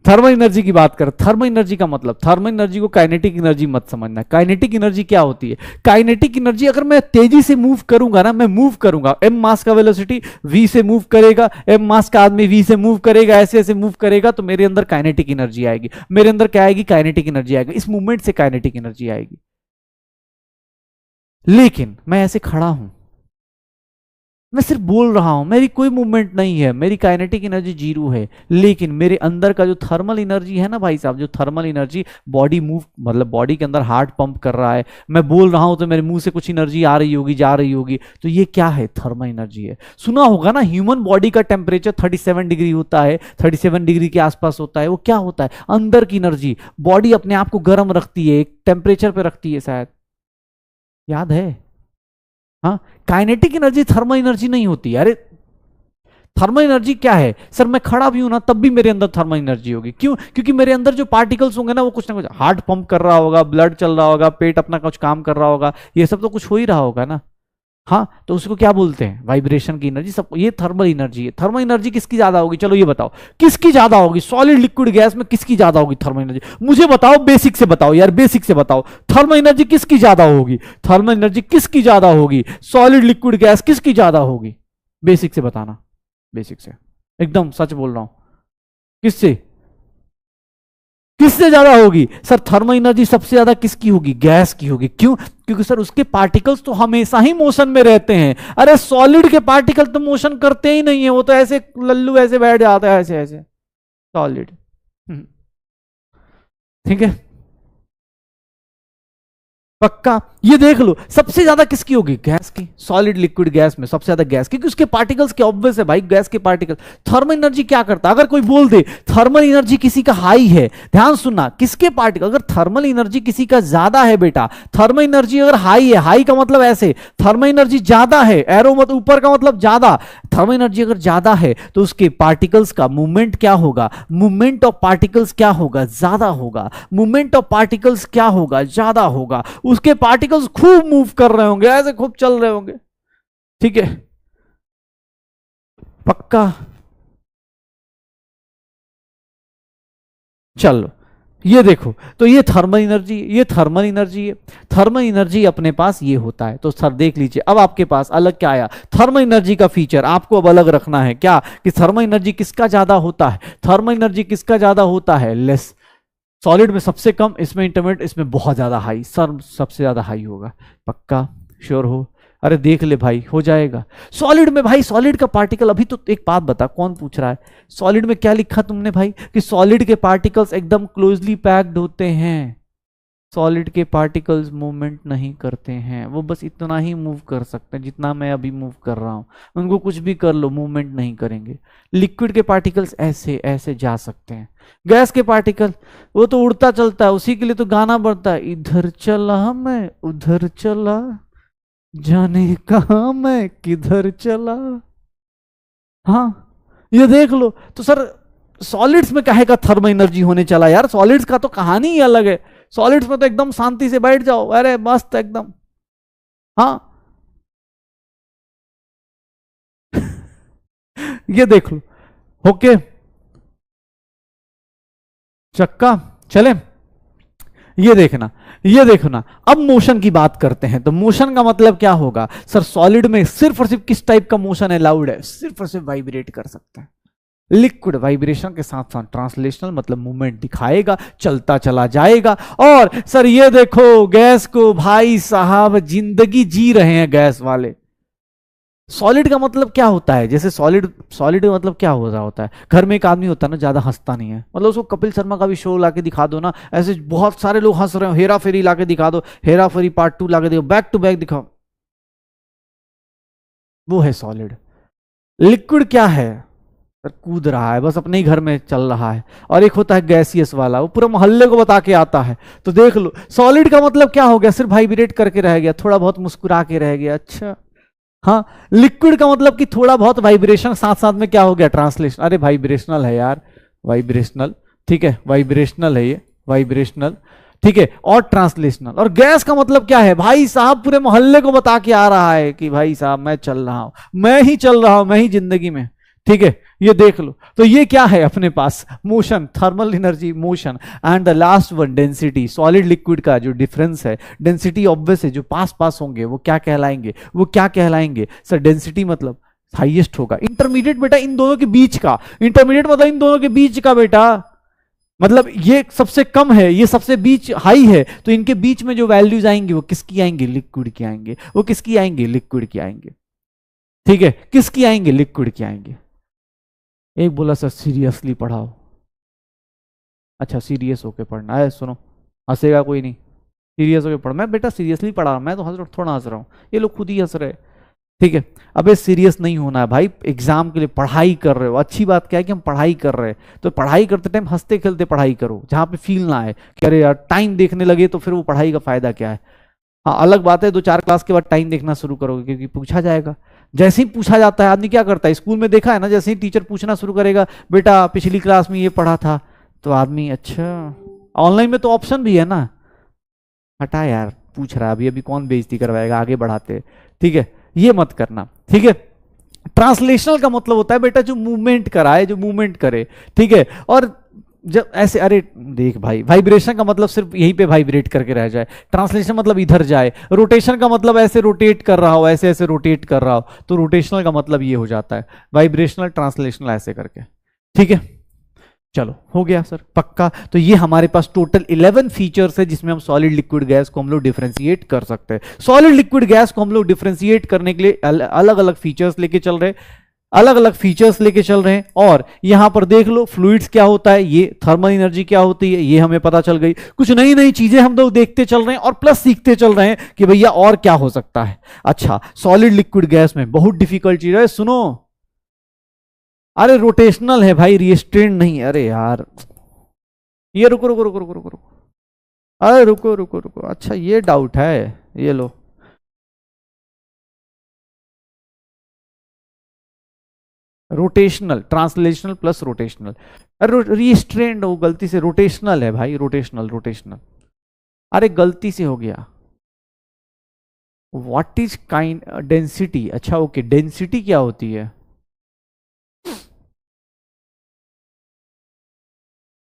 थर्मल एनर्जी की बात कर, थर्मल एनर्जी का मतलब, थर्मल एनर्जी को काइनेटिक एनर्जी मत समझना। काइनेटिक एनर्जी क्या होती है? काइनेटिक एनर्जी, अगर मैं तेजी से मूव करूंगा ना, मैं मूव करूंगा, एम मास का वेलोसिटी वी से मूव करेगा, एम मास का आदमी वी से मूव करेगा, ऐसे ऐसे मूव करेगा, तो मेरे अंदर काइनेटिक एनर्जी आएगी। मेरे अंदर क्या आएगी? काइनेटिक एनर्जी आएगी, इस मूवमेंट से काइनेटिक एनर्जी आएगी। लेकिन मैं ऐसे खड़ा हूं, मैं सिर्फ बोल रहा हूं, मेरी कोई मूवमेंट नहीं है, मेरी काइनेटिक एनर्जी जीरो है, लेकिन मेरे अंदर का जो थर्मल एनर्जी है ना भाई साहब, जो थर्मल एनर्जी, बॉडी मूव मतलब बॉडी के अंदर हार्ट पंप कर रहा है, मैं बोल रहा हूं तो मेरे मुंह से कुछ एनर्जी आ रही होगी, जा रही होगी, तो ये क्या है? थर्मल एनर्जी है। सुना होगा ना, ह्यूमन बॉडी का टेम्परेचर 37 डिग्री होता है, 37 डिग्री के आसपास होता है, वो क्या होता है? अंदर की एनर्जी, बॉडी अपने आप को गर्म रखती है, एक टेम्परेचर पे रखती है, शायद याद है। हाँ काइनेटिक एनर्जी थर्मल एनर्जी नहीं होती। अरे थर्मल एनर्जी क्या है सर? मैं खड़ा भी हूं ना तब भी मेरे अंदर थर्मल एनर्जी होगी, क्यों? क्योंकि मेरे अंदर जो पार्टिकल्स होंगे ना, वो कुछ ना कुछ हार्ट पंप कर रहा होगा, ब्लड चल रहा होगा, पेट अपना कुछ काम कर रहा होगा, ये सब तो कुछ हो ही रहा होगा ना। हाँ तो उसको क्या बोलते हैं? वाइब्रेशन की एनर्जी, सब ये थर्मल एनर्जी है। थर्मल एनर्जी किसकी ज्यादा होगी? चलो ये बताओ किसकी ज्यादा होगी? सॉलिड लिक्विड गैस में किसकी ज्यादा होगी थर्मल एनर्जी? मुझे बताओ, बेसिक से बताओ यार, बेसिक से बताओ, थर्मल एनर्जी किसकी ज्यादा होगी? थर्मल एनर्जी किसकी ज्यादा होगी? सॉलिड लिक्विड गैस किसकी ज्यादा होगी? बेसिक से बताना, बेसिक से, एकदम सच बोल रहा हूं। किससे? किससे ज्यादा होगी सर? थर्मल एनर्जी सबसे ज्यादा किसकी होगी? गैस की होगी। क्यों? क्योंकि सर उसके पार्टिकल्स तो हमेशा ही मोशन में रहते हैं। अरे सॉलिड के पार्टिकल तो मोशन करते ही नहीं है, वो तो ऐसे लल्लू ऐसे बैठ जाता है, ऐसे ऐसे सॉलिड, ठीक है, पक्का। ये देख लो सबसे ज्यादा किसकी होगी? गैस की। सॉलिड लिक्विड गैस में सबसे ज्यादा गैस, क्योंकि उसके पार्टिकल्स के ऑब्वियस है भाई, गैस के पार्टिकल। थर्मल एनर्जी क्या करता है? अगर कोई बोल दे थर्मल एनर्जी किसी का हाई है, ध्यान सुनना, किसके पार्टिकल, अगर थर्मल एनर्जी किसी का ज्यादा है बेटा, थर्मल एनर्जी अगर हाई है, हाई का मतलब ऐसे, थर्मल एनर्जी ज्यादा है, एरो मत ऊपर का मतलब ज्यादा, थर्मल एनर्जी अगर ज्यादा है तो उसके पार्टिकल्स का मूवमेंट क्या होगा? मूवमेंट ऑफ पार्टिकल्स क्या होगा? ज्यादा होगा। मूवमेंट ऑफ पार्टिकल्स क्या होगा? ज्यादा होगा। उसके पार्टिकल्स खूब मूव कर रहे होंगे, ऐसे खूब चल रहे होंगे, ठीक है, पक्का। चलो ये देखो, तो ये थर्मल एनर्जी, ये थर्मल एनर्जी है। थर्मल एनर्जी अपने पास ये होता है, तो सर देख लीजिए, अब आपके पास अलग क्या आया? थर्मल एनर्जी का फीचर आपको अब अलग रखना है, क्या? कि थर्मल एनर्जी किसका ज्यादा होता है? थर्मल एनर्जी किसका ज्यादा होता है? लेस। सॉलिड में सबसे कम, इसमें इंटरमीडिएट, इसमें बहुत ज्यादा हाई। सर सबसे ज्यादा हाई होगा, पक्का? श्योर हो? अरे देख ले भाई, हो जाएगा। सॉलिड में भाई, सॉलिड का पार्टिकल, अभी तो एक बात बता, कौन पूछ रहा है? सॉलिड में क्या लिखा तुमने भाई? कि सॉलिड के पार्टिकल्स एकदम क्लोजली पैक्ड होते हैं। सॉलिड के पार्टिकल्स मूवमेंट नहीं करते हैं, वो बस इतना ही मूव कर सकते हैं जितना मैं अभी मूव कर रहा हूं, उनको कुछ भी कर लो मूवमेंट नहीं करेंगे। लिक्विड के पार्टिकल्स ऐसे ऐसे जा सकते हैं। गैस के पार्टिकल वो तो उड़ता चलता है, उसी के लिए तो गाना बढ़ता है, इधर चला मैं उधर चला, जाने कहा मैं किधर चला। हाँ ये देख लो। तो सर सॉलिड्स में काहे का थर्मल एनर्जी होने चला यार, सॉलिड्स का तो कहानी ही अलग है। सॉलिड्स में तो एकदम शांति से बैठ जाओ, अरे मस्त एकदम। हाँ ये देख लो। ओके चक्का चले, ये देखना ये देखना। अब मोशन की बात करते हैं, तो मोशन का मतलब क्या होगा सर, सॉलिड में सिर्फ और सिर्फ किस टाइप का मोशन अलाउड है, सिर्फ और सिर्फ वाइब्रेट कर सकते हैं। लिक्विड वाइब्रेशन के साथ साथ ट्रांसलेशनल मतलब मूवमेंट दिखाएगा, चलता चला जाएगा। और सर ये देखो गैस को भाई साहब जिंदगी जी रहे हैं गैस वाले। सॉलिड का मतलब क्या होता है, जैसे सॉलिड सॉलिड का मतलब क्या हो रहा होता है, घर में एक आदमी होता है ना ज्यादा हंसता नहीं है, मतलब उसको कपिल शर्मा का भी शो लाके दिखा दो ना, ऐसे बहुत सारे लोग हंस रहे हो, हेरा फेरी लाके दिखा दो, हेरा फेरी पार्ट 2 लाके दिखाओ, बैक टू बैक दिखाओ, वो है सॉलिड। लिक्विड क्या है, कूद रहा है बस अपने ही घर में चल रहा है। और एक होता है गैसियस वाला, वो पूरा मोहल्ले को बता के आता है। तो देख लो सॉलिड का मतलब क्या हो गया, सिर्फ वाइब्रेट करके रह गया, थोड़ा बहुत मुस्कुरा के रह गया। अच्छा हाँ, लिक्विड का मतलब कि थोड़ा बहुत वाइब्रेशन साथ साथ में क्या हो गया, ट्रांसलेशन। अरे वाइब्रेशनल है यार, वाइब्रेशनल, ठीक है वाइब्रेशनल है ये, वाइब्रेशनल, ठीक है, और ट्रांसलेशनल। और गैस का मतलब क्या है भाई साहब, पूरे मोहल्ले को बता के आ रहा है कि भाई साहब मैं चल रहा हूं, मैं ही चल रहा हूं, मैं ही जिंदगी में, ठीक है। ये देख लो, तो ये क्या है अपने पास, motion, thermal energy, motion. And the last one density, solid liquid का जो डिफरेंस है, डेंसिटी ऑब्वियस है, जो पास पास होंगे वो क्या कहलाएंगे, वो क्या कहलाएंगे सर, डेंसिटी मतलब हाईएस्ट होगा, इंटरमीडिएट बेटा इन दोनों के बीच का, इंटरमीडिएट मतलब इन दोनों के बीच का बेटा, मतलब ये सबसे कम है, ये सबसे बीच हाई है, तो इनके बीच में जो वैल्यूज आएंगी वो किसकी आएंगी, लिक्विड की आएंगे, वो किसकी आएंगे, लिक्विड की आएंगे, ठीक है, किसकी आएंगे, लिक्विड की आएंगे। एक बोला सर सीरियसली पढ़ाओ, अच्छा सीरियस होके पढ़ना है, सुनो हंसेगा कोई नहीं, सीरियस होके पढ़, मैं बेटा सीरियसली पढ़ा रहा हूं, मैं तो हंस थोड़ा हंस रहा हूँ, ये लोग खुद ही हंस रहे, ठीक है। अबे सीरियस नहीं होना है भाई, एग्जाम के लिए पढ़ाई कर रहे हो, अच्छी बात क्या है कि हम पढ़ाई कर रहे हैं, तो पढ़ाई करते टाइम हंसते खेलते पढ़ाई करो, जहां पे फील ना आए कि अरे यार टाइम देखने लगे तो फिर वो पढ़ाई का फायदा क्या है। हाँ अलग बात है 2-4 क्लास के बाद टाइम देखना शुरू करोगे, क्योंकि पूछा जाएगा, जैसे ही पूछा जाता है आदमी क्या करता है, स्कूल में देखा है ना, जैसे ही टीचर पूछना शुरू करेगा बेटा पिछली क्लास में ये पढ़ा था, तो आदमी अच्छा, ऑनलाइन में तो ऑप्शन भी है ना, हटा यार पूछ रहा है अभी, अभी कौन बेइज्जती करवाएगा, आगे बढ़ाते, ठीक है, ये मत करना, ठीक है। ट्रांसलेशनल का मतलब होता है बेटा जो मूवमेंट कराए, जो मूवमेंट करे, ठीक है। और जब ऐसे, अरे देख भाई, वाइब्रेशन का मतलब सिर्फ यहीं पे वाइब्रेट करके रह जाए, ट्रांसलेशन मतलब इधर जाए, रोटेशन का मतलब ऐसे रोटेट कर रहा हो, ऐसे ऐसे रोटेट कर रहा हो, तो रोटेशनल का मतलब ये हो जाता है, वाइब्रेशनल ट्रांसलेशनल ऐसे करके, ठीक है। चलो हो गया सर पक्का। तो ये हमारे पास टोटल 11 फीचर्स है जिसमें हम सॉलिड लिक्विड गैस को हम लोग डिफरेंशिएट कर सकते हैं। सॉलिड लिक्विड गैस को हम लोग डिफरेंशिएट करने के लिए अलग अलग फीचर्स लेके चल रहे हैं, अलग अलग फीचर्स लेके चल रहे हैं। और यहां पर देख लो फ्लूइड्स क्या होता है, ये थर्मल एनर्जी क्या होती है, ये हमें पता चल गई। कुछ नई नई चीजें हम लोग देखते चल रहे हैं और प्लस सीखते चल रहे हैं कि भैया और क्या हो सकता है। अच्छा सॉलिड लिक्विड गैस में बहुत डिफिकल्ट चीज है, सुनो, अरे रोटेशनल है भाई, रिस्ट्रेन नहीं, अरे यार ये रुको रुको रुको रुको रुको रुको, अरे रुको रुको रुको, अच्छा ये डाउट है, ये लो रोटेशनल, ट्रांसलेशनल प्लस रोटेशनल, अरे रिस्ट्रेंड हो गलती से, रोटेशनल है भाई, रोटेशनल रोटेशनल, अरे गलती से हो गया। व्हाट इज काइंड डेंसिटी, अच्छा ओके डेंसिटी क्या होती है,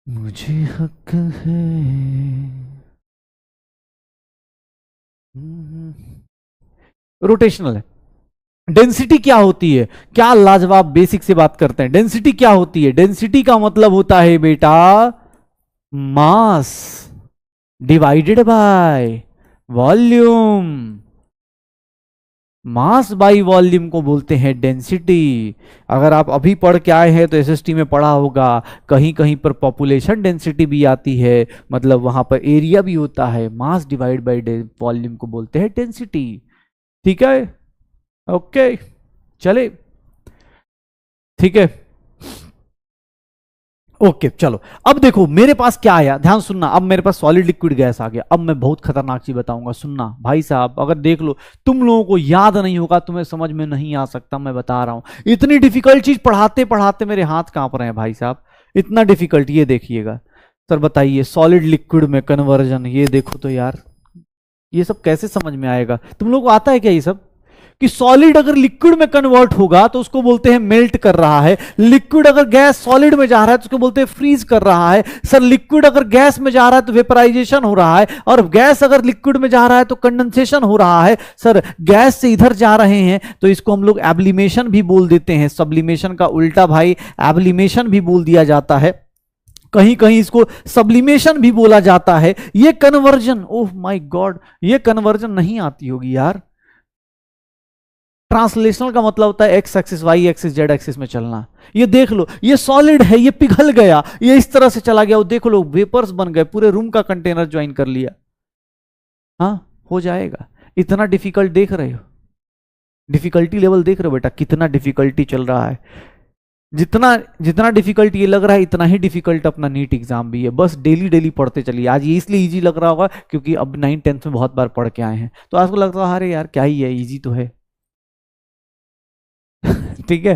मुझे हक है, रोटेशनल है। डेंसिटी क्या होती है, क्या लाजवाब बेसिक से बात करते हैं, डेंसिटी क्या होती है, डेंसिटी का मतलब होता है बेटा mass divided by volume. Mass by volume को बोलते हैं डेंसिटी। अगर आप अभी पढ़ के आए हैं तो एसएसटी में पढ़ा होगा, कहीं कहीं पर पॉपुलेशन डेंसिटी भी आती है, मतलब वहां पर एरिया भी होता है। मास डिवाइड बाई वॉल्यूम को बोलते हैं डेंसिटी। ठीक है, ओके, चले, ठीक है, ओके चलो। अब देखो मेरे पास क्या आया, ध्यान सुनना। अब मेरे पास सॉलिड लिक्विड गैस आ गया। अब मैं बहुत खतरनाक चीज बताऊंगा, सुनना भाई साहब। अगर देख लो, तुम लोगों को याद नहीं होगा, तुम्हें समझ में नहीं आ सकता, मैं बता रहा हूं। इतनी डिफिकल्ट चीज पढ़ाते पढ़ाते मेरे हाथ कांप रहे हैं भाई साहब, इतना डिफिकल्ट। ये देखिएगा सर, बताइए सॉलिड लिक्विड में कन्वर्जन, ये देखो तो यार, ये सब कैसे समझ में आएगा? तुम लोगों को आता है क्या ये सब? कि सॉलिड अगर लिक्विड में कन्वर्ट होगा तो उसको बोलते हैं मेल्ट कर रहा है। लिक्विड अगर गैस सॉलिड में जा रहा है तो उसको बोलते हैं फ्रीज कर रहा है। सर लिक्विड अगर गैस में जा रहा है तो वेपराइजेशन हो रहा है, और गैस अगर लिक्विड में जा रहा है तो कंडेंसेशन हो रहा है। सर गैस से इधर जा रहे हैं तो इसको हम लोग एब्लिमेशन भी बोल देते हैं। सब्लिमेशन का उल्टा भाई एब्लिमेशन भी बोल दिया जाता है, कहीं कहीं इसको सब्लिमेशन भी बोला जाता है। ये कन्वर्जन, ओह माय गॉड, ये कन्वर्जन नहीं आती होगी यार। ट्रांसलेशनल का मतलब होता है X axis, Y axis, Z axis में चलना। ये देख लो, ये सॉलिड है, ये पिघल गया, ये इस तरह से चला गया, वो देख लो वेपर्स बन गए, पूरे रूम का कंटेनर ज्वाइन कर लिया। हाँ हो जाएगा। इतना डिफिकल्ट देख रहे हो, डिफिकल्टी लेवल देख रहे हो बेटा, कितना डिफिकल्टी चल रहा है। जितना जितना डिफिकल्ट ये लग रहा है, इतना ही डिफिकल्ट अपना नीट एग्जाम भी है। बस डेली डेली पढ़ते चलिए। आज ये इसलिए इजी लग रहा होगा क्योंकि अब 9th-10th में बहुत बार पढ़ के आए हैं, तो आपको लगता है अरे यार क्या ही है, इजी तो है। ठीक है,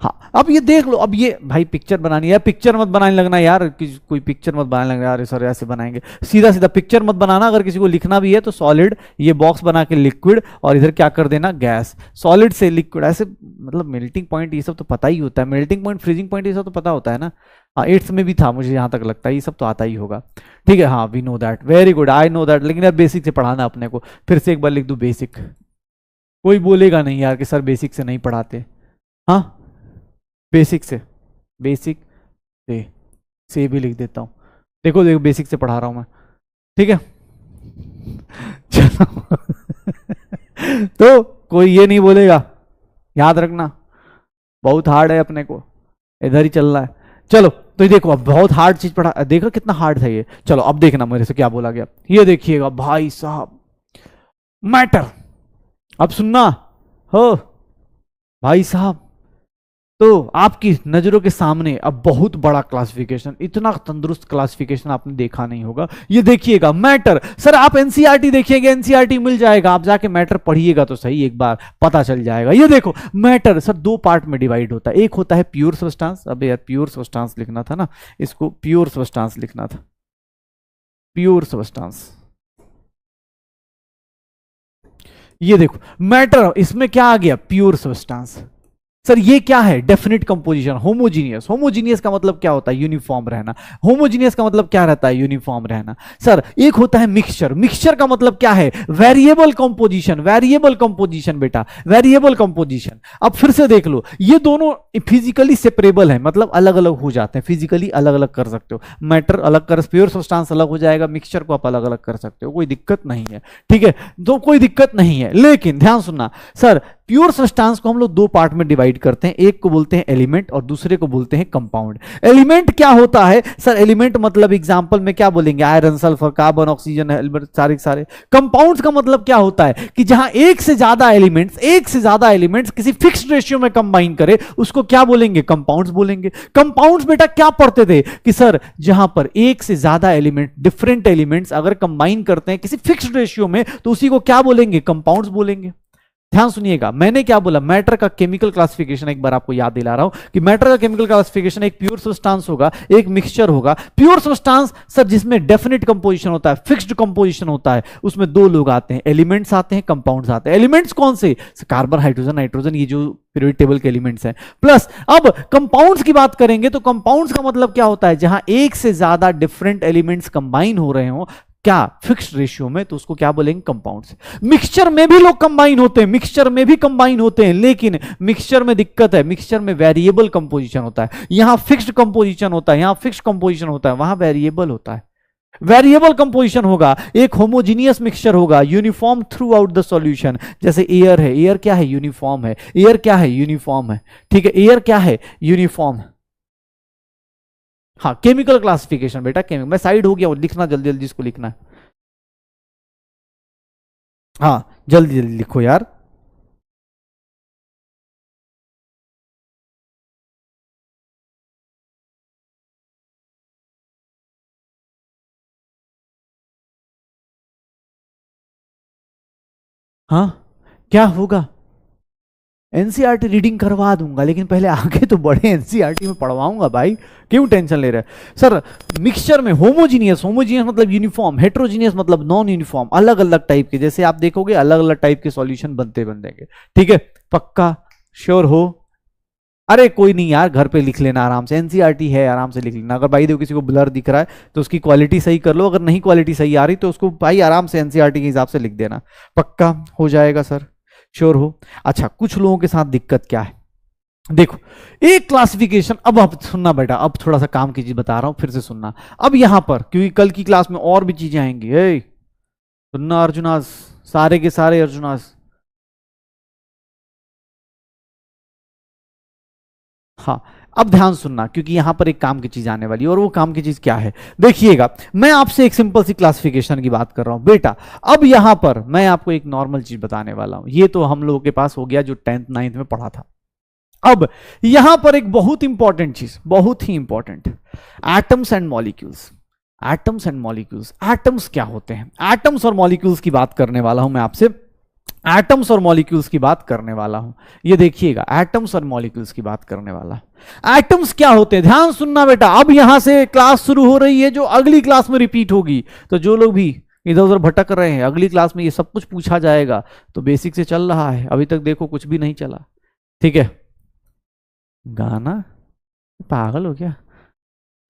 हाँ। अब ये देख लो, अब ये भाई पिक्चर बनानी है, पिक्चर मत बनाने लगना यार, कोई पिक्चर मत बनाने लगना यार, सर ऐसे बनाएंगे, सीधा सीधा पिक्चर मत बनाना। अगर किसी को लिखना भी है तो सॉलिड, ये बॉक्स बना के लिक्विड, और इधर क्या कर देना गैस, सॉलिड से लिक्विड, ऐसे मतलब मेल्टिंग पॉइंट ये सब तो पता ही होता है, मेल्टिंग पॉइंट, फ्रीजिंग पॉइंट, ये सब तो पता होता है ना। हाँ 8th में भी था मुझे यहाँ तक लगता है, ये सब तो आता ही होगा। ठीक है, हाँ we know that, very good, I know that. लेकिन यार बेसिक से पढ़ाना अपने को, फिर से एक बार लिख दो बेसिक। कोई बोलेगा नहीं यार कि सर बेसिक से नहीं पढ़ाते। हाँ बेसिक से, बेसिक से भी लिख देता हूं। देखो देखो बेसिक से पढ़ा रहा हूं मैं, ठीक है। चलो तो कोई ये नहीं बोलेगा, याद रखना बहुत हार्ड है, अपने को इधर ही चल रहा है। चलो तो ये देखो, अब बहुत हार्ड चीज पढ़ा, देखो कितना हार्ड था ये। चलो अब देखना मेरे से क्या बोला गया, ये देखिएगा भाई साहब, मैटर। अब सुनना हो भाई साहब, तो आपकी नजरों के सामने अब बहुत बड़ा क्लासिफिकेशन, इतना तंदुरुस्त क्लासिफिकेशन आपने देखा नहीं होगा। ये देखिएगा मैटर। सर आप एनसीईआरटी देखिएगा, एनसीईआरटी मिल जाएगा, आप जाके मैटर पढ़िएगा तो सही, एक बार पता चल जाएगा। ये देखो मैटर सर 2 पार्ट में डिवाइड होता है। एक होता है प्योर सब्सटेंस, अबे यार प्योर सब्सटेंस लिखना था ना, इसको प्योर सब्सटेंस लिखना था, प्योर सब्सटेंस। ये देखो मैटर, इसमें क्या आ गया, प्योर सब्सटेंस। सर ये क्या है, डेफिनेट कंपोजिशन, होमोजीनियस। होमोजीनियस का मतलब क्या होता है, यूनिफॉर्म रहना। होमोजीनियस का मतलब क्या रहता है, यूनिफॉर्म रहना। सर एक होता है मिक्सचर। मिक्सचर का मतलब क्या है, वेरिएबल कंपोजिशन। वेरिएबल कंपोजिशन बेटा, वेरिएबल कंपोजिशन। अब फिर से देख लो, ये दोनों फिजिकली सेपरेबल है, मतलब अलग अलग हो जाते हैं, फिजिकली अलग अलग कर सकते हो। मैटर अलग कर, प्योर सब्सटेंस अलग हो जाएगा, मिक्सचर को आप अलग अलग कर सकते हो, कोई दिक्कत नहीं है। ठीक है, तो कोई दिक्कत नहीं है। लेकिन ध्यान सुनना, सर प्योर सब्सटेंस को हम लोग 2 पार्ट में डिवाइड करते हैं, एक को बोलते हैं एलिमेंट और दूसरे को बोलते हैं कंपाउंड। एलिमेंट क्या होता है सर, एलिमेंट मतलब एग्जांपल में क्या बोलेंगे, आयरन, सल्फर, कार्बन, ऑक्सीजन, सारे। कंपाउंड्स का मतलब क्या होता है कि जहां एक से ज्यादा एलिमेंट्स किसी फिक्स्ड रेशियो में कंबाइन करे, उसको क्या बोलेंगे, कंपाउंड्स बोलेंगे। कंपाउंड्स बेटा क्या पढ़ते थे कि सर जहां पर एक से ज्यादा एलिमेंट, डिफरेंट एलिमेंट्स अगर कंबाइन करते हैं किसी फिक्स्ड रेशियो में, तो उसी को क्या बोलेंगे, कंपाउंड्स बोलेंगे। ध्यान सुनिएगा, मैंने क्या बोला, मैटर का केमिकल क्लासिफिकेशन एक बार आपको याद दिला रहा हूं कि मैटर का केमिकल क्लासिफिकेशन एक प्योर सब्सटेंस होगा, एक मिक्सचर होगा। प्योर सब्सटेंस सर जिसमें डेफिनेट कंपोजिशन होता है, फिक्स्ड कंपोजिशन होता है, उसमें 2 लोग आते हैं, एलिमेंट्स आते हैं, कंपाउंड्स आते हैं। एलिमेंट्स कौन से, कार्बन, हाइड्रोजन, नाइट्रोजन, ये जो पीरियोडिक टेबल के एलिमेंट्स हैं। प्लस अब कंपाउंड्स की बात करेंगे तो कंपाउंड्स का मतलब क्या होता है, जहां एक से ज्यादा डिफरेंट एलिमेंट्स कंबाइन हो रहे हो क्या, फिक्स्ड रेशियो में, तो उसको क्या बोलेंगे, कंपाउंड्स। मिक्सचर में भी लोग कंबाइन होते हैं, मिक्सचर में भी कंबाइन होते हैं, लेकिन मिक्सचर में दिक्कत है, मिक्सचर में वेरिएबल कंपोजिशन होता है। यहां फिक्स्ड कंपोजिशन होता है, यहां फिक्स्ड कंपोजिशन होता है, वहां वेरिएबल होता है। वेरिएबल कंपोजिशन होगा, एक होमोजीनियस मिक्सचर होगा, uniform through out the solution. जैसे एयर है, एयर क्या है? यूनिफॉर्म है। एयर क्या है? यूनिफॉर्म है। ठीक है, एयर क्या है? यूनिफॉर्म। हाँ, केमिकल क्लासिफिकेशन बेटा, केमिकल। मैं साइड हो गया हूं, लिखना जल्दी जल्दी, इसको लिखना है। हाँ, जल्दी जल्दी लिखो यार। हाँ, क्या होगा? एनसीईआरटी रीडिंग करवा दूंगा, लेकिन पहले आगे तो बड़े एनसीईआरटी में पढ़वाऊंगा भाई, क्यों टेंशन ले रहे हैं सर? मिक्सचर में होमोजीनियस, होमोजीनियस मतलब यूनिफॉर्म, हेट्रोजीनियस मतलब नॉन यूनिफॉर्म, अलग अलग टाइप के, जैसे आप देखोगे अलग अलग टाइप के सॉल्यूशन बनते बनेंगे। ठीक है, पक्का श्योर हो? अरे कोई नहीं यार, घर पे लिख लेना आराम से, एनसीईआरटी है, आराम से लिख लेना। अगर भाई देखो किसी को ब्लर दिख रहा है तो उसकी क्वालिटी सही कर लो, अगर नहीं क्वालिटी सही आ रही तो उसको भाई आराम से एनसीईआरटी के हिसाब से लिख देना। पक्का हो जाएगा सर? श्योर हो? अच्छा, कुछ लोगों के साथ दिक्कत क्या है, देखो एक क्लासिफिकेशन। अब आप सुनना बेटा, अब थोड़ा सा काम की चीज बता रहा हूं, फिर से सुनना। अब यहां पर, क्योंकि कल की क्लास में और भी चीजें आएंगी, सुनना अर्जुनास, सारे के सारे अर्जुनास। हाँ, अब ध्यान सुनना, क्योंकि यहां पर एक काम की चीज आने वाली है, और वो काम की चीज क्या है देखिएगा। मैं आपसे एक सिंपल सी क्लासिफिकेशन की बात कर रहा हूं बेटा। अब यहां पर मैं आपको एक नॉर्मल चीज बताने वाला हूं, ये तो हम लोगों के पास हो गया जो 10th 9th में पढ़ा था। अब यहां पर एक बहुत इंपॉर्टेंट चीज, बहुत ही important, atoms and molecules. Atoms and molecules, atoms क्या होते हैं? एटम्स और मॉलिक्यूल्स की बात करने वाला हूं मैं आपसे, एटम्स और मॉलिक्यूल्स की बात करने वाला हूं। ये देखिएगा, एटम्स और मॉलिक्यूल्स की बात करने वाला हूं। एटम्स क्या होते हैं, ध्यान सुनना बेटा। अब यहां से क्लास शुरू हो रही है जो अगली क्लास में रिपीट होगी, तो जो लोग भी इधर उधर भटक रहे हैं, अगली क्लास में ये सब कुछ पूछा जाएगा। तो बेसिक से चल रहा है, अभी तक देखो कुछ भी नहीं चला। ठीक है, गाना पागल हो गया?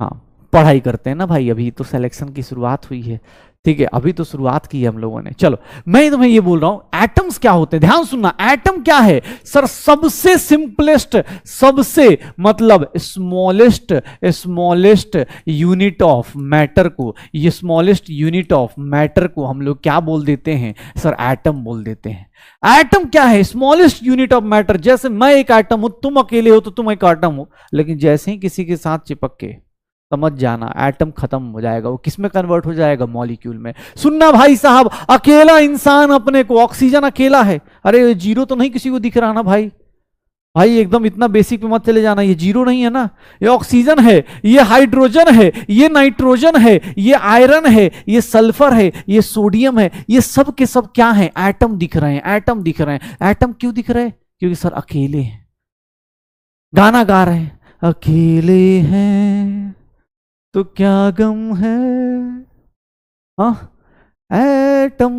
हाँ, पढ़ाई करते हैं ना भाई, अभी तो सिलेक्शन की शुरुआत हुई है। ठीक है, अभी तो शुरुआत की है हम लोगों ने। चलो, मैं तुम्हें ये बोल रहा हूं, एटम्स क्या होते हैं, ध्यान सुनना। एटम क्या है सर? सबसे सिंपलेस्ट, सबसे मतलब smallest, smallest unit of matter को, ये स्मॉलेस्ट यूनिट ऑफ मैटर को हम लोग क्या बोल देते हैं सर? एटम बोल देते हैं। एटम क्या है? Smallest unit of matter. जैसे मैं एक एटम हूं, तुम अकेले हो तो तुम एक एटम हो, लेकिन जैसे ही किसी के साथ चिपक के, समझ जाना, एटम खत्म हो जाएगा। वो किस में कन्वर्ट हो जाएगा? मॉलिक्यूल में। सुनना भाई साहब, अकेला इंसान अपने को, ऑक्सीजन अकेला है, अरे जीरो तो नहीं किसी को दिख रहा ना भाई? भाई एकदम इतना बेसिक पे मत चले जाना, ये जीरो नहीं है ना, ये ऑक्सीजन है, ये हाइड्रोजन है, ये नाइट्रोजन है, ये आयरन है, ये सल्फर है, ये सोडियम है, ये सब के सब क्या है? एटम दिख रहे हैं, एटम दिख रहे हैं। एटम क्यों दिख रहे हैं? क्योंकि सर अकेले हैं। गाना गा रहे हैं, अकेले हैं तो क्या गम है, हाँ एटम,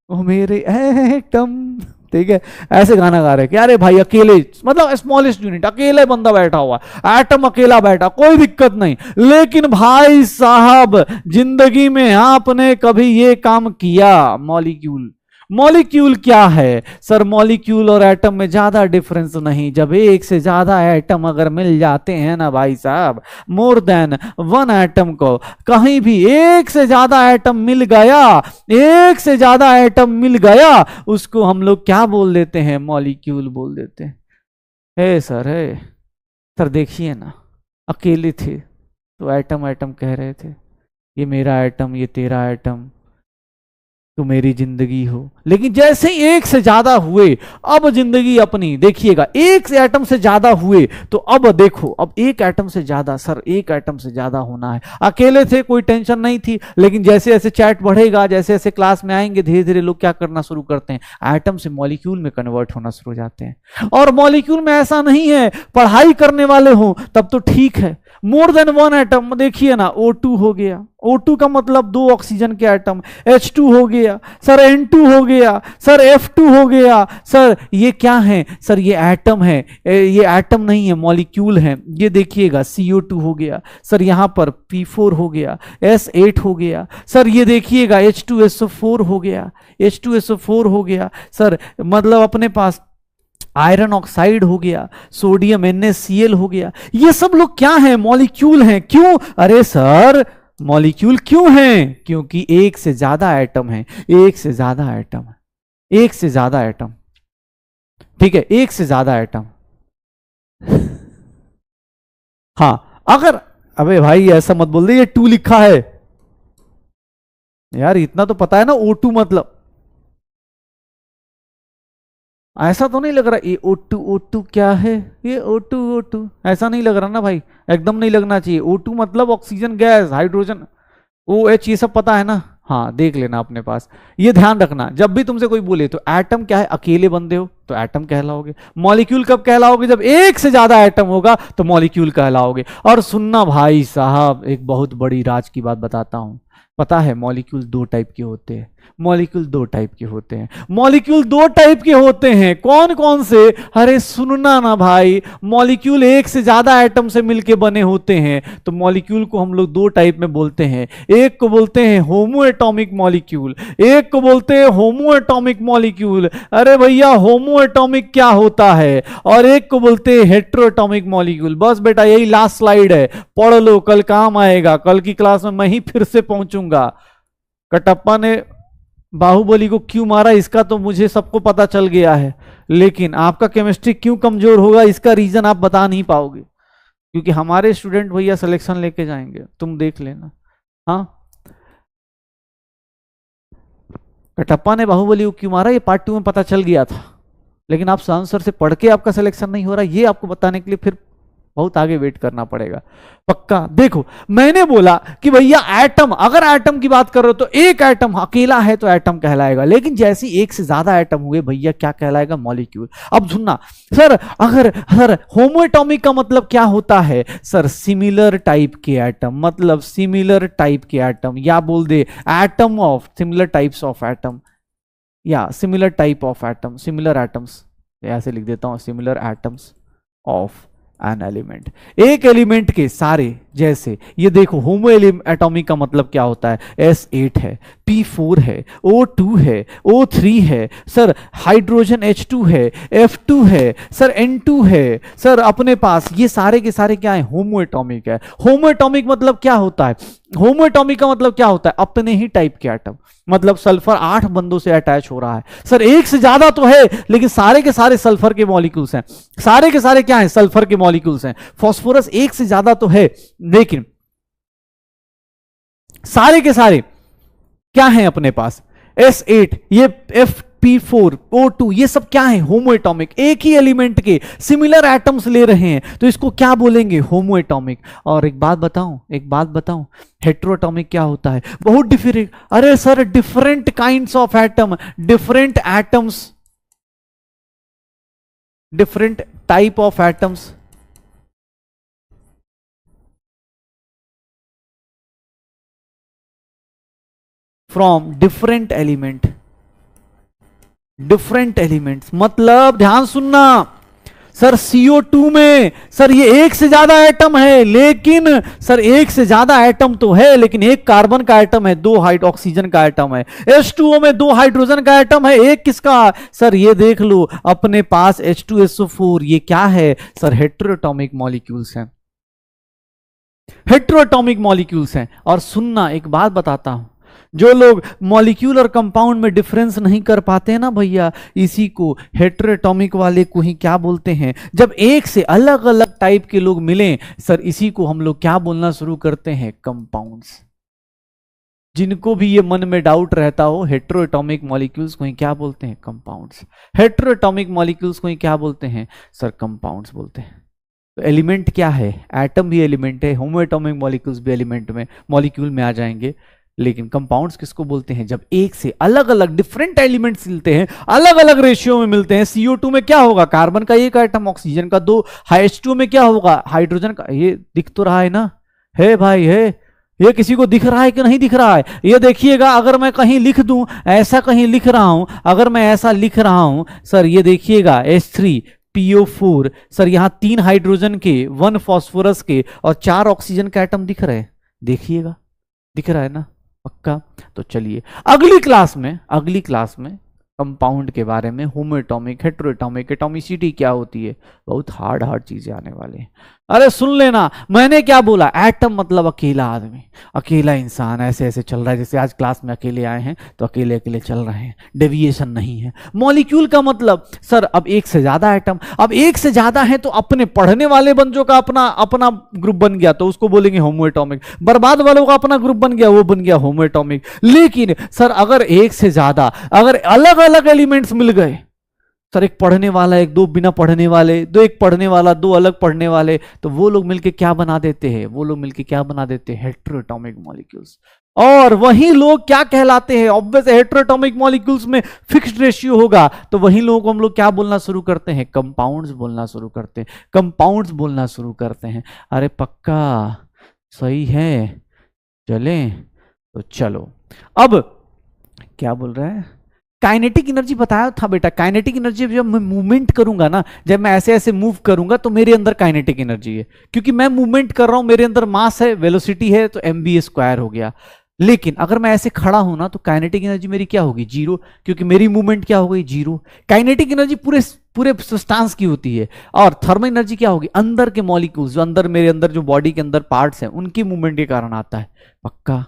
ओ मेरे एटम। ठीक है, ऐसे गाना गा रहे हैं कि अरे भाई अकेले, मतलब स्मॉलेस्ट यूनिट, अकेले बंदा बैठा हुआ, एटम अकेला बैठा, कोई दिक्कत नहीं। लेकिन भाई साहब, जिंदगी में आपने कभी ये काम किया? मॉलिक्यूल, मॉलिक्यूल क्या है सर? मॉलिक्यूल और एटम में ज्यादा डिफरेंस नहीं। जब एक से ज्यादा एटम अगर मिल जाते हैं ना भाई साहब, मोर देन वन एटम को, कहीं भी एक से ज्यादा एटम मिल गया, एक से ज्यादा एटम मिल गया, उसको हम लोग क्या बोल देते हैं? मॉलिक्यूल बोल देते हैं। हे सर, है सर, देखिए ना, अकेले थे तो एटम एटम कह रहे थे, ये मेरा एटम, ये तेरा एटम, तो मेरी जिंदगी हो। लेकिन जैसे ही एक से ज्यादा हुए, अब जिंदगी अपनी, देखिएगा, एक से एटम से ज्यादा हुए तो अब देखो, अब एक एटम से ज्यादा, सर एक एटम से ज्यादा होना है। अकेले थे, कोई टेंशन नहीं थी, लेकिन जैसे जैसे चैट बढ़ेगा, जैसे जैसे क्लास में आएंगे, धीरे धीरे लोग क्या करना शुरू करते हैं? एटम से मॉलिक्यूल में कन्वर्ट होना शुरू हो जाते हैं। और मॉलिक्यूल में ऐसा नहीं है, पढ़ाई करने वाले हो तब तो ठीक है, मोर देन वन एटम, देखिए ना, O2 हो गया, O2 का मतलब 2 ऑक्सीजन के एटम, H2 हो गया सर, N2 हो गया सर, F2 हो गया सर। ये क्या है सर? ये एटम है, ये एटम नहीं है, मॉलिक्यूल है। ये देखिएगा, CO2 हो गया सर, यहां पर P4 हो गया, S8 हो गया सर, ये देखिएगा H2SO4 हो गया, H2SO4 हो गया सर, मतलब अपने पास आयरन ऑक्साइड हो गया, सोडियम NaCl हो गया। ये सब लोग क्या है? मॉलिक्यूल हैं। क्यों? अरे सर, मॉलिक्यूल क्यों हैं? क्योंकि एक से ज्यादा एटम है, एक से ज्यादा एटम है, एक से ज्यादा एटम, ठीक है, एक से ज्यादा एटम। हाँ, अगर, अबे भाई ऐसा मत बोल दे ये 2 लिखा है यार, इतना तो पता है ना O2 मतलब, ऐसा तो नहीं लग रहा ये O2, O2 क्या है, ये O2, O2 ऐसा नहीं लग रहा ना भाई, एकदम नहीं लगना चाहिए। O2 मतलब ऑक्सीजन गैस, हाइड्रोजन, OH, ये सब पता है ना। हाँ देख लेना अपने पास, ये ध्यान रखना, जब भी तुमसे कोई बोले तो एटम क्या है, अकेले बंदे हो तो एटम कहलाओगे, मॉलिक्यूल कब कहलाओगे, जब एक से ज्यादा एटम होगा तो मॉलिक्यूल कहलाओगे। और सुनना भाई साहब, एक बहुत बड़ी राज की बात बताता हूं, पता है मॉलिक्यूल 2 टाइप के होते हैं, मॉलिक्यूल 2 टाइप के होते हैं, मॉलिक्यूल 2 टाइप के होते हैं, कौन कौन से? अरे सुनना ना भाई, मॉलिक्यूल एक से ज्यादा एटम से मिलके बने होते हैं, तो मॉलिक्यूल को हम लोग 2 टाइप में बोलते हैं, एक को बोलते हैं होमो एटॉमिक मॉलिक्यूल, एक को बोलते हैं होमो एटॉमिक मॉलिक्यूल। अरे भैया होमो एटॉमिक क्या होता है? और एक को बोलते हैं हेट्रो एटॉमिक मॉलिक्यूल। बस बेटा यही लास्ट स्लाइड है, पढ़ लो, कल काम आएगा, कल की क्लास में मैं ही फिर से पहुंचूंगा। कटप्पा ने बाहुबली को क्यों मारा इसका तो मुझे सबको पता चल गया है, लेकिन आपका केमिस्ट्री क्यों कमजोर होगा इसका रीजन आप बता नहीं पाओगे, क्योंकि हमारे स्टूडेंट भैया सिलेक्शन लेके जाएंगे, तुम देख लेना। हाँ, कटप्पा ने बाहुबली को क्यों मारा ये पार्ट 2 में पता चल गया था, लेकिन आप आंसर से पढ़ के आपका सिलेक्शन नहीं हो रहा, ये आपको बताने के लिए फिर बहुत आगे वेट करना पड़ेगा पक्का। देखो मैंने बोला कि भैया एटम, अगर एटम की बात कर रहे हो तो एक एटम अकेला है तो एटम कहलाएगा, लेकिन जैसे एक से ज्यादा एटम हुए भैया क्या कहलाएगा? मॉलिक्यूल। अब सुनना सर, अगर सर होमो एटॉमिक का मतलब क्या होता है? सर सिमिलर टाइप के एटम, मतलब सिमिलर टाइप के एटम, या बोल दे atom of similar types of atom, या similar type of atom, similar atoms, ऐसे लिख देता हूं, similar atoms of an element. एक एलिमेंट के सारे, जैसे ये देखो होमो एटॉमिक का मतलब क्या होता है? S8 है, P4 है, O2 है, O3 है, सर हाइड्रोजन H2 है, F2 है, सर N2 है, सर अपने पास ये सारे के सारे क्या है? होमो एटॉमिक है। होमो एटॉमिक मतलब क्या होता है? होमो एटॉमिक का मतलब क्या होता है? अपने ही टाइप के एटम, मतलब सल्फर 8 बंदों से अटैच हो रहा है। सर एक से ज्यादा तो है, लेकिन सारे के सारे सल्फर के मॉलिक्यूल्स हैं, सारे के सारे क्या हैं? सल्फर के मॉलिक्यूल्स हैं। फास्फोरस एक से ज्यादा तो है, लेकिन सारे के सारे क्या हैं अपने पास? S8, ये P4, O2, ये सब क्या है? होमो एटॉमिक, एक ही एलिमेंट के सिमिलर एटम्स ले रहे हैं, तो इसको क्या बोलेंगे? होमो एटॉमिक। और एक बात बताऊं, हेट्रो एटॉमिक क्या होता है? बहुत डिफरेंट, अरे sir different kinds of atom, different atoms, different type of atoms, from different element, different elements, मतलब ध्यान सुनना सर, CO2 में सर ये एक से ज्यादा एटम है, लेकिन सर एक से ज्यादा एटम तो है, लेकिन एक कार्बन का एटम है, 2 ऑक्सीजन का एटम है। H2O में 2 हाइड्रोजन का एटम है, एक किसका? सर ये देख लो अपने पास H2SO4, ये क्या है? सर हेट्रोएटॉमिक मॉलिक्यूल्स हैं, हेट्रोएटॉमिक मॉलिक्यूल्स हैं। और सुनना एक बात बताता हूं, जो लोग मॉलिक्यूल और कंपाउंड में डिफरेंस नहीं कर पाते हैं ना भैया, इसी को हेट्रोएटॉमिक वाले को ही क्या बोलते हैं? जब एक से अलग अलग टाइप के लोग मिलें सर, इसी को हम लोग क्या बोलना शुरू करते हैं? कंपाउंड्स। जिनको भी ये मन में डाउट रहता हो, हेट्रोएटॉमिक मॉलिक्यूल्स को ही क्या बोलते हैं? कंपाउंड्स। हेट्रोएटॉमिक मॉलिक्यूल्स को ही क्या बोलते हैं? सर कंपाउंड्स बोलते हैं। तो एलिमेंट क्या है? एटम भी एलिमेंट है, होमो एटॉमिक मॉलिक्यूल्स भी एलिमेंट में, मॉलिक्यूल में आ जाएंगे। लेकिन कंपाउंड्स किसको बोलते हैं? जब एक से अलग अलग डिफरेंट एलिमेंट्स मिलते हैं, अलग अलग रेशियो में मिलते हैं। CO2 में क्या होगा? कार्बन का 1 एटम, ऑक्सीजन का 2, H2O में क्या होगा? हाइड्रोजन का, ये दिख तो रहा है ना, है भाई है, ये किसी को दिख रहा है कि नहीं दिख रहा है? ये देखिएगा, अगर मैं कहीं लिख दूं, ऐसा कहीं लिख रहा हूं, अगर मैं ऐसा लिख रहा हूं सर, ये देखिएगा H3PO4, सर यहां 3 हाइड्रोजन के, 1 फास्फोरस के और 4 ऑक्सीजन का एटम दिख रहे हैं, देखिएगा दिख रहा है ना पक्का। तो चलिए अगली क्लास में कंपाउंड के बारे में, होमो एटॉमिक, हेट्रोएटॉमिक, एटॉमिसिटी क्या होती है, बहुत हार्ड चीजें आने वाले हैं। अरे सुन लेना, मैंने क्या बोला, एटम मतलब अकेला आदमी, अकेला इंसान, ऐसे ऐसे चल रहा है, जैसे आज क्लास में अकेले आए हैं तो अकेले अकेले चल रहे हैं, डेविएशन नहीं है। मॉलिक्यूल का मतलब सर अब एक से ज्यादा एटम, अब एक से ज्यादा है तो अपने पढ़ने वाले बंदों का अपना अपना ग्रुप बन गया तो उसको बोलेंगे होमो एटॉमिक, बर्बाद वालों का अपना ग्रुप बन गया वो बन गया होमो एटॉमिक। लेकिन सर अगर एक से ज्यादा, अगर अलग अलग एलिमेंट्स मिल गए, सर एक पढ़ने वाला, एक दो बिना पढ़ने वाले, दो एक पढ़ने वाला, दो अलग पढ़ने वाले, तो वो लोग मिलके क्या बना देते हैं, वो लोग मिलके क्या बना देते हैं, हेटेरोएटॉमिक मॉलिक्यूल्स। और वही लोग क्या कहलाते हैं, ऑब्वियस हेटेरोएटॉमिक मॉलिक्यूल्स में फिक्स्ड रेशियो होगा तो वही लोगों को हम लोग क्या बोलना शुरू करते हैं, कंपाउंड्स बोलना शुरू करते हैं, कंपाउंड्स बोलना शुरू करते हैं। अरे पक्का सही है, चलें तो चलो। अब क्या बोल रहे हैं, काइनेटिक एनर्जी बताया था बेटा, काइनेटिक एनर्जी जब मैं मूवमेंट करूंगा ना, जब मैं ऐसे ऐसे मूव करूंगा तो मेरे अंदर काइनेटिक एनर्जी है, क्योंकि मैं मूवमेंट कर रहा हूं, मेरे अंदर मास है, वेलोसिटी है, तो mv² हो गया। लेकिन अगर मैं ऐसे खड़ा हूं ना तो काइनेटिक एनर्जी मेरी क्या होगी, जीरो, क्योंकि मेरी मूवमेंट क्या हो गई, जीरो। काइनेटिक एनर्जी पूरे पूरे सब्सटेंस की होती है, और थर्मल एनर्जी क्या होगी, अंदर के मॉलिक्यूल्स, जो अंदर मेरे अंदर जो बॉडी के अंदर पार्ट्स हैं उनकी मूवमेंट के कारण आता है। पक्का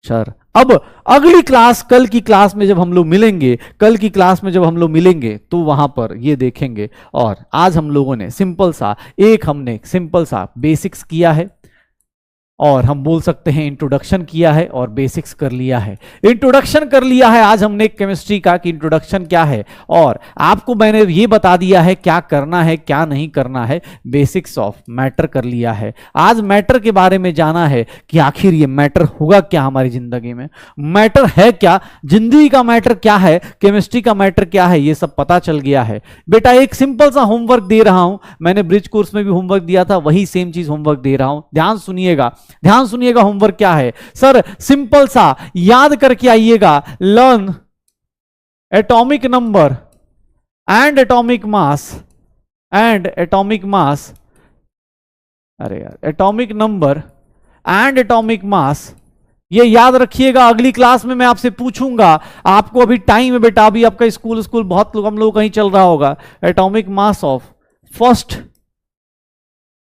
सर। अब अगली क्लास, कल की क्लास में जब हम लोग मिलेंगे, कल की क्लास में जब हम लोग मिलेंगे तो वहां पर ये देखेंगे। और आज हम लोगों ने सिंपल सा हमने सिंपल सा बेसिक्स किया है, और हम बोल सकते हैं इंट्रोडक्शन किया है और बेसिक्स कर लिया है। इंट्रोडक्शन कर लिया है आज हमने केमिस्ट्री का कि इंट्रोडक्शन क्या है, और आपको मैंने ये बता दिया है क्या करना है क्या नहीं करना है। बेसिक्स ऑफ मैटर कर लिया है। आज मैटर के बारे में जाना है कि आखिर ये मैटर होगा क्या हमारी जिंदगी में, मैटर है क्या, जिंदगी का मैटर क्या है, केमिस्ट्री का मैटर क्या है, ये सब पता चल गया है। बेटा एक सिंपल सा होमवर्क दे रहा हूं, मैंने ब्रिज कोर्स में भी होमवर्क दिया था, वही सेम चीज होमवर्क दे रहा हूं, ध्यान सुनिएगा, ध्यान सुनिएगा। होमवर्क क्या है सर, सिंपल सा याद करके आइएगा, learn atomic number and atomic mass, and atomic mass, अरे यार atomic number and atomic mass, ये याद रखिएगा। अगली क्लास में मैं आपसे पूछूंगा, आपको अभी टाइम है बेटा, अभी आपका स्कूल बहुत लोग हम लोग कहीं चल रहा होगा। Atomic mass of first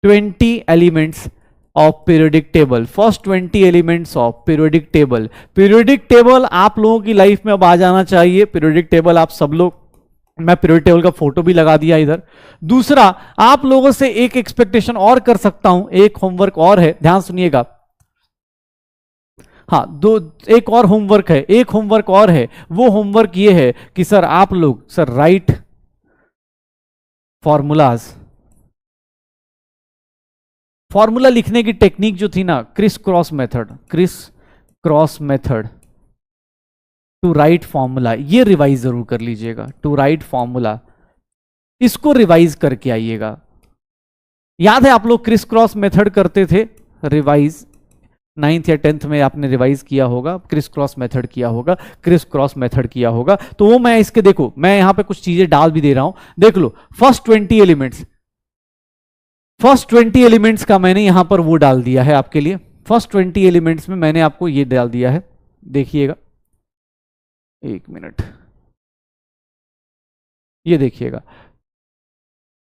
20 elements of periodic table, first 20 elements of periodic table. Periodic table आप लोगों की लाइफ में अब आ जाना चाहिए। पीरियोडिक टेबल आप सब लोग, मैं पीरियोडिक टेबल का फोटो भी लगा दिया इधर। दूसरा, आप लोगों से एक एक्सपेक्टेशन और कर सकता हूं, एक होमवर्क और है, ध्यान सुनिएगा। हाँ, एक और होमवर्क है, एक होमवर्क और है। वो होमवर्क ये है कि सर आप लोग सर राइट फॉर्मूलाज, फॉर्मूला लिखने की टेक्निक जो थी ना, criss cross method, criss cross method to write formula, ये रिवाइज जरूर कर लीजिएगा। टू राइट फॉर्मूला, इसको रिवाइज करके आइएगा। याद है आप लोग क्रिस क्रॉस मेथड करते थे, रिवाइज 9th या 10th में आपने रिवाइज किया होगा, क्रिस क्रॉस मेथड किया होगा, क्रिस क्रॉस मेथड किया होगा। तो वो मैं इसके, देखो मैं यहां पे कुछ चीजें डाल भी दे रहा हूं, देख लो। फर्स्ट 20 एलिमेंट्स, फर्स्ट 20 एलिमेंट्स का मैंने यहां पर वो डाल दिया है आपके लिए। फर्स्ट 20 एलिमेंट्स में मैंने आपको ये डाल दिया है, देखिएगा, एक मिनट, ये देखिएगा।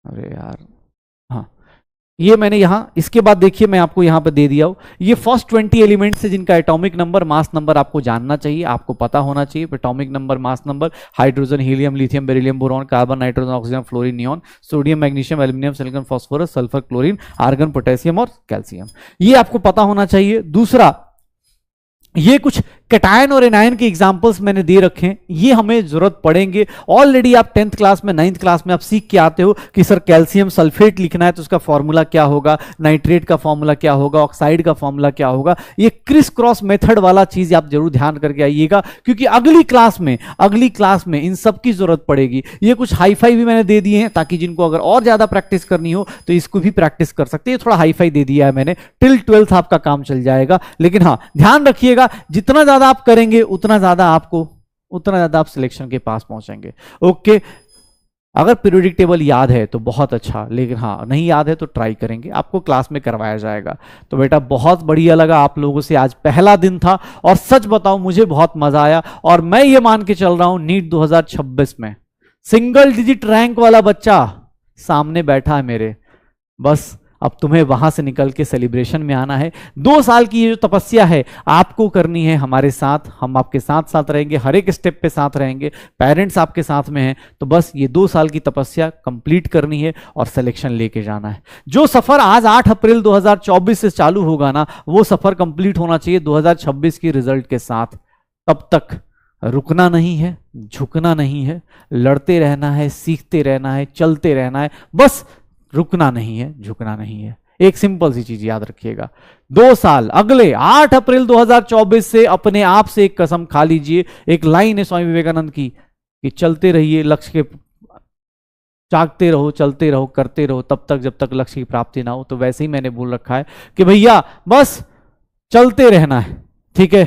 अरे यार, हाँ ये मैंने यहां, इसके बाद देखिए मैं आपको यहां पर दे दिया हूं, ये फर्स्ट 20 एलिमेंट्स है जिनका एटॉमिक नंबर, मास नंबर आपको जानना चाहिए, आपको पता होना चाहिए। Atomic number, mass number, hydrogen, helium, lithium, beryllium, boron, carbon, nitrogen, oxygen, fluorine, neon, sodium, magnesium, aluminium, silicon, phosphorus, sulphur, chlorine, argon, potassium और कैल्शियम, ये आपको पता होना चाहिए। दूसरा, ये कुछ कैटायन और एनायन के एग्जांपल्स मैंने दे रखे हैं, ये हमें जरूरत पड़ेंगे। ऑलरेडी आप 10th क्लास में, 9th क्लास में आप सीख के आते हो कि सर कैल्शियम सल्फेट लिखना है तो उसका फॉर्मूला क्या होगा, नाइट्रेट का फॉर्मूला क्या होगा, ऑक्साइड का फॉर्मूला क्या होगा। ये क्रिस क्रॉस मेथड वाला चीज आप जरूर ध्यान करके आइएगा, क्योंकि अगली क्लास में इन सब की जरूरत पड़ेगी। ये कुछ हाईफाई भी मैंने दे दिए हैं ताकि जिनको अगर और ज्यादा प्रैक्टिस करनी हो तो इसको भी प्रैक्टिस कर सकते हैं। थोड़ा हाईफाई दे दिया है मैंने, टिल 12th आपका काम चल जाएगा। लेकिन हाँ ध्यान रखिएगा, जितना ज्यादा आप करेंगे उतना ज्यादा आप सिलेक्शन के पास पहुंचेंगे। ओके, अगर पीरियोडिक टेबल याद है तो बहुत अच्छा, लेकिन हाँ नहीं याद है तो ट्राई करेंगे, आपको क्लास में करवाया जाएगा। तो बेटा बहुत बढ़िया लगा आप लोगों से, आज पहला दिन था और सच बताऊं मुझे बहुत मजा आया। और मैं ये मान के चल रहा हूं नीट 2026 में सिंगल डिजिट रैंक वाला बच्चा सामने बैठा है मेरे, बस अब तुम्हें वहां से निकल के सेलिब्रेशन में आना है। 2 साल की ये जो तपस्या है आपको करनी है हमारे साथ, हम आपके साथ साथ रहेंगे, हर एक स्टेप पे साथ रहेंगे, पेरेंट्स आपके साथ में हैं। तो बस ये 2 साल की तपस्या कंप्लीट करनी है और सिलेक्शन लेके जाना है। जो सफर आज 8 अप्रैल 2024 से चालू होगा ना, वो सफर कंप्लीट होना चाहिए 2026 की रिजल्ट के साथ। तब तक रुकना नहीं है, झुकना नहीं है, लड़ते रहना है, सीखते रहना है, चलते रहना है, बस रुकना नहीं है, झुकना नहीं है। एक सिंपल सी चीज याद रखिएगा, 2 साल अगले 8 अप्रैल 2024 से अपने आप से एक कसम खा लीजिए। एक लाइन है स्वामी विवेकानंद की कि चलते रहिए, लक्ष्य के जागते रहो, चलते रहो, करते रहो तब तक जब तक लक्ष्य की प्राप्ति ना हो। तो वैसे ही मैंने बोल रखा है कि भैया बस चलते रहना है, ठीक है,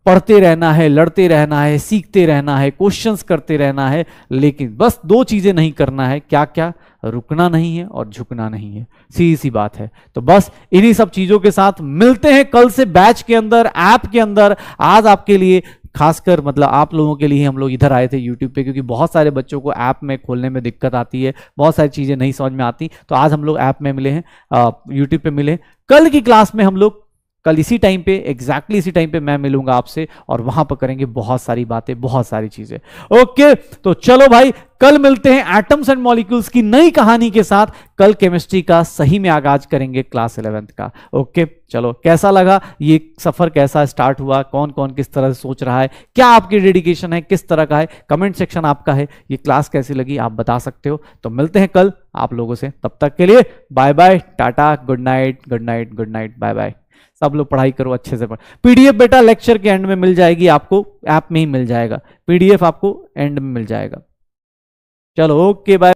पढ़ते रहना है, लड़ते रहना है, सीखते रहना है, क्वेश्चंस करते रहना है, लेकिन बस 2 चीजें नहीं करना है। क्या क्या? रुकना नहीं है और झुकना नहीं है, सीधी सी बात है। तो बस इन्हीं सब चीजों के साथ मिलते हैं कल से बैच के अंदर, ऐप के अंदर। आज आपके लिए खासकर मतलब आप लोगों के लिए हम लोग इधर आए थे यूट्यूब पे, क्योंकि बहुत सारे बच्चों को ऐप में खोलने में दिक्कत आती है, बहुत सारी चीजें नहीं समझ में आती। तो आज हम लोग ऐप में मिले हैं, यूट्यूब पे मिले हैं। कल की क्लास में हम लोग कल इसी टाइम पे, एग्जैक्टली इसी टाइम पे मैं मिलूंगा आपसे और वहां पर करेंगे बहुत सारी बातें, बहुत सारी चीजें। ओके, तो चलो भाई कल मिलते हैं एटम्स एंड मॉलिक्यूल्स की नई कहानी के साथ। कल केमिस्ट्री का सही में आगाज करेंगे क्लास 11th का। ओके, चलो कैसा लगा ये सफर, कैसा स्टार्ट हुआ, कौन कौन किस तरह से सोच रहा है, क्या आपकी डेडिकेशन है, किस तरह का है, कमेंट सेक्शन आपका है। ये क्लास कैसी लगी आप बता सकते हो। तो मिलते हैं कल आप लोगों से, तब तक के लिए bye bye, tata, good night, good night, good night, bye bye. सब लोग पढ़ाई करो, अच्छे से पढ़। पीडीएफ बेटा लेक्चर के एंड में मिल जाएगी आपको, ऐप में ही मिल जाएगा, पीडीएफ आपको एंड में मिल जाएगा। चलो ओके बाय।